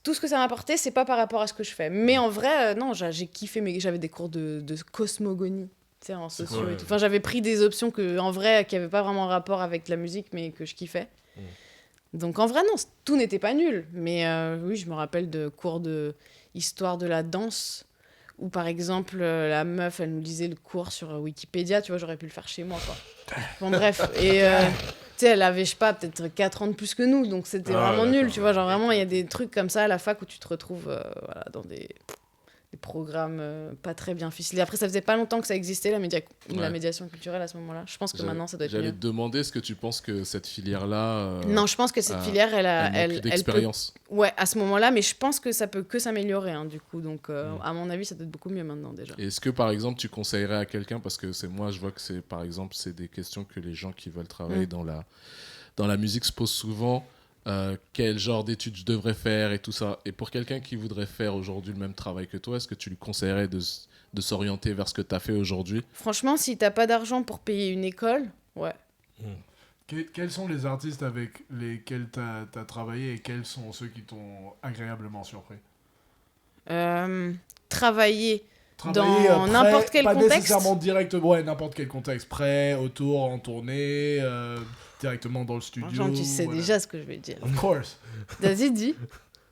[SPEAKER 2] tout ce que ça m'a apporté, c'est pas par rapport à ce que je fais. Mais en vrai, non, j'ai kiffé, mais j'avais des cours de cosmogonie, tu sais, en sociaux
[SPEAKER 1] Ouais.
[SPEAKER 2] et tout. Enfin, j'avais pris des options en vrai qui avaient pas vraiment rapport avec la musique, mais que je kiffais. Donc en vrai, non, tout n'était pas nul. Mais oui, je me rappelle de cours de histoire de la danse, où par exemple, la meuf, elle nous lisait le cours sur Wikipédia, tu vois, j'aurais pu le faire chez moi, quoi. Bon, bref. Et tu sais, elle avait, je sais pas, peut-être 4 ans de plus que nous, donc c'était vraiment nul, tu vois. Genre vraiment, il y a des trucs comme ça à la fac où tu te retrouves voilà, dans des programmes pas très bien ficelés. Après, ça faisait pas longtemps que ça existait, la médiation culturelle à ce moment-là. Je pense que maintenant, ça doit être
[SPEAKER 5] J'allais
[SPEAKER 2] mieux.
[SPEAKER 5] te demander, est-ce que tu penses que cette filière-là...
[SPEAKER 2] Non, je pense que cette filière,
[SPEAKER 5] elle manque d'expérience.
[SPEAKER 2] Ouais, à ce moment-là, mais je pense que ça peut que s'améliorer, hein, du coup. Donc, à mon avis, ça doit être beaucoup mieux maintenant, déjà.
[SPEAKER 5] Et est-ce que, par exemple, tu conseillerais à quelqu'un, parce que moi, je vois que c'est, par exemple, c'est des questions que les gens qui veulent travailler dans la musique se posent souvent, quel genre d'études je devrais faire et tout ça. Et pour quelqu'un qui voudrait faire aujourd'hui le même travail que toi, est-ce que tu lui conseillerais de s'orienter vers ce que tu as fait aujourd'hui?
[SPEAKER 2] Franchement, si t'as pas d'argent pour payer une école, ouais.
[SPEAKER 3] Quels sont les artistes avec lesquels tu as travaillé et quels sont ceux qui t'ont agréablement surpris?
[SPEAKER 2] Travailler dans n'importe quel
[SPEAKER 3] pas
[SPEAKER 2] contexte.
[SPEAKER 3] Nécessairement direct, ouais, n'importe quel contexte. Prêt, autour, en tournée, directement dans le studio.
[SPEAKER 2] Genre, tu sais
[SPEAKER 3] voilà.
[SPEAKER 2] déjà ce que je vais dire.
[SPEAKER 3] Of course.
[SPEAKER 2] Vas-y, dis.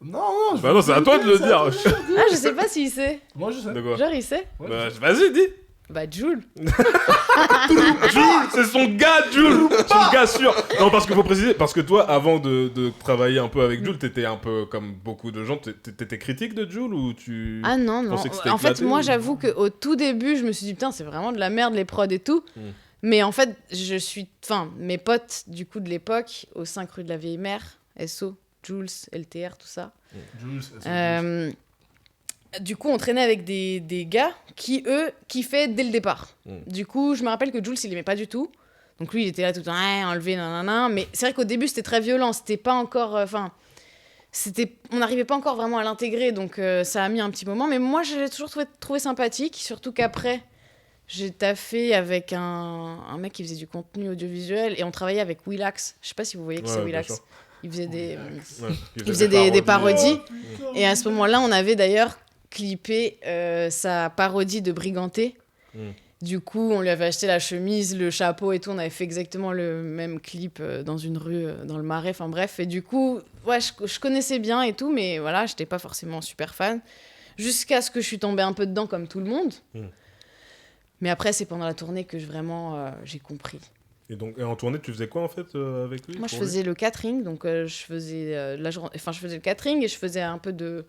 [SPEAKER 3] Non,
[SPEAKER 1] Bah non, c'est à toi de le dire.
[SPEAKER 2] Ah, je sais pas s'il sait.
[SPEAKER 3] Moi, je sais.
[SPEAKER 1] De quoi?
[SPEAKER 2] Genre, il sait.
[SPEAKER 3] Ouais,
[SPEAKER 1] Bah, vas-y, dis.
[SPEAKER 2] Bah, Jul.
[SPEAKER 1] Jules, c'est son gars, Jules. Son gars sûr. Non, parce qu'il faut préciser, parce que toi, avant de travailler un peu avec Jules, t'étais un peu comme beaucoup de gens. T'étais critique de Jules ou tu...
[SPEAKER 2] Ah non, non.
[SPEAKER 1] pensais que c'était
[SPEAKER 2] En fait,
[SPEAKER 1] éclaté,
[SPEAKER 2] moi,
[SPEAKER 1] ou-
[SPEAKER 2] j'avoue qu'au tout début, je me suis dit, putain, c'est vraiment de la merde, les prods et tout. Mais en fait, mes potes, du coup, de l'époque, au 5 rue de la Vieille Mère, SO, Jules, LTR, tout ça.
[SPEAKER 3] Jules,
[SPEAKER 2] Du coup, on traînait avec des gars qui, eux, kiffaient dès le départ. Du coup, je me rappelle que Jules, il aimait pas du tout. Donc lui, il était là tout le temps, enlevé, nanana. Mais c'est vrai qu'au début, c'était très violent. C'était pas encore... on n'arrivait pas encore vraiment à l'intégrer. Donc ça a mis un petit moment. Mais moi, je l'ai toujours trouvé sympathique. Surtout qu'après, j'ai taffé avec un mec qui faisait du contenu audiovisuel. Et on travaillait avec Willax. Je sais pas si vous voyez qui c'est
[SPEAKER 1] bien
[SPEAKER 2] Willax.
[SPEAKER 1] sûr.
[SPEAKER 2] Il faisait
[SPEAKER 1] Il
[SPEAKER 2] faisait des parodies. Et à ce moment-là, on avait d'ailleurs clippé sa parodie de Briganté. Du coup, on lui avait acheté la chemise, le chapeau et tout. On avait fait exactement le même clip dans une rue, dans le Marais. Enfin bref. Et du coup, ouais, je connaissais bien et tout, mais voilà, j'étais pas forcément super fan. Jusqu'à ce que je suis tombée un peu dedans comme tout le monde. Mais après, c'est pendant la tournée que j'ai compris.
[SPEAKER 1] Et donc, en tournée, tu faisais quoi en fait avec lui?
[SPEAKER 2] Moi, je faisais le catering, donc je faisais je faisais le catering et je faisais un peu de.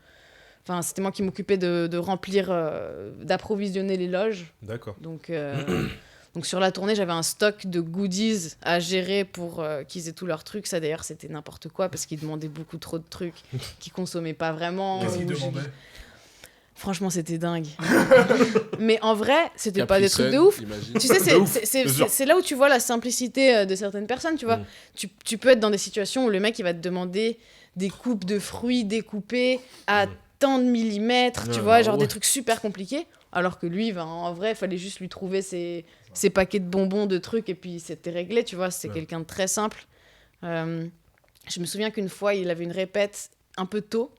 [SPEAKER 2] Enfin, c'était moi qui m'occupais de remplir, d'approvisionner les loges.
[SPEAKER 1] D'accord.
[SPEAKER 2] Donc sur la tournée, j'avais un stock de goodies à gérer pour qu'ils aient tous leurs trucs. Ça, d'ailleurs, c'était n'importe quoi parce qu'ils demandaient beaucoup trop de trucs qu'ils consommaient pas vraiment.
[SPEAKER 3] Qu'est-ce qu'ils demandaient?
[SPEAKER 2] Franchement, c'était dingue. Mais en vrai, c'était pas des trucs de ouf.
[SPEAKER 5] Imagine.
[SPEAKER 2] Tu sais,
[SPEAKER 1] De ouf,
[SPEAKER 2] c'est là où tu vois la simplicité de certaines personnes, tu vois. Tu peux être dans des situations où le mec, il va te demander des coupes de fruits découpées à tant de millimètres, tu vois, genre des trucs super compliqués. Alors que lui, en vrai, il fallait juste lui trouver ses paquets de bonbons, de trucs, et puis c'était réglé, tu vois. C'est quelqu'un de très simple. Je me souviens qu'une fois, il avait une répète un peu tôt.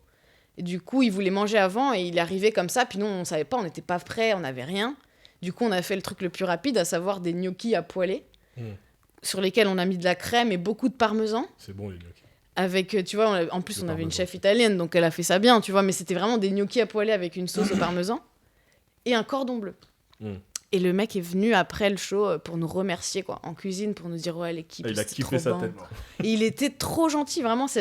[SPEAKER 2] Et du coup, il voulait manger avant et il est arrivé comme ça. Puis nous, on savait pas, on n'était pas prêts, on n'avait rien. Du coup, on a fait le truc le plus rapide, à savoir des gnocchis à poêler, sur lesquels on a mis de la crème et beaucoup de parmesan.
[SPEAKER 1] C'est bon, les gnocchis.
[SPEAKER 2] Avec, tu vois, en plus,
[SPEAKER 1] Le
[SPEAKER 2] on avait une
[SPEAKER 1] parmesan.
[SPEAKER 2] chef italienne, donc elle a fait ça bien, tu vois. Mais c'était vraiment des gnocchis à poêler avec une sauce au parmesan et un cordon bleu. Et le mec est venu après le show pour nous remercier, quoi, en cuisine, pour nous dire ouais, l'équipe,
[SPEAKER 1] Il a
[SPEAKER 2] c'était
[SPEAKER 1] kiffé
[SPEAKER 2] trop
[SPEAKER 1] sa
[SPEAKER 2] bon.
[SPEAKER 1] tête.
[SPEAKER 2] Et il était trop gentil, vraiment. Tu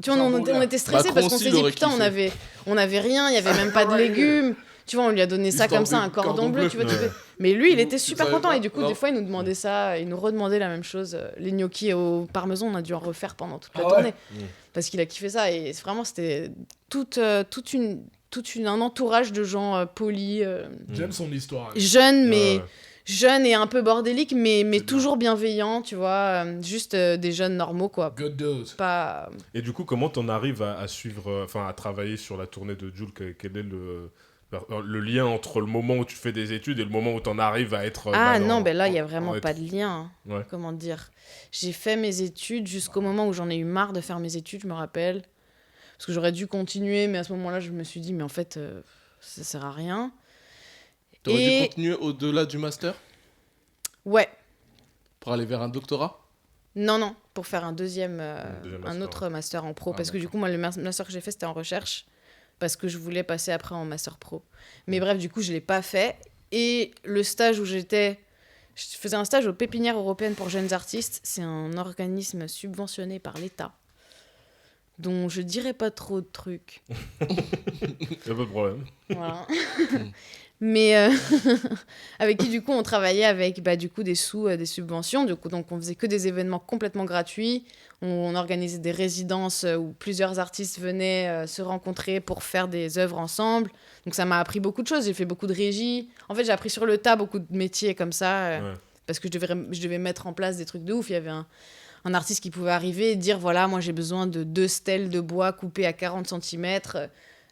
[SPEAKER 2] vois, on était stressés
[SPEAKER 5] Macron
[SPEAKER 2] parce qu'on
[SPEAKER 5] aussi
[SPEAKER 2] s'est dit
[SPEAKER 5] l'aurait
[SPEAKER 2] putain,
[SPEAKER 5] kiffé.
[SPEAKER 2] on avait rien, il y avait même pas de légumes. Tu vois, on lui a donné ça
[SPEAKER 5] Histoire
[SPEAKER 2] comme ça,
[SPEAKER 5] de
[SPEAKER 2] un cordon
[SPEAKER 5] cordon
[SPEAKER 2] bleu,
[SPEAKER 5] bleu.
[SPEAKER 2] tu vois.
[SPEAKER 1] Ouais.
[SPEAKER 2] Mais lui, il était
[SPEAKER 5] Tu
[SPEAKER 2] super
[SPEAKER 5] savais
[SPEAKER 2] content
[SPEAKER 5] pas?
[SPEAKER 2] et du coup,
[SPEAKER 5] Non.
[SPEAKER 2] des fois, il nous demandait ça, il nous redemandait la même chose. Les gnocchis au parmesan, on a dû en refaire pendant toute la
[SPEAKER 3] Ah ouais
[SPEAKER 2] tournée parce qu'il a kiffé ça et vraiment, c'était un entourage de gens polis,
[SPEAKER 3] J'aime son histoire.
[SPEAKER 2] jeunes, mais
[SPEAKER 1] Ouais.
[SPEAKER 2] jeunes et un peu bordéliques, mais
[SPEAKER 3] C'est
[SPEAKER 2] toujours bienveillants, tu vois. Juste des jeunes normaux, quoi.
[SPEAKER 3] Good dose.
[SPEAKER 2] Pas.
[SPEAKER 1] Et du coup, comment t'en arrives à suivre, enfin à travailler sur la tournée de Jul? Quel est le lien entre le moment où tu fais des études et le moment où t'en arrives à être...
[SPEAKER 2] Là, il y a vraiment
[SPEAKER 1] en
[SPEAKER 2] pas de lien.
[SPEAKER 1] Ouais.
[SPEAKER 2] Comment dire? J'ai fait mes études jusqu'au moment où j'en ai eu marre de faire mes études, je me rappelle. Parce que j'aurais dû continuer, mais à ce moment-là, je me suis dit, mais en fait, ça sert à rien.
[SPEAKER 5] T'aurais dû continuer au-delà du master
[SPEAKER 2] Ouais.
[SPEAKER 5] pour aller vers un doctorat?
[SPEAKER 2] Non, pour faire un deuxième
[SPEAKER 1] deuxième
[SPEAKER 2] un
[SPEAKER 1] master,
[SPEAKER 2] autre master en pro.
[SPEAKER 5] Ah,
[SPEAKER 2] Parce que du coup, moi, le master que j'ai fait, c'était en recherche. Parce que je voulais passer après en master pro. Mais bref, du coup, je ne l'ai pas fait. Et le stage où j'étais... Je faisais un stage aux Pépinières européennes pour jeunes artistes. C'est un organisme subventionné par l'État, dont je dirais pas trop de trucs.
[SPEAKER 1] Y a pas de problème.
[SPEAKER 2] Voilà. Mais avec qui, du coup, on travaillait avec du coup, des sous, des subventions. Du coup, donc, on faisait que des événements complètement gratuits. On organisait des résidences où plusieurs artistes venaient se rencontrer pour faire des œuvres ensemble. Donc, ça m'a appris beaucoup de choses. J'ai fait beaucoup de régie. En fait, j'ai appris sur le tas beaucoup de métiers comme ça. Parce que je devais mettre en place des trucs de ouf. Il y avait un artiste qui pouvait arriver et dire, voilà, moi, j'ai besoin de 2 stèles de bois coupées à 40 cm.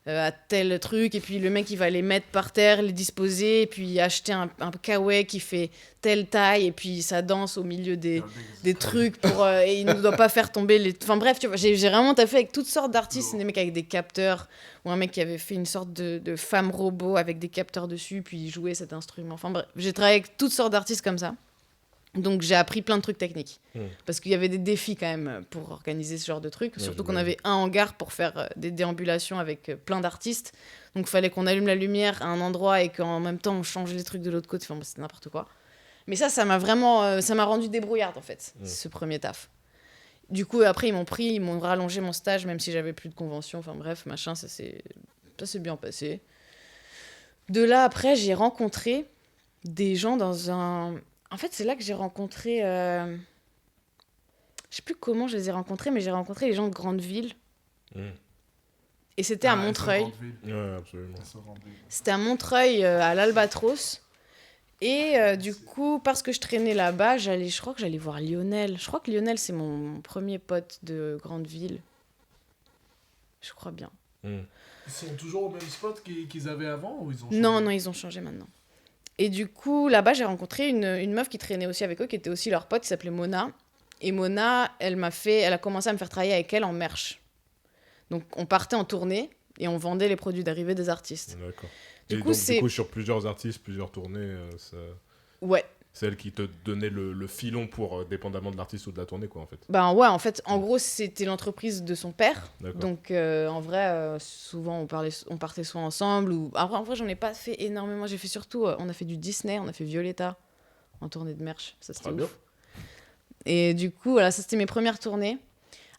[SPEAKER 2] À tel truc, et puis le mec il va les mettre par terre, les disposer, et puis acheter un kawaii qui fait telle taille, et puis ça danse au milieu des trucs pour, et il ne doit pas faire tomber les... Enfin bref, tu vois, j'ai vraiment taffé avec toutes sortes d'artistes, des mecs avec des capteurs, ou un mec qui avait fait une sorte de femme robot avec des capteurs dessus, puis il jouait cet instrument. Enfin bref, j'ai travaillé avec toutes sortes d'artistes comme ça. Donc j'ai appris plein de trucs techniques. Parce qu'il y avait des défis quand même pour organiser ce genre de trucs. Surtout qu'on avait un hangar pour faire des déambulations avec plein d'artistes. Donc il fallait qu'on allume la lumière à un endroit et qu'en même temps on change les trucs de l'autre côté. Enfin, c'était n'importe quoi. Mais ça m'a vraiment... ça m'a rendu débrouillarde en fait, ce premier taf. Du coup, après ils m'ont rallongé mon stage même si j'avais plus de convention. Enfin bref, machin, ça s'est bien passé. De là, après, j'ai rencontré des gens dans un... En fait, c'est là que j'ai rencontré... Je sais plus comment je les ai rencontrés, mais j'ai rencontré les gens de grande ville. Et c'était à Montreuil.
[SPEAKER 1] Ouais, absolument.
[SPEAKER 2] C'était à Montreuil, à l'Albatros. Et du coup, parce que je traînais là-bas, je crois que j'allais voir Lionel. Je crois que Lionel, c'est mon premier pote de grande ville. Je crois bien.
[SPEAKER 3] Ils sont toujours au même spot qu'ils avaient avant ou ils ont changé?
[SPEAKER 2] Non, ils ont changé maintenant. Et du coup, là-bas, j'ai rencontré une meuf qui traînait aussi avec eux, qui était aussi leur pote, qui s'appelait Mona. Et Mona, elle a commencé à me faire travailler avec elle en merch. Donc, on partait en tournée et on vendait les produits d'arrivée des artistes.
[SPEAKER 1] D'accord.
[SPEAKER 2] Du
[SPEAKER 1] Et
[SPEAKER 2] coup,
[SPEAKER 1] donc, du coup, sur plusieurs artistes, plusieurs tournées, ça...
[SPEAKER 2] Ouais.
[SPEAKER 1] C'est elle qui te donnait le filon pour, dépendamment de l'artiste ou de la tournée, quoi, en fait.
[SPEAKER 2] Ben ouais, en fait, en gros, c'était l'entreprise de son père.
[SPEAKER 1] D'accord.
[SPEAKER 2] Donc, en vrai, souvent, on partait soit ensemble. Ou... En vrai, j'en ai pas fait énormément. J'ai fait surtout... on a fait du Disney, on a fait Violetta en tournée de merch. Ça, c'était
[SPEAKER 1] Très bien.
[SPEAKER 2] ouf. Et du coup, voilà, ça, c'était mes premières tournées.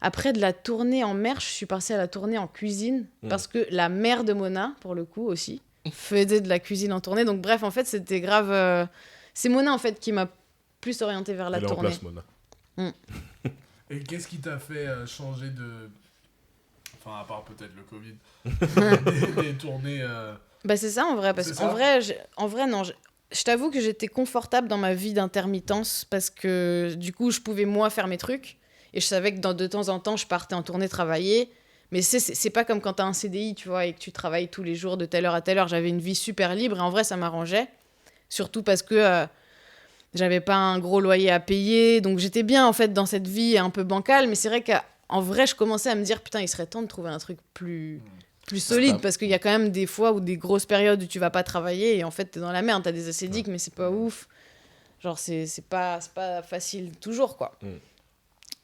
[SPEAKER 2] Après, de la tournée en merch, je suis passée à la tournée en cuisine. Parce que la mère de Mona, pour le coup, aussi, faisait de la cuisine en tournée. Donc, bref, en fait, c'était grave... C'est Mona, en fait, qui m'a plus orientée vers la
[SPEAKER 1] Elle est en
[SPEAKER 2] tournée.
[SPEAKER 1] place, Mona.
[SPEAKER 3] Et qu'est-ce qui t'a fait changer de. Enfin, à part peut-être le Covid. des tournées.
[SPEAKER 2] Bah c'est ça en vrai, parce
[SPEAKER 3] C'est
[SPEAKER 2] qu'en
[SPEAKER 3] ça
[SPEAKER 2] vrai, non, je t'avoue que j'étais confortable dans ma vie d'intermittence parce que du coup je pouvais moi faire mes trucs et je savais que de temps en temps je partais en tournée travailler, mais c'est pas comme quand t'as un CDI, tu vois, et que tu travailles tous les jours de telle heure à telle heure. J'avais une vie super libre et en vrai ça m'arrangeait, surtout parce que j'avais pas un gros loyer à payer, donc j'étais bien en fait dans cette vie un peu bancale, mais c'est vrai qu'en vrai je commençais à me dire putain il serait temps de trouver un truc plus solide, parce qu'il y a quand même des fois ou des grosses périodes où tu vas pas travailler et en fait t'es dans la merde, t'as des acédiques mais c'est pas ouf, genre c'est pas facile toujours quoi.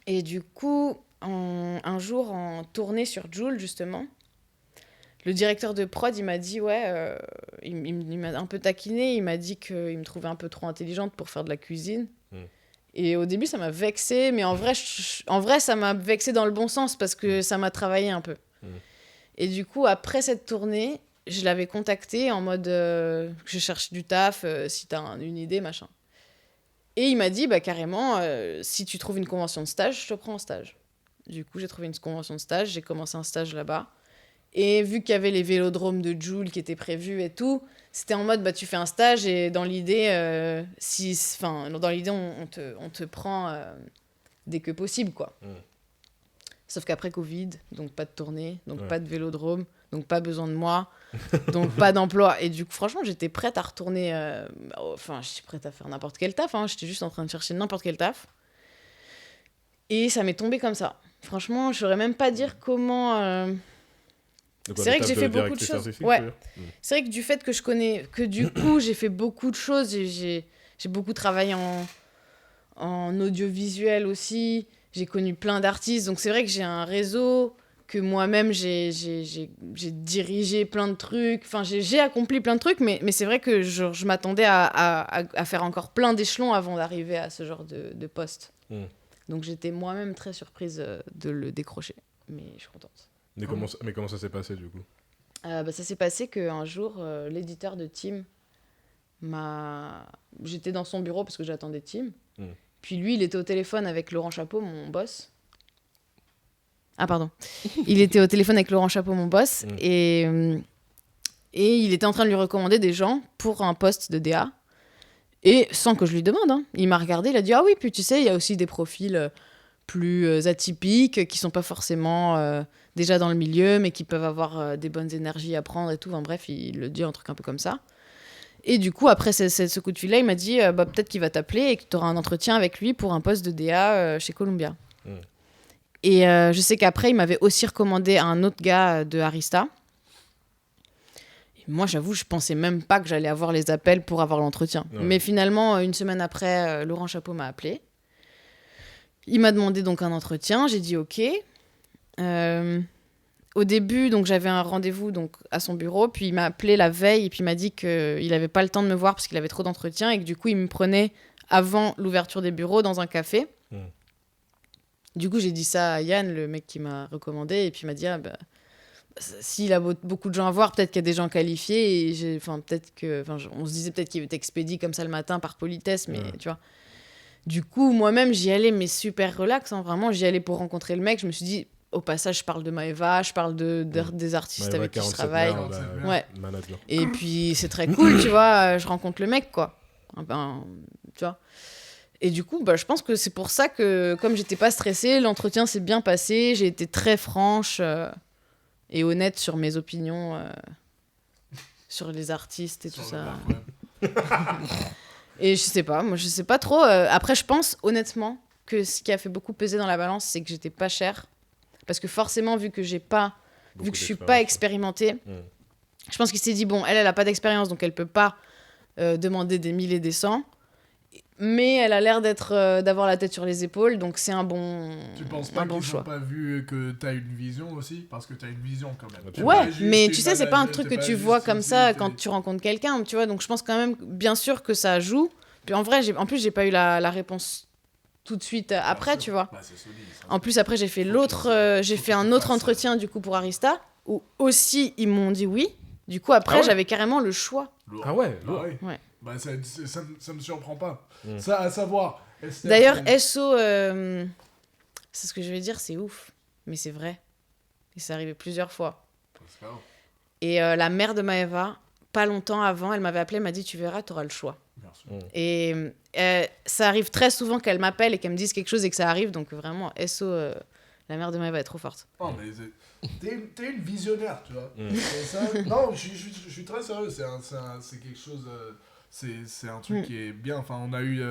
[SPEAKER 2] Et du coup un jour en tournée sur Jul justement, le directeur de prod il m'a dit il m'a un peu taquiné, il m'a dit qu'il me trouvait un peu trop intelligente pour faire de la cuisine. Et au début ça m'a vexée, mais en vrai ça m'a vexée dans le bon sens parce que ça m'a travaillé un peu. Et du coup, après cette tournée, je l'avais contacté en mode je cherche du taf, si t'as une idée, machin. Et il m'a dit, bah carrément, si tu trouves une convention de stage, je te prends en stage. Du coup, j'ai trouvé une convention de stage, j'ai commencé un stage là-bas. Et vu qu'il y avait les vélodromes de Jul qui étaient prévus et tout, c'était en mode, bah tu fais un stage et dans l'idée, on te prend dès que possible, quoi. Sauf qu'après Covid, donc pas de tournée, donc pas de vélodrome, donc pas besoin de moi, donc pas d'emploi. Et du coup, franchement, j'étais prête à retourner... je suis prête à faire n'importe quel taf, hein. J'étais juste en train de chercher n'importe quel taf. Et ça m'est tombé comme ça. Franchement, je saurais même pas dire comment... C'est vrai que j'ai fait beaucoup de choses. Ouais. C'est vrai que du fait que je connais... Que du coup, j'ai fait beaucoup de choses. J'ai beaucoup travaillé en audiovisuel aussi. J'ai connu plein d'artistes, donc c'est vrai que j'ai un réseau, que moi-même j'ai dirigé plein de trucs, enfin j'ai accompli plein de trucs, mais c'est vrai que je m'attendais à faire encore plein d'échelons avant d'arriver à ce genre de poste. Donc j'étais moi-même très surprise de le décrocher, mais je suis contente.
[SPEAKER 1] Mais comment ça s'est passé du coup ?
[SPEAKER 2] Ça s'est passé qu'un jour, l'éditeur de Tim J'étais dans son bureau parce que j'attendais Tim. Puis lui, il était au téléphone avec Laurent Chapeau, mon boss. Ah, pardon. Il était au téléphone avec Laurent Chapeau, mon boss. Et il était en train de lui recommander des gens pour un poste de DA. Et sans que je lui demande, hein. Il m'a regardé, il a dit « Ah oui, puis tu sais, il y a aussi des profils plus atypiques qui sont pas forcément déjà dans le milieu, mais qui peuvent avoir des bonnes énergies à prendre et tout. » Enfin bref, il le dit, un truc un peu comme ça. Et du coup, après ce coup de fil-là, il m'a dit peut-être qu'il va t'appeler et que tu auras un entretien avec lui pour un poste de DA chez Columbia. Et je sais qu'après, il m'avait aussi recommandé à un autre gars de Arista. Et moi, j'avoue, je pensais même pas que j'allais avoir les appels pour avoir l'entretien. Mais finalement, une semaine après, Laurent Chapeau m'a appelé. Il m'a demandé donc un entretien. J'ai dit OK. Au début, donc j'avais un rendez-vous donc à son bureau, puis il m'a appelé la veille et puis il m'a dit qu'il n'avait pas le temps de me voir parce qu'il avait trop d'entretiens et que du coup il me prenait avant l'ouverture des bureaux dans un café. Du coup j'ai dit ça à Yann, le mec qui m'a recommandé, et puis il m'a dit s'il a beaucoup de gens à voir, peut-être qu'il y a des gens qualifiés, et on se disait peut-être qu'il t'expédie comme ça le matin par politesse, mais tu vois. Du coup moi-même j'y allais mais super relax, hein, vraiment j'y allais pour rencontrer le mec. Je me suis dit au passage, je parle de Maëva, je parle des artistes
[SPEAKER 1] Maëva,
[SPEAKER 2] avec qui je travaille.
[SPEAKER 1] Manager.
[SPEAKER 2] Et puis, c'est très cool, tu vois, je rencontre le mec, quoi. Tu vois. Et du coup, je pense que c'est pour ça que, comme j'étais pas stressée, l'entretien s'est bien passé. J'ai été très franche et honnête sur mes opinions sur les artistes et tout ça. Et je sais pas, moi, je sais pas trop. Après, je pense, honnêtement, que ce qui a fait beaucoup peser dans la balance, c'est que j'étais pas chère. Parce que forcément, vu que je suis pas expérimentée, je pense qu'il s'est dit, bon, elle a pas d'expérience, donc elle peut pas demander des 1000 et des 100. mais elle a l'air d'avoir la tête sur les épaules, donc c'est un bon
[SPEAKER 3] Tu penses pas
[SPEAKER 2] un bon
[SPEAKER 3] qu'ils
[SPEAKER 2] choix.
[SPEAKER 3] ont pas vu que t'as une vision aussi? Parce que t'as une vision quand même.
[SPEAKER 1] Ouais,
[SPEAKER 2] Ouais,
[SPEAKER 3] T'es pas juste
[SPEAKER 2] mais
[SPEAKER 3] une
[SPEAKER 2] tu sais, c'est pas un
[SPEAKER 3] manager,
[SPEAKER 2] truc
[SPEAKER 3] t'es
[SPEAKER 2] que
[SPEAKER 3] pas
[SPEAKER 2] tu
[SPEAKER 3] juste
[SPEAKER 2] vois
[SPEAKER 3] une
[SPEAKER 2] comme ça
[SPEAKER 3] fille,
[SPEAKER 2] quand tu rencontres quelqu'un, tu vois. Donc je pense quand même, bien sûr que ça joue. Puis en vrai, en plus, j'ai pas eu la réponse tout de suite après,
[SPEAKER 3] sûr.
[SPEAKER 2] tu vois.
[SPEAKER 3] Bah, c'est solide, ça.
[SPEAKER 2] En plus, après, j'ai fait
[SPEAKER 3] Faut
[SPEAKER 2] j'ai
[SPEAKER 3] faut
[SPEAKER 2] fait
[SPEAKER 3] qu'ils
[SPEAKER 2] un
[SPEAKER 3] te
[SPEAKER 2] autre
[SPEAKER 3] fassent
[SPEAKER 2] entretien du coup pour Arista, où aussi ils m'ont dit oui. Du coup, après,
[SPEAKER 1] Ah ouais
[SPEAKER 2] j'avais carrément le choix.
[SPEAKER 3] Lourd.
[SPEAKER 1] Ah ouais,
[SPEAKER 3] Bah
[SPEAKER 1] lourd.
[SPEAKER 3] oui.
[SPEAKER 2] Ouais.
[SPEAKER 3] Bah, ça me surprend pas.
[SPEAKER 1] Mm.
[SPEAKER 3] Ça, à savoir. Esther,
[SPEAKER 2] D'ailleurs,
[SPEAKER 3] c'est-
[SPEAKER 2] SO, c'est ce que je vais dire, c'est ouf, mais c'est vrai. Et c'est arrivé plusieurs fois.
[SPEAKER 3] Let's go.
[SPEAKER 2] Et la mère de Maëva, pas longtemps avant, elle m'avait appelé, elle m'a dit tu verras, t'auras le choix.
[SPEAKER 3] Bien sûr.
[SPEAKER 2] Et ça arrive très souvent qu'elle m'appelle et qu'elle me dise quelque chose et que ça arrive, donc vraiment, SO, la mère de Maëva est trop forte.
[SPEAKER 3] Non, mais t'es une visionnaire, tu vois.
[SPEAKER 1] Mm.
[SPEAKER 3] Et ça, non, je suis très sérieux. C'est quelque chose. C'est un truc qui est bien. Enfin, on a eu.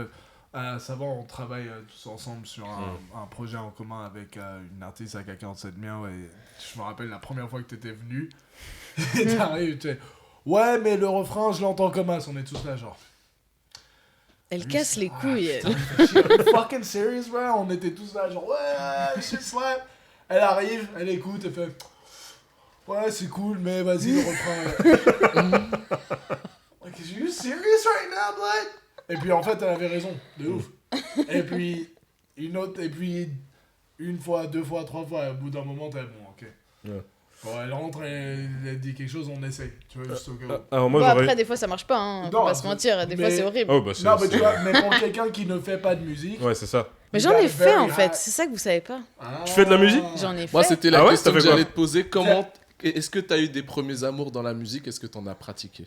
[SPEAKER 3] À savoir, on travaille tous ensemble sur un projet en commun avec une artiste à quelqu'un de cette mienne. Et je me rappelle la première fois que t'étais venu. Et t'arrives, tu es. Ouais, mais le refrain, je l'entends comme as. On est tous là, genre.
[SPEAKER 2] Elle casse les couilles. elle.
[SPEAKER 3] Are you fucking serious, bro? On était tous là, genre, ouais, shit slap. Elle arrive, elle écoute, elle fait, ouais, c'est cool, mais vas-y, le refrain. Like, are you serious right now, blood? Et puis en fait, elle avait raison, de ouf. Et puis, une fois, deux fois, trois fois, au bout d'un moment, t'es bon, ok.
[SPEAKER 1] Ouais.
[SPEAKER 3] Bon, elle rentre, elle dit quelque chose, on essaye. Tu vois, juste au cas où.
[SPEAKER 1] Alors moi
[SPEAKER 2] Bon,
[SPEAKER 1] j'aurais.
[SPEAKER 2] après, des fois, ça marche pas, hein. Faut
[SPEAKER 3] Non,
[SPEAKER 2] pas se mentir. Des fois,
[SPEAKER 3] mais-
[SPEAKER 2] c'est horrible.
[SPEAKER 1] Oh bah c'est.
[SPEAKER 3] Non, mais tu
[SPEAKER 1] c'est-
[SPEAKER 3] vois, mais pour quelqu'un qui ne fait pas de musique.
[SPEAKER 1] Ouais, c'est ça.
[SPEAKER 2] Mais
[SPEAKER 3] you
[SPEAKER 2] j'en
[SPEAKER 3] got
[SPEAKER 2] ai
[SPEAKER 3] a
[SPEAKER 2] fait,
[SPEAKER 3] very
[SPEAKER 2] en fait.
[SPEAKER 3] high-
[SPEAKER 2] C'est ça que vous savez pas.
[SPEAKER 1] Tu fais de la musique?
[SPEAKER 2] J'en ai fait.
[SPEAKER 5] Moi, c'était la
[SPEAKER 1] Ah ouais,
[SPEAKER 5] question
[SPEAKER 1] t'as
[SPEAKER 5] que
[SPEAKER 1] fait quoi?
[SPEAKER 5] j'allais te poser. Comment est-ce que tu as eu des premiers amours dans la musique? Est-ce que tu en as pratiqué?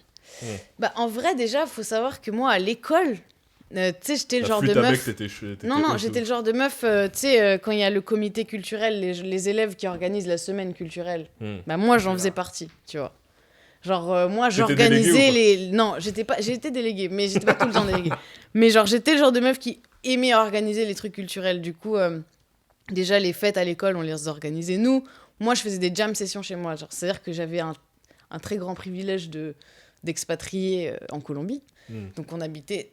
[SPEAKER 2] Bah, en vrai, déjà, faut savoir que moi, à l'école, tu sais, j'étais le
[SPEAKER 1] La
[SPEAKER 2] genre
[SPEAKER 1] flûte
[SPEAKER 2] de
[SPEAKER 1] à bec,
[SPEAKER 2] meuf.
[SPEAKER 1] t'étais
[SPEAKER 2] Non, non,
[SPEAKER 1] haute,
[SPEAKER 2] j'étais le genre de meuf, tu sais, quand il y a le comité culturel, les élèves qui organisent la semaine culturelle, bah moi, j'en faisais partie, tu vois. Genre, moi,
[SPEAKER 1] T'étais
[SPEAKER 2] j'organisais
[SPEAKER 1] déléguée
[SPEAKER 2] les... Non, j'ai été déléguée, mais j'étais pas tout le temps déléguée. Mais genre, j'étais le genre de meuf qui aimait organiser les trucs culturels. Du coup, déjà, les fêtes à l'école, on les organisait nous. Moi, je faisais des jam sessions chez moi. Genre, c'est-à-dire que j'avais un très grand privilège d'expatrier en Colombie. Donc on habitait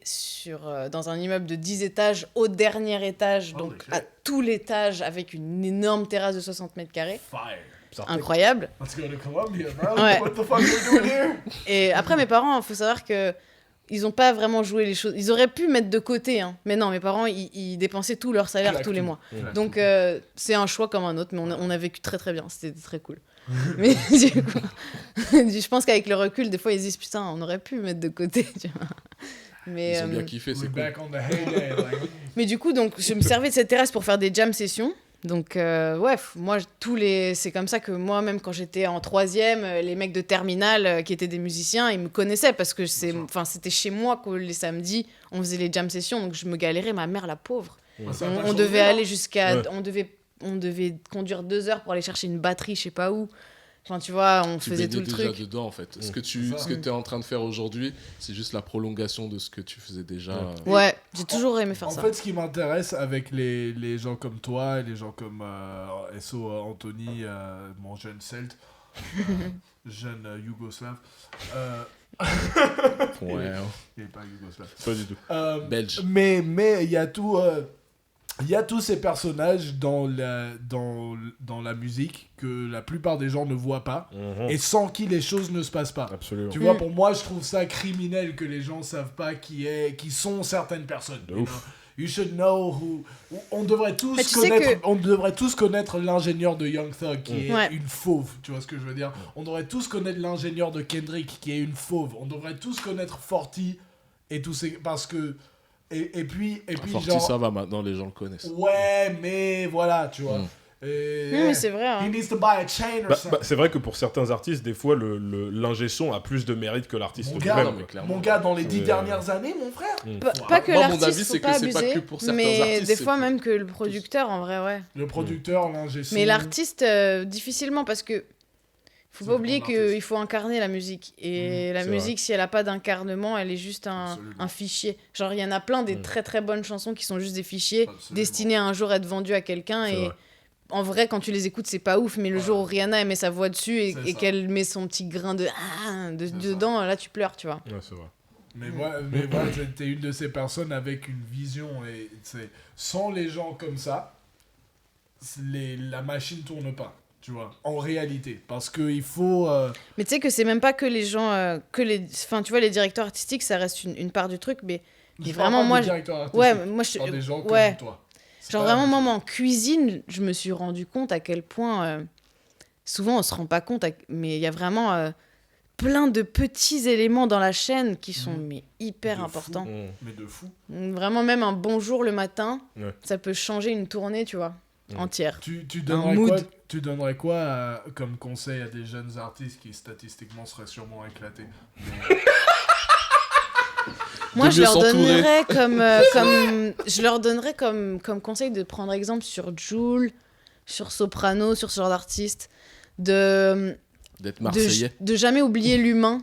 [SPEAKER 2] dans un immeuble de 10 étages au dernier étage, donc
[SPEAKER 3] shit.
[SPEAKER 2] à tout l'étage avec une énorme terrasse de 60 mètres carrés.
[SPEAKER 3] Fire.
[SPEAKER 2] Incroyable.
[SPEAKER 3] Let's go to Colombia, bro.
[SPEAKER 2] Ouais.
[SPEAKER 3] What the fuck are we doing here?
[SPEAKER 2] Et après mes parents, il faut savoir que ils ont pas vraiment joué les choses. Ils auraient pu mettre de côté, hein. Mais non, mes parents, ils dépensaient tout leur salaire
[SPEAKER 3] Claque
[SPEAKER 2] tous les
[SPEAKER 3] tout.
[SPEAKER 2] mois.
[SPEAKER 3] Claque
[SPEAKER 2] Donc
[SPEAKER 3] tout.
[SPEAKER 2] c'est un choix comme un autre, mais on a vécu très très bien. C'était très cool. Mais du coup, je pense qu'avec le recul, des fois, ils se disent putain, on aurait pu mettre de côté. Tu vois. Mais,
[SPEAKER 5] Ils ont bien kiffé,
[SPEAKER 3] We're
[SPEAKER 5] c'est cool.
[SPEAKER 3] back on the heyday. Like,
[SPEAKER 2] mais du coup, donc, je me servais de cette terrasse pour faire des jam sessions. Donc, ouais, moi, c'est comme ça que moi, même quand j'étais en troisième, les mecs de terminale qui étaient des musiciens, ils me connaissaient parce que c'était chez moi que les samedis, on faisait les jam sessions. Donc, je me galérais, ma mère, la pauvre.
[SPEAKER 3] ça a pas
[SPEAKER 2] On
[SPEAKER 3] changé,
[SPEAKER 2] devait
[SPEAKER 3] hein.
[SPEAKER 2] aller jusqu'à...
[SPEAKER 1] Ouais.
[SPEAKER 2] On devait conduire 2 heures pour aller chercher une batterie, je sais pas où. Enfin, tu vois, on
[SPEAKER 5] Tu
[SPEAKER 2] faisait
[SPEAKER 5] baignais
[SPEAKER 2] tout le
[SPEAKER 5] déjà
[SPEAKER 2] truc.
[SPEAKER 5] dedans, en fait. Ce que
[SPEAKER 3] C'est ça.
[SPEAKER 5] tu es en train de faire aujourd'hui, c'est juste la prolongation de ce que tu faisais déjà.
[SPEAKER 2] Ouais, j'ai toujours aimé faire
[SPEAKER 3] En
[SPEAKER 2] ça.
[SPEAKER 3] fait, ce qui m'intéresse avec les gens comme toi et les gens comme SO Anthony, mon jeune Celte, jeune Yougoslave,
[SPEAKER 5] Ouais.
[SPEAKER 3] il n'est pas Yougoslave.
[SPEAKER 1] Pas du tout.
[SPEAKER 5] Belge.
[SPEAKER 3] Mais il y a tout. Il y a tous ces personnages dans la musique que la plupart des gens ne voient pas et sans qui les choses ne se passent pas.
[SPEAKER 1] Absolument.
[SPEAKER 3] Tu vois, pour moi, je trouve ça criminel que les gens savent pas qui sont certaines personnes.
[SPEAKER 1] De
[SPEAKER 3] you
[SPEAKER 1] ouf.
[SPEAKER 3] know. You should know who. On devrait tous
[SPEAKER 2] Mais tu sais
[SPEAKER 3] connaître l'ingénieur de Young Thug qui est
[SPEAKER 2] Ouais.
[SPEAKER 3] une fauve. Tu vois ce que je veux dire? On devrait tous connaître l'ingénieur de Kendrick qui est une fauve. On devrait tous connaître Forty et tous ces parce que et puis
[SPEAKER 5] Forti,
[SPEAKER 3] genre
[SPEAKER 5] ça va maintenant, les gens le connaissent.
[SPEAKER 3] ouais, mais voilà, tu vois. Et,
[SPEAKER 2] Non, mais c'est vrai. Hein.
[SPEAKER 3] He needs to buy a chain or something.
[SPEAKER 1] C'est vrai que pour certains artistes, des fois, l'ingé son a plus de mérite que l'artiste
[SPEAKER 3] Mon gars,
[SPEAKER 1] lui-même.
[SPEAKER 5] mais clairement.
[SPEAKER 3] Mon gars, dans les 10
[SPEAKER 1] C'est-
[SPEAKER 3] dernières années, mon frère.
[SPEAKER 2] Pas que
[SPEAKER 5] Moi, mon
[SPEAKER 2] l'artiste,
[SPEAKER 5] avis,
[SPEAKER 2] faut
[SPEAKER 5] c'est que
[SPEAKER 2] pas
[SPEAKER 5] c'est pas
[SPEAKER 2] abuser,
[SPEAKER 5] que pour certains
[SPEAKER 2] mais
[SPEAKER 5] artistes,
[SPEAKER 2] des
[SPEAKER 5] c'est
[SPEAKER 2] fois
[SPEAKER 5] pour
[SPEAKER 2] même que le producteur, en vrai, ouais.
[SPEAKER 3] Le producteur, l'ingé son.
[SPEAKER 2] Mais l'artiste, difficilement, parce que faut
[SPEAKER 3] Ça
[SPEAKER 2] pas oublier
[SPEAKER 3] dépend de l'artiste.
[SPEAKER 2] qu'il faut incarner la musique. Et la
[SPEAKER 1] c'est
[SPEAKER 2] musique, si elle a pas d'incarnement, elle est juste
[SPEAKER 3] Absolument.
[SPEAKER 2] un fichier. Genre, il y en a plein des très très bonnes chansons qui sont juste des fichiers
[SPEAKER 3] Absolument.
[SPEAKER 2] destinés à un jour être vendus à quelqu'un.
[SPEAKER 1] C'est
[SPEAKER 2] Et
[SPEAKER 1] vrai.
[SPEAKER 2] en vrai, quand tu les écoutes, c'est pas ouf. Mais le jour où Rihanna met sa voix dessus
[SPEAKER 3] C'est
[SPEAKER 2] et
[SPEAKER 3] ça.
[SPEAKER 2] qu'elle met son petit grain dedans, là, tu pleures, tu vois.
[SPEAKER 1] Ouais, c'est vrai.
[SPEAKER 3] Mais moi, t'es une de ces personnes avec une vision. Et sans les gens comme ça, la machine tourne pas. Tu vois, en réalité. Parce qu'il faut.
[SPEAKER 2] Mais tu sais que c'est même pas que les gens. Enfin, tu vois, les directeurs artistiques, ça reste une part du truc, mais vraiment, moi. Ouais, moi je.
[SPEAKER 3] Par des gens
[SPEAKER 2] ouais.
[SPEAKER 3] comme toi.
[SPEAKER 2] Genre vraiment, moi, en cuisine, je me suis rendu compte à quel point. Souvent, on se rend pas compte, mais il y a vraiment. Plein de petits éléments dans la chaîne qui sont mais hyper importants.
[SPEAKER 3] Mais de fou.
[SPEAKER 2] Vraiment, même un bonjour le matin,
[SPEAKER 1] Ouais.
[SPEAKER 2] ça peut changer une tournée, tu vois, entière.
[SPEAKER 3] Tu donnerais quoi comme conseil à des jeunes artistes qui statistiquement seraient sûrement éclatés?
[SPEAKER 2] Moi,
[SPEAKER 5] De
[SPEAKER 2] je
[SPEAKER 5] mieux
[SPEAKER 2] leur
[SPEAKER 5] s'entourer.
[SPEAKER 2] donnerais comme conseil de prendre exemple sur Jul, sur Soprano, sur ce genre d'artistes,
[SPEAKER 5] D'être Marseillais.
[SPEAKER 2] de jamais oublier l'humain,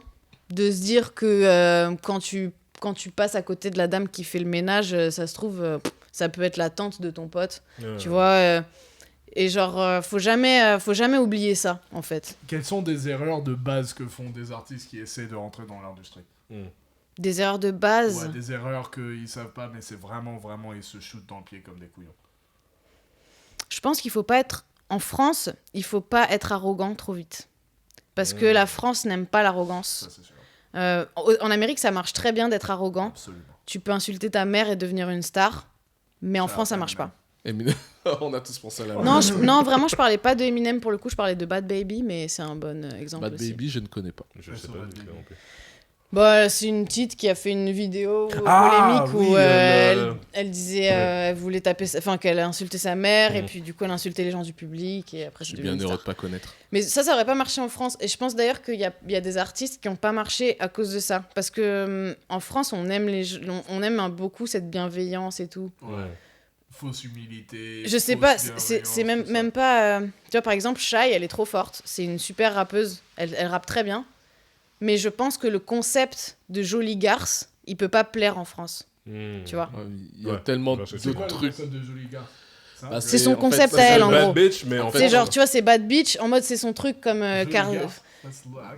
[SPEAKER 2] de se dire que quand tu passes à côté de la dame qui fait le ménage, ça se trouve, ça peut être la tante de ton pote, tu vois. Et genre, faut jamais oublier ça, en fait.
[SPEAKER 3] Quelles sont des erreurs de base que font des artistes qui essaient de rentrer dans l'industrie?
[SPEAKER 2] Des erreurs de base.
[SPEAKER 3] Ouais, des erreurs qu'ils savent pas, mais c'est vraiment, ils se shootent dans le pied comme des couillons.
[SPEAKER 2] Je pense qu'il faut pas être... En France, il faut pas être arrogant trop vite. Parce que la France n'aime pas l'arrogance.
[SPEAKER 3] Ça, c'est sûr.
[SPEAKER 2] En Amérique, ça marche très bien d'être arrogant.
[SPEAKER 3] Absolument.
[SPEAKER 2] Tu peux insulter ta mère et devenir une star. Mais en France, ça marche pas.
[SPEAKER 5] Eminem. On a tous pensé à la même.
[SPEAKER 2] Non, vraiment, je parlais pas de Eminem pour le coup, je parlais de Bad Baby, mais c'est un bon exemple
[SPEAKER 5] Bad
[SPEAKER 2] aussi.
[SPEAKER 5] Baby, je ne connais pas.
[SPEAKER 1] Je sais pas du tout non plus.
[SPEAKER 2] Bah, c'est une petite qui a fait une vidéo polémique
[SPEAKER 1] oui,
[SPEAKER 2] où elle disait elle voulait enfin qu'elle a insulté sa mère et puis du coup elle insultait les gens du public et après
[SPEAKER 5] Je
[SPEAKER 2] c'est
[SPEAKER 5] suis
[SPEAKER 2] devenu
[SPEAKER 5] bien
[SPEAKER 2] une
[SPEAKER 5] heureux
[SPEAKER 2] star.
[SPEAKER 5] de pas connaître.
[SPEAKER 2] Mais ça aurait pas marché en France et je pense d'ailleurs qu'il y a des artistes qui ont pas marché à cause de ça parce que en France on aime beaucoup cette bienveillance et tout.
[SPEAKER 3] Ouais. Fausse humilité.
[SPEAKER 2] Je sais
[SPEAKER 3] fausse
[SPEAKER 2] pas,
[SPEAKER 3] bienveillance,
[SPEAKER 2] c'est
[SPEAKER 3] tout ça.
[SPEAKER 2] même pas. Tu vois, par exemple, Shai, elle est trop forte. C'est une super rappeuse. Elle rappe très bien. Mais je pense que le concept de jolie garce, il peut pas plaire en France. Tu vois.
[SPEAKER 5] Ouais, il y a
[SPEAKER 1] Ouais.
[SPEAKER 5] tellement
[SPEAKER 1] Bah, c'est
[SPEAKER 3] C'est
[SPEAKER 5] d'autres
[SPEAKER 3] quoi le
[SPEAKER 5] trucs.
[SPEAKER 3] concept de joli gars?
[SPEAKER 5] Bah,
[SPEAKER 2] C'est son
[SPEAKER 5] en fait,
[SPEAKER 2] concept
[SPEAKER 5] ça,
[SPEAKER 2] à
[SPEAKER 5] c'est
[SPEAKER 2] elle,
[SPEAKER 5] le
[SPEAKER 2] en
[SPEAKER 1] bad
[SPEAKER 2] gros.
[SPEAKER 1] bitch, mais en
[SPEAKER 5] En
[SPEAKER 1] fait.
[SPEAKER 2] C'est genre, tu vois, c'est Bad Bitch. En mode, c'est son truc comme
[SPEAKER 3] Joli
[SPEAKER 2] Car...
[SPEAKER 3] gars.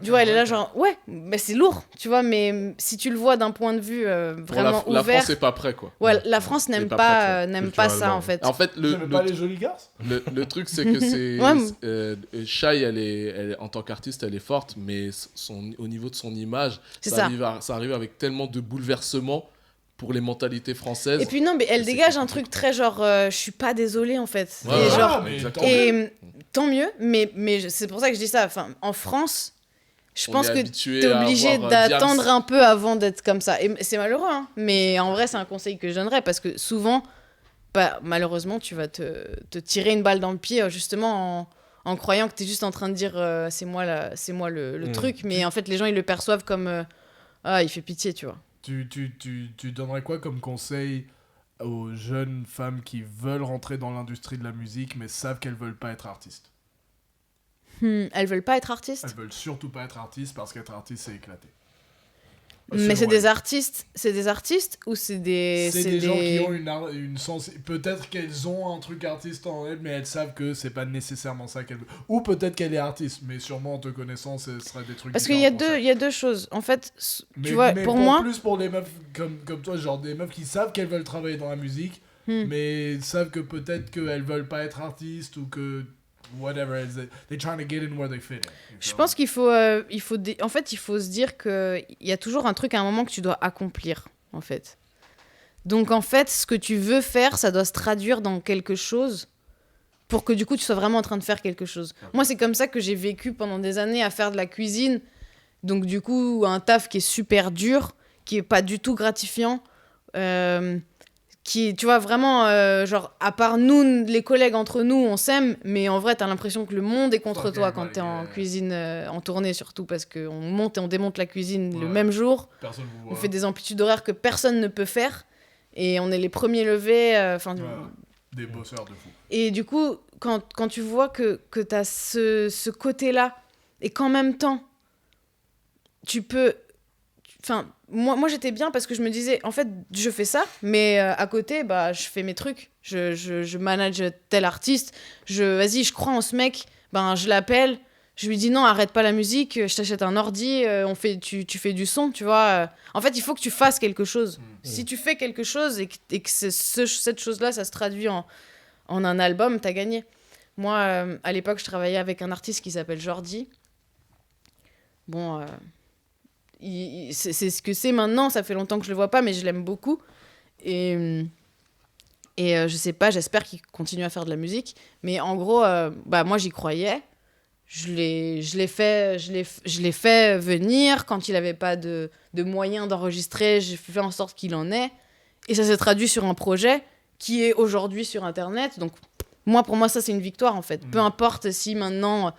[SPEAKER 2] Tu vois, elle est là, genre, ouais, mais c'est lourd, tu vois. Mais si tu le vois d'un point de vue
[SPEAKER 5] Pour
[SPEAKER 2] vraiment
[SPEAKER 5] la
[SPEAKER 2] ouvert.
[SPEAKER 5] France est pas prêt, quoi.
[SPEAKER 2] Ouais, la France n'aime
[SPEAKER 5] pas
[SPEAKER 2] pas,
[SPEAKER 5] prête,
[SPEAKER 2] n'aime pas ça, en fait.
[SPEAKER 5] En fait,
[SPEAKER 3] Tu n'aimes pas les jolis gars?
[SPEAKER 5] le truc, c'est que c'est.
[SPEAKER 2] Ouais,
[SPEAKER 5] Shai, elle est, en tant qu'artiste, elle est forte, mais au niveau de son image,
[SPEAKER 2] C'est
[SPEAKER 5] ça
[SPEAKER 2] ça.
[SPEAKER 5] arrive avec tellement de bouleversements pour les mentalités françaises.
[SPEAKER 2] Et puis non, mais elle
[SPEAKER 5] C'est
[SPEAKER 2] dégage un
[SPEAKER 5] compliqué.
[SPEAKER 2] truc très genre, je suis pas désolée, en fait.
[SPEAKER 5] Ouais,
[SPEAKER 2] Et
[SPEAKER 5] ouais,
[SPEAKER 2] genre,
[SPEAKER 3] mais
[SPEAKER 5] exactement.
[SPEAKER 2] et tant mieux, mais c'est pour ça que je dis ça. Enfin, en France, je
[SPEAKER 5] On
[SPEAKER 2] pense
[SPEAKER 5] est
[SPEAKER 2] que
[SPEAKER 5] habitué
[SPEAKER 2] t'es
[SPEAKER 5] à
[SPEAKER 2] obligé
[SPEAKER 5] avoir,
[SPEAKER 2] d'attendre
[SPEAKER 5] Diams.
[SPEAKER 2] un peu avant d'être comme ça. Et c'est malheureux, hein. Mais en vrai, c'est un conseil que je donnerais parce que souvent, bah, malheureusement, tu vas te tirer une balle dans le pied justement en croyant que t'es juste en train de dire c'est moi le truc. Mais en fait, les gens, ils le perçoivent comme ah, il fait pitié, tu vois.
[SPEAKER 3] Tu donnerais quoi comme conseil aux jeunes femmes qui veulent rentrer dans l'industrie de la musique mais savent qu'elles veulent pas être artistes?
[SPEAKER 2] Elles veulent pas être artistes.
[SPEAKER 3] Elles veulent surtout pas être artistes parce qu'être artiste c'est éclaté.
[SPEAKER 2] Mais c'est
[SPEAKER 3] Selon
[SPEAKER 2] des
[SPEAKER 3] elles.
[SPEAKER 2] artistes ou c'est des...
[SPEAKER 3] C'est des gens qui ont une sens. Peut-être qu'elles ont un truc artiste en elles, mais elles savent que c'est pas nécessairement ça qu'elles veulent. Ou peut-être qu'elle est artiste, mais sûrement en te connaissant, ce serait des trucs.
[SPEAKER 2] Parce qu'il y a
[SPEAKER 3] différents pour
[SPEAKER 2] il y a deux choses. En fait,
[SPEAKER 3] Mais,
[SPEAKER 2] tu vois,
[SPEAKER 3] mais
[SPEAKER 2] pour moi...
[SPEAKER 3] plus pour les meufs comme toi, genre des meufs qui savent qu'elles veulent travailler dans la musique, mais savent que peut-être qu'elles veulent pas être artistes ou que whatever, they're trying to get in where they fit in.
[SPEAKER 2] Je pense qu'il faut, en fait, il faut se dire qu'il y a toujours un truc à un moment que tu dois accomplir, en fait. Donc, en fait, ce que tu veux faire, ça doit se traduire dans quelque chose pour que, du coup, tu sois vraiment en train de faire quelque chose. Moi, c'est comme ça que j'ai vécu pendant des années à faire de la cuisine. Donc, du coup, un taf qui est super dur, qui est pas du tout gratifiant, qui, tu vois, vraiment, genre, à part nous, les collègues entre nous, on s'aime, mais en vrai, t'as l'impression que le monde est contre
[SPEAKER 3] Fuck
[SPEAKER 2] toi quand
[SPEAKER 3] everybody,
[SPEAKER 2] t'es en
[SPEAKER 3] yeah.
[SPEAKER 2] cuisine, en tournée surtout, parce qu'on monte et on démonte la cuisine le
[SPEAKER 3] Ouais.
[SPEAKER 2] même jour.
[SPEAKER 3] Personne vous
[SPEAKER 2] On
[SPEAKER 3] voit.
[SPEAKER 2] fait des amplitudes horaires que personne ne peut faire, et on est les premiers levés, enfin...
[SPEAKER 3] Ouais. Des bosseurs de fou.
[SPEAKER 2] Et du coup, quand tu vois que t'as ce côté-là, et qu'en même temps, tu peux... Enfin, moi j'étais bien parce que je me disais, en fait, je fais ça, mais à côté, bah, je fais mes trucs. Je manage tel artiste. Vas-y, je crois en ce mec, ben, je l'appelle, Je lui dis non, arrête pas la musique, je t'achète un ordi, tu fais du son, tu vois. En fait, il faut que tu fasses quelque chose. Si tu fais quelque chose et que cette chose-là, ça se traduit en un album, t'as gagné. Moi, à l'époque, je travaillais avec un artiste qui s'appelle Jordi. Bon, c'est ce que c'est maintenant, ça fait longtemps que je le vois pas, mais je l'aime beaucoup. Et je sais pas, j'espère qu'il continue à faire de la musique. Mais en gros, moi, j'y croyais. Je l'ai fait venir quand il avait pas de moyens d'enregistrer. J'ai fait en sorte qu'il en ait. Et ça s'est traduit sur un projet qui est aujourd'hui sur Internet. Donc, pour moi, ça, c'est une victoire, en fait. Peu importe si maintenant...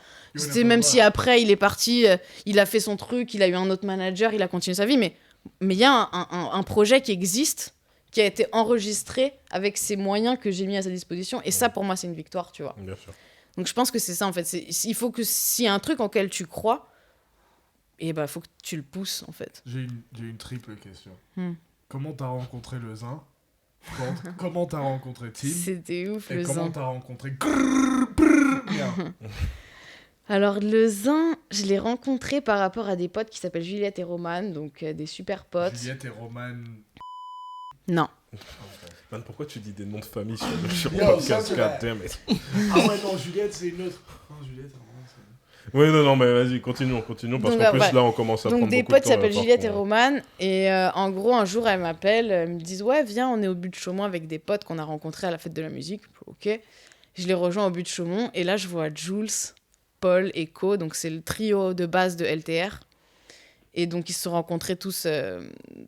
[SPEAKER 2] même si après, il est parti, il a fait son truc, il a eu un autre manager, il a continué sa vie. Mais il y a un projet qui existe, qui a été enregistré avec ces moyens que j'ai mis à sa disposition. Et ça, pour moi, c'est une victoire, tu vois.
[SPEAKER 1] Bien sûr.
[SPEAKER 2] Donc, je pense que c'est ça, en fait. Il faut que s'il y a un truc auquel tu crois, il faut que tu le pousses, en fait.
[SPEAKER 3] J'ai une triple question. Comment t'as rencontré le Zin? Comment t'as rencontré Tim?
[SPEAKER 2] C'était ouf, le
[SPEAKER 3] Et comment
[SPEAKER 2] Zin.
[SPEAKER 3] t'as rencontré...
[SPEAKER 2] Alors, le Zin, je l'ai rencontré par rapport à des potes qui s'appellent Juliette et Roman, donc des super potes.
[SPEAKER 3] Juliette et Roman...
[SPEAKER 2] Non.
[SPEAKER 1] Man, pourquoi tu dis des noms de famille sur le
[SPEAKER 3] Yo,
[SPEAKER 1] podcast?
[SPEAKER 3] ça,
[SPEAKER 1] God damn it.
[SPEAKER 3] Ah ouais, non, Juliette, c'est une autre. Non, Juliette, Roman, c'est...
[SPEAKER 1] Oui, non, mais vas-y, continuons, parce
[SPEAKER 2] Donc,
[SPEAKER 1] qu'en plus, là, on commence à prendre
[SPEAKER 2] Donc, des
[SPEAKER 1] beaucoup de
[SPEAKER 2] potes
[SPEAKER 1] temps.
[SPEAKER 2] qui s'appellent Juliette et Roman, et en gros, un jour, elles m'appellent, elles me disent « Ouais, viens, on est au but de Chaumont avec des potes qu'on a rencontrés à la fête de la musique. » Ok. Je les rejoins au but de Chaumont, et là, je vois Jules, Paul et Co, donc c'est le trio de base de LTR. Et donc, ils se sont rencontrés tous je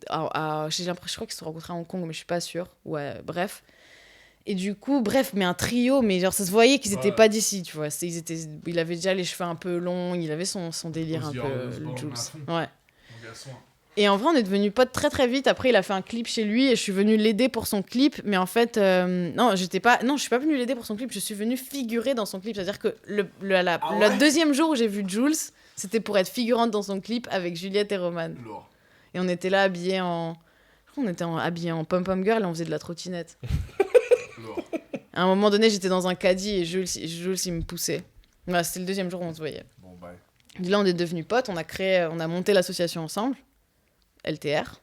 [SPEAKER 2] crois qu'ils se sont rencontrés à Hong Kong, mais je suis pas sûre. Ouais, bref. Et du coup, mais un trio, mais genre, ça se voyait qu'ils étaient pas d'ici, tu vois. Il avait déjà les cheveux un peu longs, il avait son délire un peu, le Jules. Ouais. Et en vrai, on est devenus potes très très vite. Après, il a fait un clip chez lui et je suis venue l'aider pour son clip. Mais en fait, je suis pas venue l'aider pour son clip, je suis venue figurer dans son clip. C'est-à-dire que le deuxième jour où j'ai vu Jules, c'était pour être figurante dans son clip avec Juliette et Roman.
[SPEAKER 3] Lourd.
[SPEAKER 2] Et on était là habillés habillés en pom-pom girl et on faisait de la trottinette.
[SPEAKER 3] Lourd.
[SPEAKER 2] À un moment donné, j'étais dans un caddie et Jules il me poussait. Voilà, c'était le deuxième jour où on se voyait.
[SPEAKER 3] Bon, bye.
[SPEAKER 2] Et là, on est devenus potes, on a monté l'association ensemble, LTR.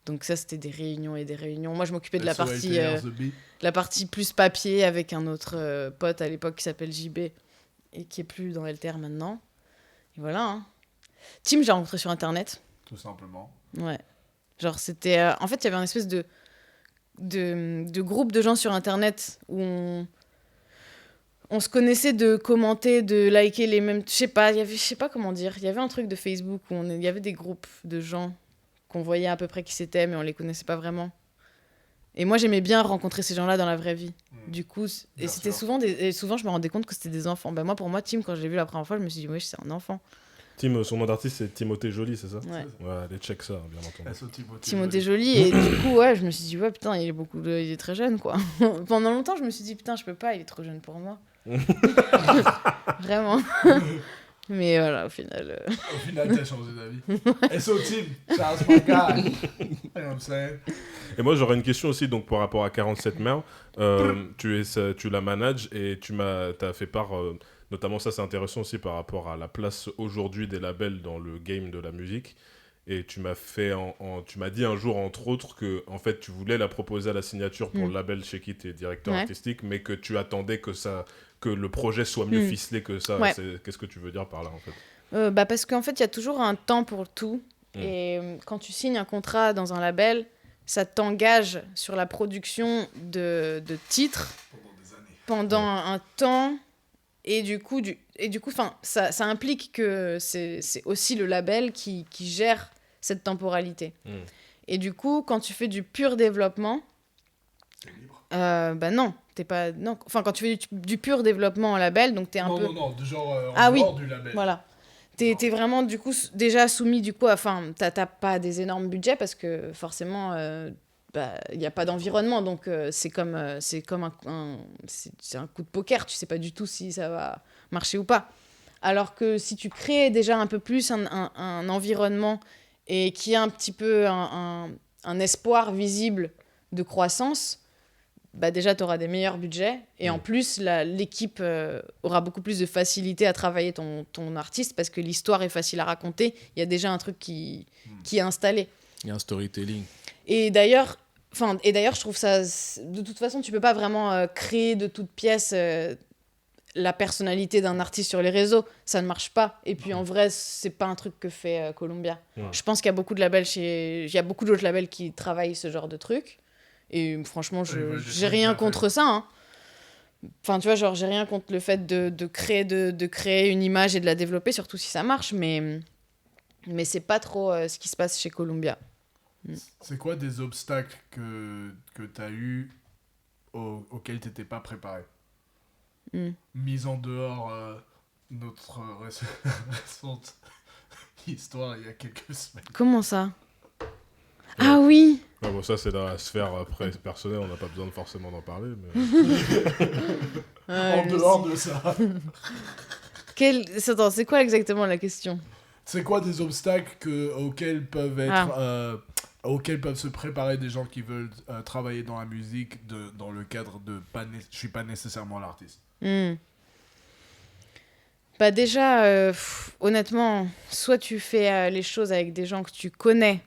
[SPEAKER 2] Donc ça, c'était des réunions et des réunions. Moi, je m'occupais de la partie plus papier avec un autre pote à l'époque qui s'appelle JB et qui est plus dans LTR maintenant. Et voilà. Hein. Tim, j'ai rencontré sur Internet.
[SPEAKER 3] Tout simplement.
[SPEAKER 2] Ouais. Genre, c'était... en fait, il y avait un espèce de groupe de gens sur Internet où on se connaissait de commenter, de liker les mêmes... Je sais pas comment dire. Il y avait un truc de Facebook où il y avait des groupes de gens qu'on voyait à peu près qui c'était, mais on les connaissait pas vraiment. Et moi, j'aimais bien rencontrer ces gens-là dans la vraie vie. Du coup, et c'était souvent je me rendais compte que c'était des enfants. Pour moi, Tim, quand je l'ai vu la première fois, je me suis dit, oui, c'est un enfant.
[SPEAKER 1] Tim, son nom d'artiste, c'est Timothée Joly, c'est ça?
[SPEAKER 2] Ouais.
[SPEAKER 1] Ouais, allez, check ça, bien entendu.
[SPEAKER 2] Timothée Joly. Et du coup, ouais, je me suis dit, ouais, putain, il est très jeune, quoi. Pendant longtemps, je me suis dit, putain, je peux pas, il est trop jeune pour moi. Vraiment. Mais voilà, au final...
[SPEAKER 3] Au final, t'as changé d'avis. SO Team, Charles my guy. You know what I'm saying?
[SPEAKER 1] Et moi, j'aurais une question aussi donc, par rapport à 47 Mers. Tu la manages et t'as fait part... notamment, ça, c'est intéressant aussi par rapport à la place aujourd'hui des labels dans le game de la musique. Et tu m'as dit un jour, entre autres, que en fait, tu voulais la proposer à la signature pour le label chez qui tu es directeur artistique, mais que tu attendais que le projet soit mieux ficelé que ça.
[SPEAKER 2] Ouais.
[SPEAKER 1] Qu'est-ce que tu veux dire par là, en fait?
[SPEAKER 2] Parce qu'en fait, il y a toujours un temps pour tout. Et quand tu signes un contrat dans un label, ça t'engage sur la production de titres pendant un temps. Et du coup, ça implique que c'est aussi le label qui gère cette temporalité. Et du coup, quand tu fais du pur développement, non, t'es pas... Non. Enfin, quand tu fais du pur développement en label, donc t'es un peu...
[SPEAKER 3] Non, du genre dehors du label.
[SPEAKER 2] Voilà. T'es vraiment, du coup, déjà soumis, du coup, enfin, t'as pas des énormes budgets parce que, forcément... il n'y a pas d'environnement, donc c'est comme un coup de poker, tu sais pas du tout si ça va marcher ou pas. Alors que si tu crées déjà un peu plus un environnement et qu'il y a un petit peu un espoir visible de croissance, bah déjà, tu auras des meilleurs budgets. Et en plus, l'équipe aura beaucoup plus de facilité à travailler ton artiste parce que l'histoire est facile à raconter. Il y a déjà un truc qui est installé.
[SPEAKER 5] Il y a un storytelling.
[SPEAKER 2] Et d'ailleurs, je trouve ça... De toute façon, tu peux pas vraiment créer de toutes pièces la personnalité d'un artiste sur les réseaux. Ça ne marche pas. Et puis, en vrai, c'est pas un truc que fait Columbia. Je pense qu'il y a beaucoup de labels il y a beaucoup d'autres labels qui travaillent ce genre de truc. Et franchement, j'ai rien contre ça. Hein. Enfin, tu vois, genre, j'ai rien contre le fait de créer une image et de la développer, surtout si ça marche, mais c'est pas trop ce qui se passe chez Columbia.
[SPEAKER 3] C'est quoi des obstacles que tu as eu auxquels tu n'étais pas préparé? Mise en dehors notre récente histoire il y a quelques semaines.
[SPEAKER 2] Comment ça? Ah oui.
[SPEAKER 1] Ah bon, ça, c'est dans la sphère personnelle, on n'a pas besoin forcément d'en parler. Mais...
[SPEAKER 3] en dehors de ça.
[SPEAKER 2] Attends, c'est quoi exactement la question?
[SPEAKER 3] C'est quoi des obstacles auxquels peuvent se préparer des gens qui veulent travailler dans la musique dans le cadre de je suis pas nécessairement l'artiste.
[SPEAKER 2] Bah déjà, honnêtement, soit tu fais les choses avec des gens que tu connais,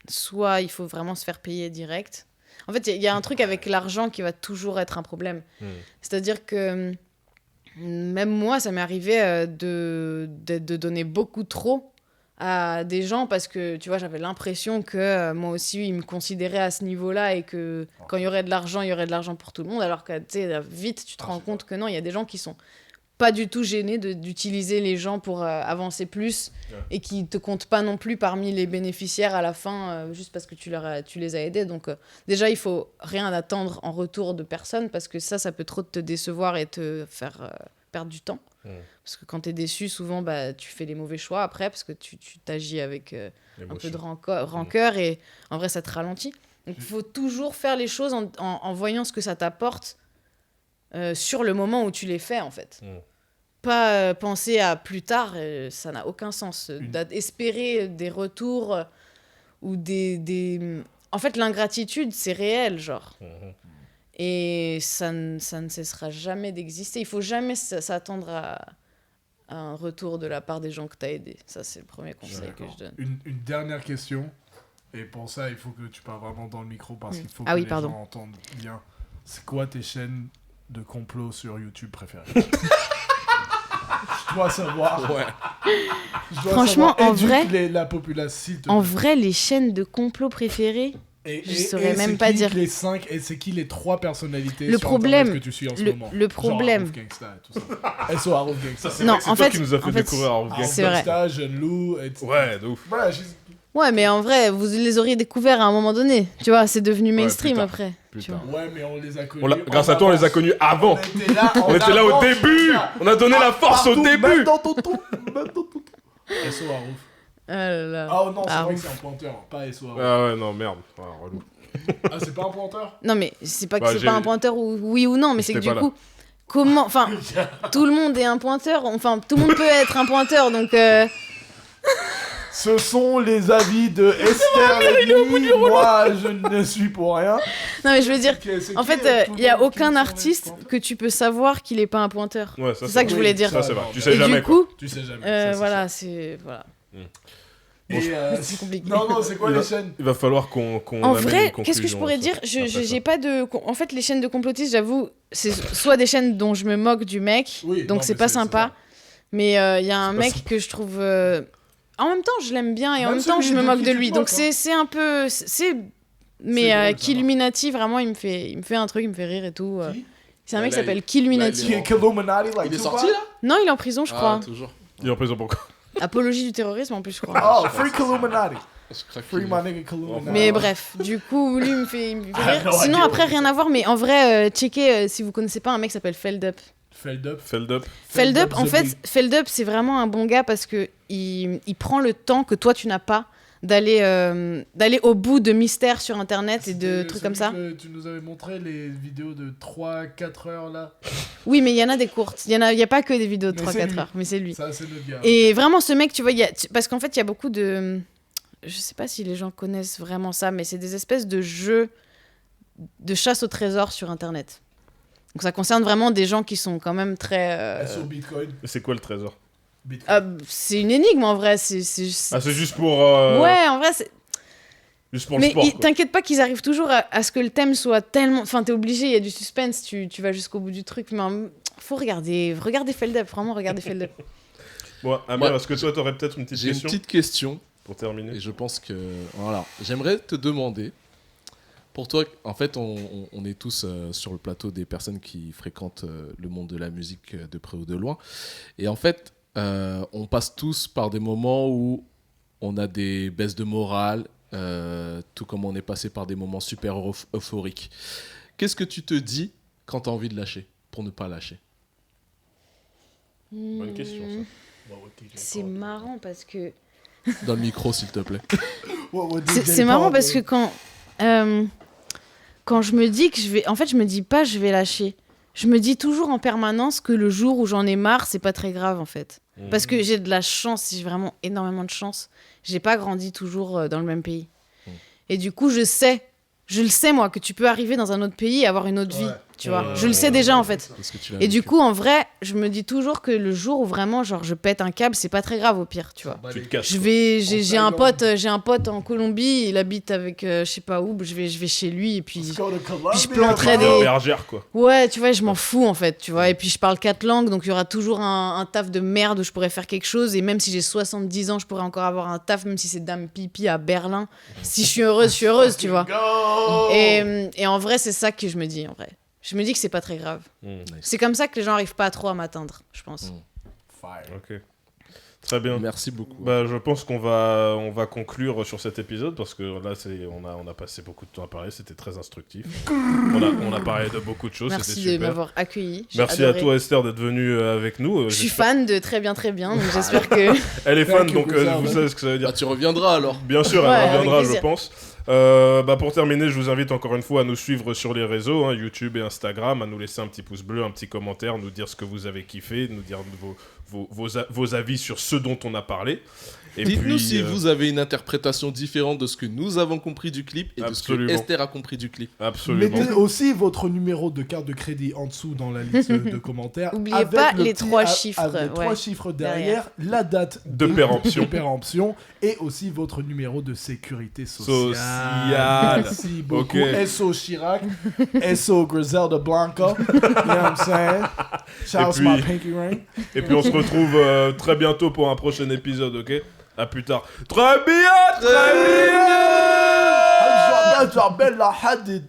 [SPEAKER 2] soit il faut vraiment se faire payer direct. En fait, il y a un truc avec l'argent qui va toujours être un problème. C'est-à-dire que même moi, ça m'est arrivé de donner beaucoup trop à des gens parce que, tu vois, j'avais l'impression que moi aussi, ils me considéraient à ce niveau-là et que quand il y aurait de l'argent pour tout le monde, alors que, tu sais, vite, tu te rends compte que non, il y a des gens qui sont pas du tout gênés d'utiliser les gens pour avancer plus et qui te comptent pas non plus parmi les bénéficiaires à la fin juste parce que tu les as aidés. Donc déjà, il faut rien attendre en retour de personne parce que ça peut trop te décevoir et te faire perdre du temps. Parce que quand tu es déçu, souvent, bah, tu fais les mauvais choix après parce que tu t'agis avec un peu de rancœur et en vrai, ça te ralentit. Donc il faut toujours faire les choses en voyant ce que ça t'apporte sur le moment où tu les fais, en fait. Pas penser à plus tard, ça n'a aucun sens. Espérer des retours ou des... En fait, l'ingratitude, c'est réel, genre. Et ça ne cessera jamais d'exister. Il faut jamais s'attendre à un retour de la part des gens que tu as aidés. Ça, c'est le premier conseil que je donne.
[SPEAKER 3] Une dernière question. Et pour ça, il faut que tu parles vraiment dans le micro parce qu'il faut que les gens entendent bien. C'est quoi tes chaînes de complot sur YouTube préférées? Je dois savoir.
[SPEAKER 5] Ouais.
[SPEAKER 2] Franchement, en vrai,
[SPEAKER 3] la population.
[SPEAKER 2] En vrai, les chaînes de complot préférées, je saurais même pas dire.
[SPEAKER 3] Les 5 et c'est qui les 3 personnalités
[SPEAKER 2] le
[SPEAKER 3] sur
[SPEAKER 2] problème,
[SPEAKER 3] Internet que tu suis en ce moment?
[SPEAKER 2] Le problème.
[SPEAKER 3] Genre Aruf Gangsta et tout ça. SO Aruf Gangsta.
[SPEAKER 1] C'est toi qui nous a fait découvrir Aruf Gangsta.
[SPEAKER 2] C'est vrai.
[SPEAKER 3] Gangsta, Jeune Loup, etc.
[SPEAKER 1] Ouais, de ouf.
[SPEAKER 3] Voilà,
[SPEAKER 2] Ouais, mais en vrai, vous les auriez découverts à un moment donné. Tu vois, c'est devenu mainstream après. Tu vois.
[SPEAKER 3] Ouais, mais on les a connus.
[SPEAKER 1] Grâce à toi, on les a connus avant. On était là au début. On a donné la force au début.
[SPEAKER 3] Même dans ton trou. SO Aruf.
[SPEAKER 2] Ah là là.
[SPEAKER 3] Ah non, c'est vrai que
[SPEAKER 2] Aruf.
[SPEAKER 3] c'est un pointeur, pas SO Aruf.
[SPEAKER 1] Ah ouais, non, merde. Ah, relou.
[SPEAKER 3] Ah, c'est pas un pointeur?
[SPEAKER 2] Non, mais c'est pas que
[SPEAKER 1] Bah,
[SPEAKER 2] c'est pas un pointeur ou oui ou non, mais c'est que
[SPEAKER 1] J'étais
[SPEAKER 2] du
[SPEAKER 1] pas
[SPEAKER 2] coup, comment. Enfin, tout le monde est un pointeur. Enfin, tout le monde peut être un pointeur, donc.
[SPEAKER 3] Ce sont les avis de Esther Lévy. Moi, je ne suis pour rien.
[SPEAKER 2] Non, mais je veux dire.
[SPEAKER 3] C'est
[SPEAKER 2] En
[SPEAKER 3] qui,
[SPEAKER 2] fait, il y a
[SPEAKER 3] tout le
[SPEAKER 2] aucun
[SPEAKER 3] monde qui
[SPEAKER 2] artiste
[SPEAKER 3] sont des
[SPEAKER 2] que tu peux savoir qu'il est pas un pointeur.
[SPEAKER 1] Ouais,
[SPEAKER 2] C'est ça que je voulais dire.
[SPEAKER 1] Ça, c'est vrai. Tu
[SPEAKER 2] Et
[SPEAKER 1] sais jamais,
[SPEAKER 2] du
[SPEAKER 1] quoi.
[SPEAKER 2] coup,
[SPEAKER 3] Tu sais jamais. ça, c'est
[SPEAKER 2] voilà,
[SPEAKER 3] sûr.
[SPEAKER 2] c'est voilà.
[SPEAKER 3] Et,
[SPEAKER 2] C'est compliqué.
[SPEAKER 3] Non, c'est quoi les chaînes?
[SPEAKER 1] Il va falloir qu'on
[SPEAKER 2] En
[SPEAKER 1] amène
[SPEAKER 2] vrai,
[SPEAKER 1] une
[SPEAKER 2] qu'est-ce que je
[SPEAKER 1] conclusion
[SPEAKER 2] pourrais
[SPEAKER 1] à ça.
[SPEAKER 2] dire
[SPEAKER 1] Après
[SPEAKER 2] J'ai
[SPEAKER 1] ça.
[SPEAKER 2] pas de. En fait, les chaînes de complotistes, j'avoue, c'est soit des chaînes dont je me moque du mec,
[SPEAKER 3] Oui,
[SPEAKER 2] donc
[SPEAKER 3] non,
[SPEAKER 2] c'est
[SPEAKER 3] mais
[SPEAKER 2] pas
[SPEAKER 3] c'est
[SPEAKER 2] sympa.
[SPEAKER 3] ça.
[SPEAKER 2] Mais il y a un
[SPEAKER 1] pas
[SPEAKER 2] mec que je trouve. En même temps, je l'aime bien et en
[SPEAKER 3] Même
[SPEAKER 2] même temps,
[SPEAKER 3] celui
[SPEAKER 2] je me
[SPEAKER 3] de
[SPEAKER 2] moque
[SPEAKER 3] qui
[SPEAKER 2] de
[SPEAKER 3] tu
[SPEAKER 2] lui.
[SPEAKER 3] te
[SPEAKER 2] Donc
[SPEAKER 3] moques, hein.
[SPEAKER 2] c'est un peu. Mais
[SPEAKER 3] drôle, ça
[SPEAKER 2] Killuminati, vraiment, il me fait un truc, il me fait rire et tout.
[SPEAKER 3] Qui?
[SPEAKER 2] C'est un mec qui
[SPEAKER 5] Là,
[SPEAKER 2] s'appelle
[SPEAKER 5] il-
[SPEAKER 2] Killuminati.
[SPEAKER 3] Qui est Illuminati, like
[SPEAKER 5] Il est
[SPEAKER 3] Tupac?
[SPEAKER 5] sorti là?
[SPEAKER 2] Non, il est en prison, je crois.
[SPEAKER 5] Ah, toujours.
[SPEAKER 1] Il est en prison pourquoi?
[SPEAKER 2] Apologie du terrorisme en plus, je crois.
[SPEAKER 3] Oh, free Illuminati.
[SPEAKER 5] Je craque
[SPEAKER 3] Free
[SPEAKER 5] qu'il-
[SPEAKER 3] my nigga Illuminati.
[SPEAKER 2] Mais bref, du coup, lui, il me fait rire.
[SPEAKER 3] no
[SPEAKER 2] Sinon,
[SPEAKER 3] idea.
[SPEAKER 2] après, rien à voir, mais en vrai, checkez si vous connaissez pas un mec qui s'appelle Feldup.
[SPEAKER 3] Feldup.
[SPEAKER 1] Feldup.
[SPEAKER 2] Feldup, en
[SPEAKER 3] the
[SPEAKER 2] fait,
[SPEAKER 3] Bleak.
[SPEAKER 2] Feldup, c'est vraiment un bon gars parce que il prend le temps que toi, tu n'as pas d'aller au bout de mystères sur Internet et de trucs comme ça.
[SPEAKER 3] Tu nous avais montré les vidéos de 3-4 heures là.
[SPEAKER 2] Oui, mais il y en a des courtes. Il y a pas que des vidéos de
[SPEAKER 3] Mais c'est
[SPEAKER 2] 3-4
[SPEAKER 3] lui.
[SPEAKER 2] heures, mais c'est lui.
[SPEAKER 3] Ça, c'est notre gars.
[SPEAKER 2] Et vraiment, ce mec, tu vois, parce qu'en fait, il y a beaucoup de... Je sais pas si les gens connaissent vraiment ça, mais c'est des espèces de jeux de chasse au trésor sur Internet. Donc ça concerne vraiment des gens qui sont quand même très...
[SPEAKER 3] Sur Bitcoin.
[SPEAKER 1] C'est quoi le trésor?
[SPEAKER 2] c'est une énigme en vrai. C'est
[SPEAKER 1] juste pour...
[SPEAKER 2] Ouais, en vrai, c'est...
[SPEAKER 1] Juste pour
[SPEAKER 2] Mais
[SPEAKER 1] le sport, quoi.
[SPEAKER 2] t'inquiète pas qu'ils arrivent toujours à ce que le thème soit tellement... Enfin, t'es obligé, il y a du suspense, tu vas jusqu'au bout du truc. Mais faut regardez Feld Up, vraiment, regardez Feld Up.
[SPEAKER 1] Bon, Amir,
[SPEAKER 5] Ouais.
[SPEAKER 1] est-ce que toi, t'aurais peut-être une petite
[SPEAKER 5] J'ai une
[SPEAKER 1] question
[SPEAKER 5] petite question.
[SPEAKER 1] pour terminer?
[SPEAKER 5] Et je pense que... Voilà. J'aimerais te demander, pour toi, en fait, on est tous sur le plateau des personnes qui fréquentent le monde de la musique de près ou de loin. Et en fait, on passe tous par des moments où on a des baisses de morale, tout comme on est passé par des moments super euphoriques. Qu'est-ce que tu te dis quand tu as envie de lâcher, pour ne pas lâcher?
[SPEAKER 1] Bonne question, ça.
[SPEAKER 2] C'est marrant parce que...
[SPEAKER 5] Dans le micro, s'il te plaît.
[SPEAKER 2] C'est marrant parce que quand je me dis que je vais... En fait, je me dis pas je vais lâcher. Je me dis toujours en permanence que le jour où j'en ai marre, c'est pas très grave en fait. Parce que j'ai de la chance, j'ai vraiment énormément de chance. J'ai pas grandi toujours dans le même pays. Et du coup, je le sais moi, que tu peux arriver dans un autre pays et avoir une autre vie. Tu vois, je le sais déjà en fait.
[SPEAKER 5] Parce que tu l'as
[SPEAKER 2] Et du
[SPEAKER 5] vécu.
[SPEAKER 2] coup, en vrai, je me dis toujours que le jour où vraiment, genre, je pète un câble, c'est pas très grave au pire, tu vois.
[SPEAKER 1] Tu te casses.
[SPEAKER 2] J'ai un pote en Colombie, il habite avec je sais pas où, je vais chez lui et puis je planterai
[SPEAKER 1] Quoi.
[SPEAKER 2] des
[SPEAKER 1] Bergère, quoi.
[SPEAKER 2] ouais, tu vois, je m'en fous en fait, tu vois. Et puis je parle 4 langues, donc il y aura toujours un taf de merde où je pourrais faire quelque chose et même si j'ai 70 ans, je pourrais encore avoir un taf même si c'est dame pipi à Berlin. Si je suis heureuse, tu vois. Et en vrai, c'est ça que je me dis en vrai. Je me dis que c'est pas très grave.
[SPEAKER 5] Nice.
[SPEAKER 2] C'est comme ça que les gens arrivent pas trop à m'atteindre, je pense.
[SPEAKER 1] Ok. Très bien.
[SPEAKER 5] Merci beaucoup.
[SPEAKER 1] Bah, je pense qu'on va conclure sur cet épisode parce que là, on a passé beaucoup de temps à parler, c'était très instructif. on a parlé de beaucoup de choses, c'était
[SPEAKER 2] Merci de
[SPEAKER 1] super.
[SPEAKER 2] m'avoir accueilli. J'ai
[SPEAKER 1] Merci
[SPEAKER 2] adoré.
[SPEAKER 1] à toi, Esther, d'être venue avec nous.
[SPEAKER 2] Je suis fan de très bien, donc j'espère que...
[SPEAKER 1] Elle est fan,
[SPEAKER 3] Thank you,
[SPEAKER 1] donc
[SPEAKER 3] cousin,
[SPEAKER 1] vous savez ce que ça veut dire.
[SPEAKER 5] Ah, tu reviendras alors.
[SPEAKER 1] Bien sûr,
[SPEAKER 2] Ouais,
[SPEAKER 1] elle
[SPEAKER 2] avec
[SPEAKER 1] reviendra, je
[SPEAKER 2] plaisir.
[SPEAKER 1] pense. Pour terminer, je vous invite encore une fois à nous suivre sur les réseaux, hein, YouTube et Instagram, à nous laisser un petit pouce bleu, un petit commentaire, nous dire ce que vous avez kiffé, nous dire vos avis sur ce dont on a parlé. Et
[SPEAKER 5] Dites-nous
[SPEAKER 1] puis,
[SPEAKER 5] si vous avez une interprétation différente de ce que nous avons compris du clip et de ce
[SPEAKER 1] Absolument.
[SPEAKER 5] que Esther a compris du clip.
[SPEAKER 1] Absolument.
[SPEAKER 3] Mettez aussi votre numéro de carte de crédit en dessous dans la liste de commentaires.
[SPEAKER 2] Oubliez
[SPEAKER 3] avec
[SPEAKER 2] pas
[SPEAKER 3] le
[SPEAKER 2] les
[SPEAKER 3] petit-
[SPEAKER 2] 3
[SPEAKER 3] a-
[SPEAKER 2] chiffres,
[SPEAKER 3] avec les
[SPEAKER 2] ouais.
[SPEAKER 3] 3 chiffres derrière, la date
[SPEAKER 1] De péremption.
[SPEAKER 3] de péremption et aussi votre numéro de sécurité sociale.
[SPEAKER 1] Sociale.
[SPEAKER 3] Merci beaucoup.
[SPEAKER 1] Ok.
[SPEAKER 3] SO Chirac, SO Griselda Blanca. You know what I'm saying? Shout out to
[SPEAKER 1] puis-
[SPEAKER 3] my pinky ring.
[SPEAKER 1] Et puis on se retrouve très bientôt pour un prochain épisode, ok? À plus tard. Très bien!
[SPEAKER 3] هل جعبت la hadid.